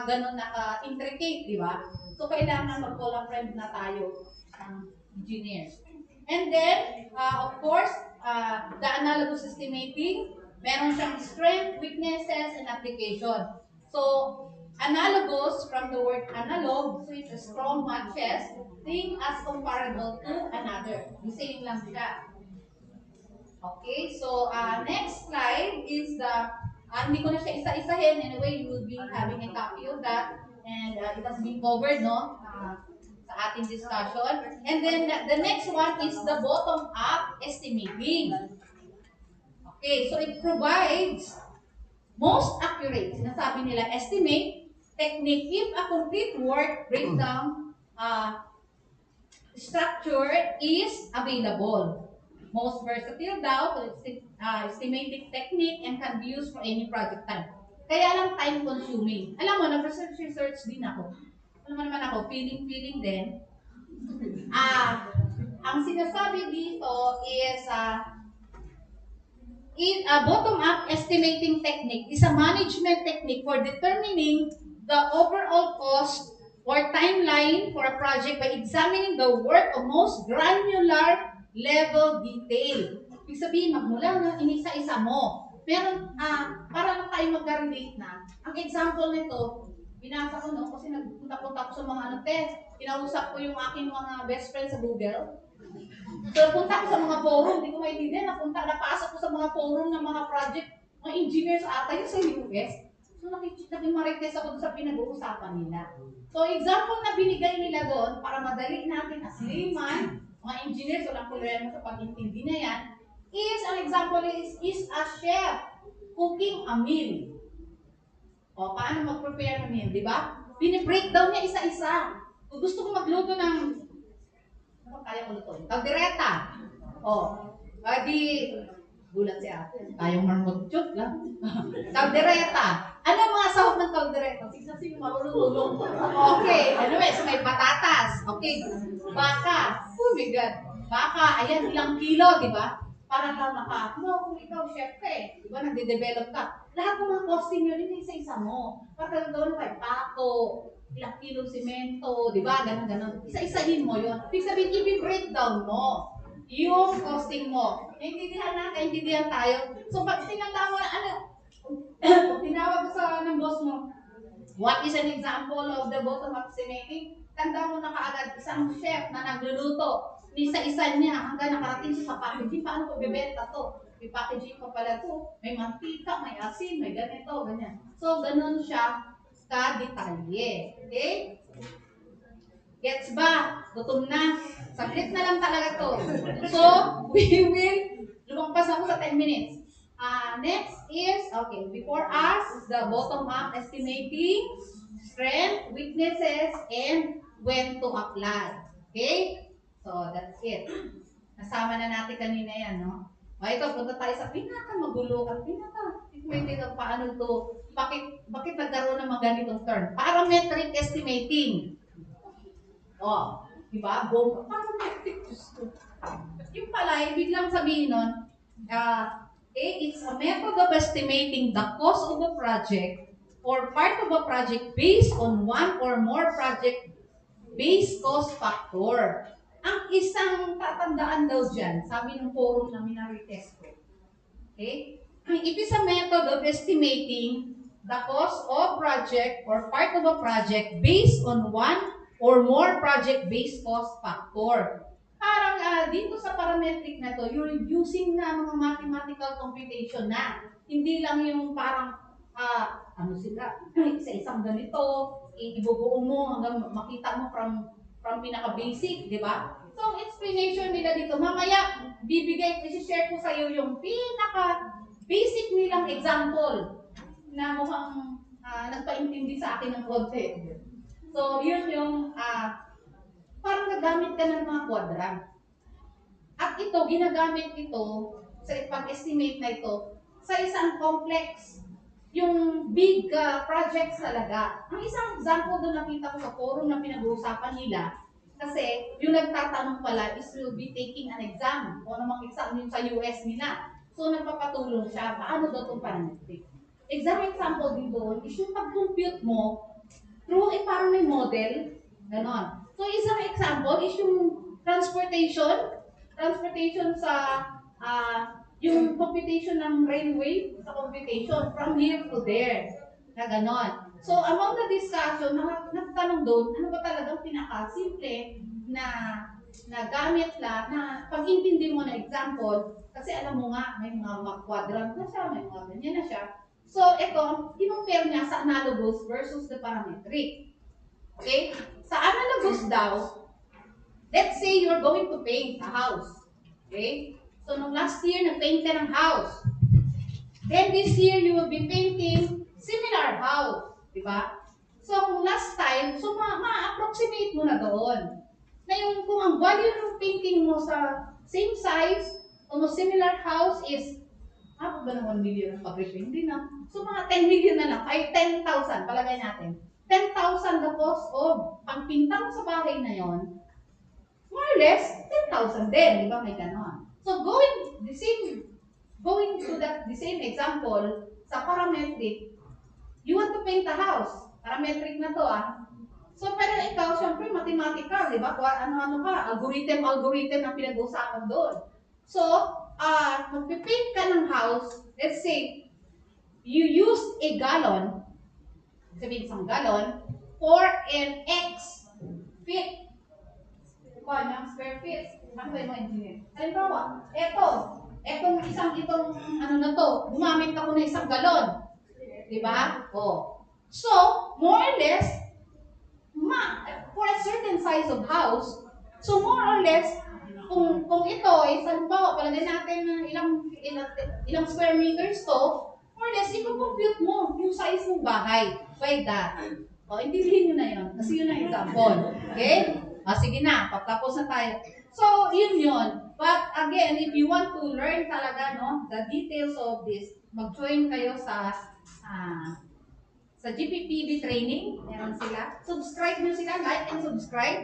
ganun naka-intricate, di ba? So, kailangan mag-collaborate na tayo ng engineers. And then, of course, the analogous estimating, meron siyang strength, weaknesses, and application. So, analogous, from the word analog, so it's a strong matches, thing as comparable to another. The same lang siya. Okay, so next slide is the, hindi ko na siya isa-isahin, anyway, you will be having a copy of that. And it has been covered, no? Sa ating discussion. And then the next one is the bottom-up estimating. Okay, so it provides most accurate, sinasabi nila, estimate technique if a complete work breakdown structure is available. Most versatile daw, so it's estimating technique and can be used for any project type. Kaya lang time consuming. Alam mo, nag-research din ako. Alam mo naman ako, feeling din. Ang sinasabi dito is a bottom-up estimating technique is a management technique for determining the overall cost or timeline for a project by examining the work of most granular level detail. Ibig sabihin, magmula na inisa-isa mo. Meron, para na tayo magka-relate na. Ang example nito, binasa ko no, kasi nagpunta-punta ko sa mga kinausap ko yung aking mga best friends sa Google. So, punta ko sa mga forum, hindi ko maintindihan, napasok ko sa mga forum ng mga project, mga engineers ata yun sa US. So, nakimarites ako doon sa pinag-uusapan nila. So, example na binigay nila doon, para madali natin as layman, mga engineers, walang problema sa pag-intindi na yan, is, an example is a chef cooking a meal. O, paano mag-prepare ng meal, di ba? Bini-breakdown niya isa-isa. Kung gusto ko magluto ng kaya ko luto. Kaldereta. Gulat si ate. Kayong marmot-chut lang. Kaldereta. Ano ang mga sahog ng kaldereta? Sino marulong-ulong. Okay. Anyway, so may patatas. Okay. Baka. Oh my God. Baka. Ayan, ilang kilo, di ba? Para ka kung ikaw chef ka di ba, nagde-develop ka. Lahat ng mga costing yun, isa-isa mo. Para ka doon, may pato, ilang kilong simento, di ba? Ganon. Isa-isahin mo yun. Ibig sabihin, i-breakdown mo yung costing mo. Naintindihan tayo. So, pag tinanda mo, tinawag ng boss mo, what is an example of the bottom-up estimating? Tanda mo na kaagad, isang chef na nagluluto, isa-isa niya hanggang nakarating sa packaging. Paano ko bebenta to? May packaging pa pala to. May mantika, may asin, may ganito, ganyan. So, ganun siya ka-detalye. Okay? Gets ba? Gutom na. Saglit na lang talaga to. So, we will, lumagpas ako sa 10 minutes. Next is, okay, before us, the bottom-up estimating, strength, weaknesses, and when to apply. Okay? So, that's it. Nasama na natin kanina yan, no? Ito, punta tayo sa pinaka-magulo at pinaka-estimating paano to, bakit nagkaroon ng mga ganitong term? Parametric estimating. Diba? Parametric. Yung pala, ibig lang sabihin nun, it's a method of estimating the cost of a project or part of a project based on one or more project-based cost factor. Ang isang tatandaan daw dyan, sabi ng forum na minarites ko, okay? It is a method of estimating the cost of project or part of a project based on one or more project-based cost factor. Parang dito sa parametric na to, you're using na mga mathematical computation na. Hindi lang yung parang, isa-isang ganito, ibubuo mo hanggang makita mo from pinaka-basic, di ba? So, explanation nila dito, mamaya, isi-share ko sa iyo yung pinaka-basic nilang example na mukhang nagpaintindi sa akin ng konti. So, yun yung parang nagamit ka ng mga quadrant. At ito, ginagamit ito sa pag-estimate na ito sa isang complex, yung big projects talaga. Ang isang example doon nakita ko sa forum na pinag-uusapan nila, kasi yung nagtatanong pala is will be taking an exam o namang exam yun sa US nila. So, nagpapatulong siya. Paano daw itong parametric? Example din doon is yung pag-compute mo through parang may model, ganon. So, isang example is yung transportation sa yung computation ng railway sa computation from here to there, na ganon. So, among the discussion, nagtanong doon, ano ba talagang pinaka-simple na gamit lang, na pag-intindi mo na example, kasi alam mo nga, may mga quadrant na siya, may mga ganyan na siya. So, ito, kinupare niya sa analogous versus the parametric. Okay? Sa analogous daw, let's say you're going to paint a house. Okay? So, nung last year, nag-paint ka ng house. Then this year, you will be painting similar house. Diba? So, kung last time, so ma-approximate mo na doon. Ngayon, kung ang value ng painting mo sa same size, o similar house is, ba ng 1 million ang pag-repay? Hindi na. So, mga 10 million na lang. Ay, 10,000. Palagay natin. 10,000 the cost of ang pinta mo sa bahay na yon, more or less, 10,000 din. Di ba? May ganon. So, going to the same example, sa parametric, you want to paint a house. Parametric na to, So, pero ikaw, syempre, mathematical, di ba? Ano-ano ka, algorithm ang pinag-uusapan doon. So, magpipaint ka ng house, let's say, you used a gallon, sabihin isang gallon, for an X feet. Square feet. Ano ba yung mga engineer? Halimbawa, etong ano na to, gumamit ako ng isang galon. Diba? So, more or less, for a certain size of house, so more or less, kung ito is halimbawa, palagay natin ng ilang square meters to, more or less, i-compute mo yung size ng bahay by that. Intindihin nyo na yun. Kasi yun ang example. Okay? Sige na, patapos na tayo. So, yun. But again, if you want to learn talaga, the details of this, mag-join kayo sa GPPB training. Meron sila. Subscribe nyo sila. Like and subscribe.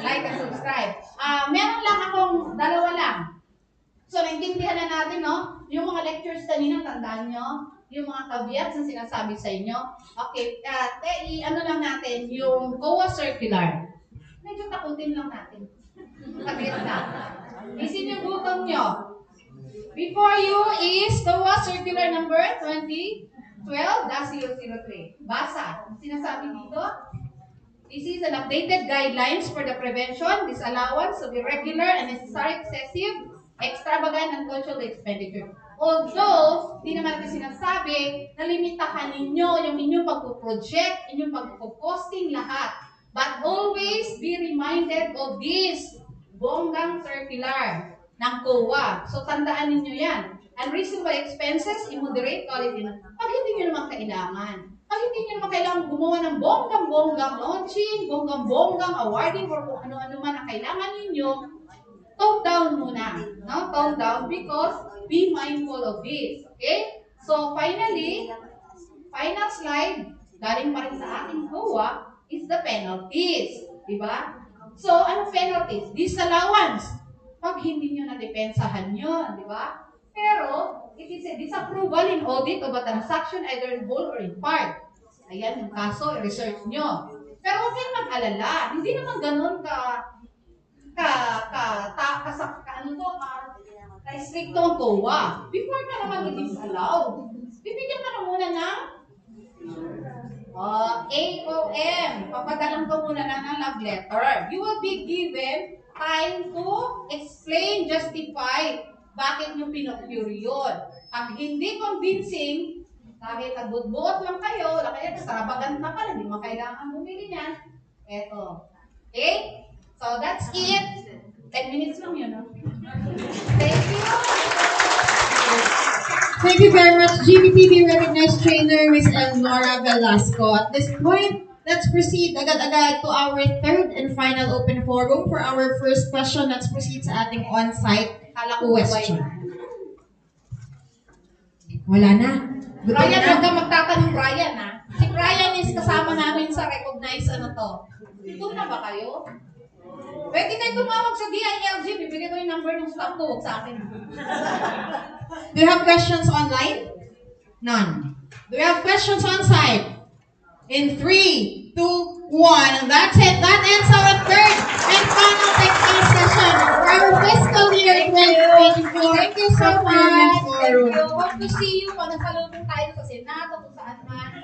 Like and subscribe. Meron lang akong 2 lang. So, naintindihan na natin, yung mga lectures kanina, tandaan nyo, yung mga caveats na sinasabi sa inyo. Okay, ano lang natin, yung COA circular. Medyo takutin lang natin. Pag-get na. Isin yung button nyo. Before you is COA circular number 2012-003. Basa. Ang sinasabi dito, this is an updated guidelines for the prevention, disallowance of irregular, unnecessary, excessive, extravagant, and uncontrolled expenditure. Although, di naman natin sinasabi na limitahan ninyo yung inyong pagpo-project, inyong pagpo-posting lahat. But always be reminded of this bonggang circular ng COA. So, tandaan ninyo yan. Unreasonable expenses, immoderate quality na. Pag hindi nyo naman kailangan. Pag hindi nyo naman kailangan gumawa ng bonggang-bonggang launching, bonggang-bonggang awarding, or kung ano-ano man ang kailangan ninyo, tone down muna. Tone down because be mindful of this. Okay? So, finally, final slide, galing pa rin sa ating COA, is the penalties. Diba? So, anong penalties? Disallowance. Pag hindi nyo nadepensahan yun, diba? Pero, it is a disapproval in audit of a transaction either in whole or in part. Ayan yung kaso, i-research nyo. Pero huwag kayong mag-alala. Hindi naman ganun ka-stricto ang COA. Before ka naman i-disallow, bibigyan ka na muna ng AOM. Papadalang ka muna ng love letter. You will be given time to explain, justify bakit nyo pinocure yun. Pag hindi convincing, kahit nagbudbuot lang kayo, wala kayo, extravagant na pala, hindi mo kailangan bumili niyan. Eto. Okay? So, that's it. 10 minutes lang yun, Thank you. Thank you very much, GPPB recognized trainer, Ms. Elnora Velasco. At this point, let's proceed agad-agad to our third and final open forum for our first question. Let's proceed sa ating on-site question. Wala na. Brian, huwag ka magtatanong Brian, Si Brian is kasama namin sa recognized Ito na ba kayo? Pwede kayo tumawag sa DILG. Bibigay ko yung number ng staff ko. Huwag sa akin. Do you have questions online? None. Do you have questions on site? In 3, 2, 1. And that's it. That ends our third and final technical session for our fiscal year 2024. Thank you so much. Thank you. Hope to see you pag nasalubong tayo sa Senado kung saan man.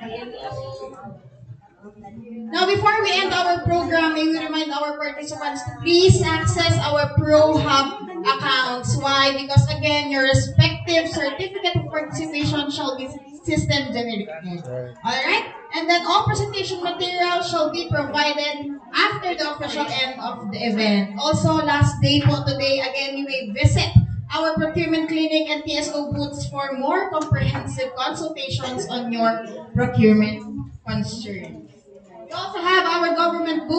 Now, before we end our program, may we remind our participants to please access our Pro Hub accounts. Why? Because again, your respective respective certificate of participation shall be system generated. Alright? And then all presentation materials shall be provided after the official end of the event. Also, last day po today, again, you may visit our procurement clinic and TSO booths for more comprehensive consultations on your procurement concerns. We also have our government booth.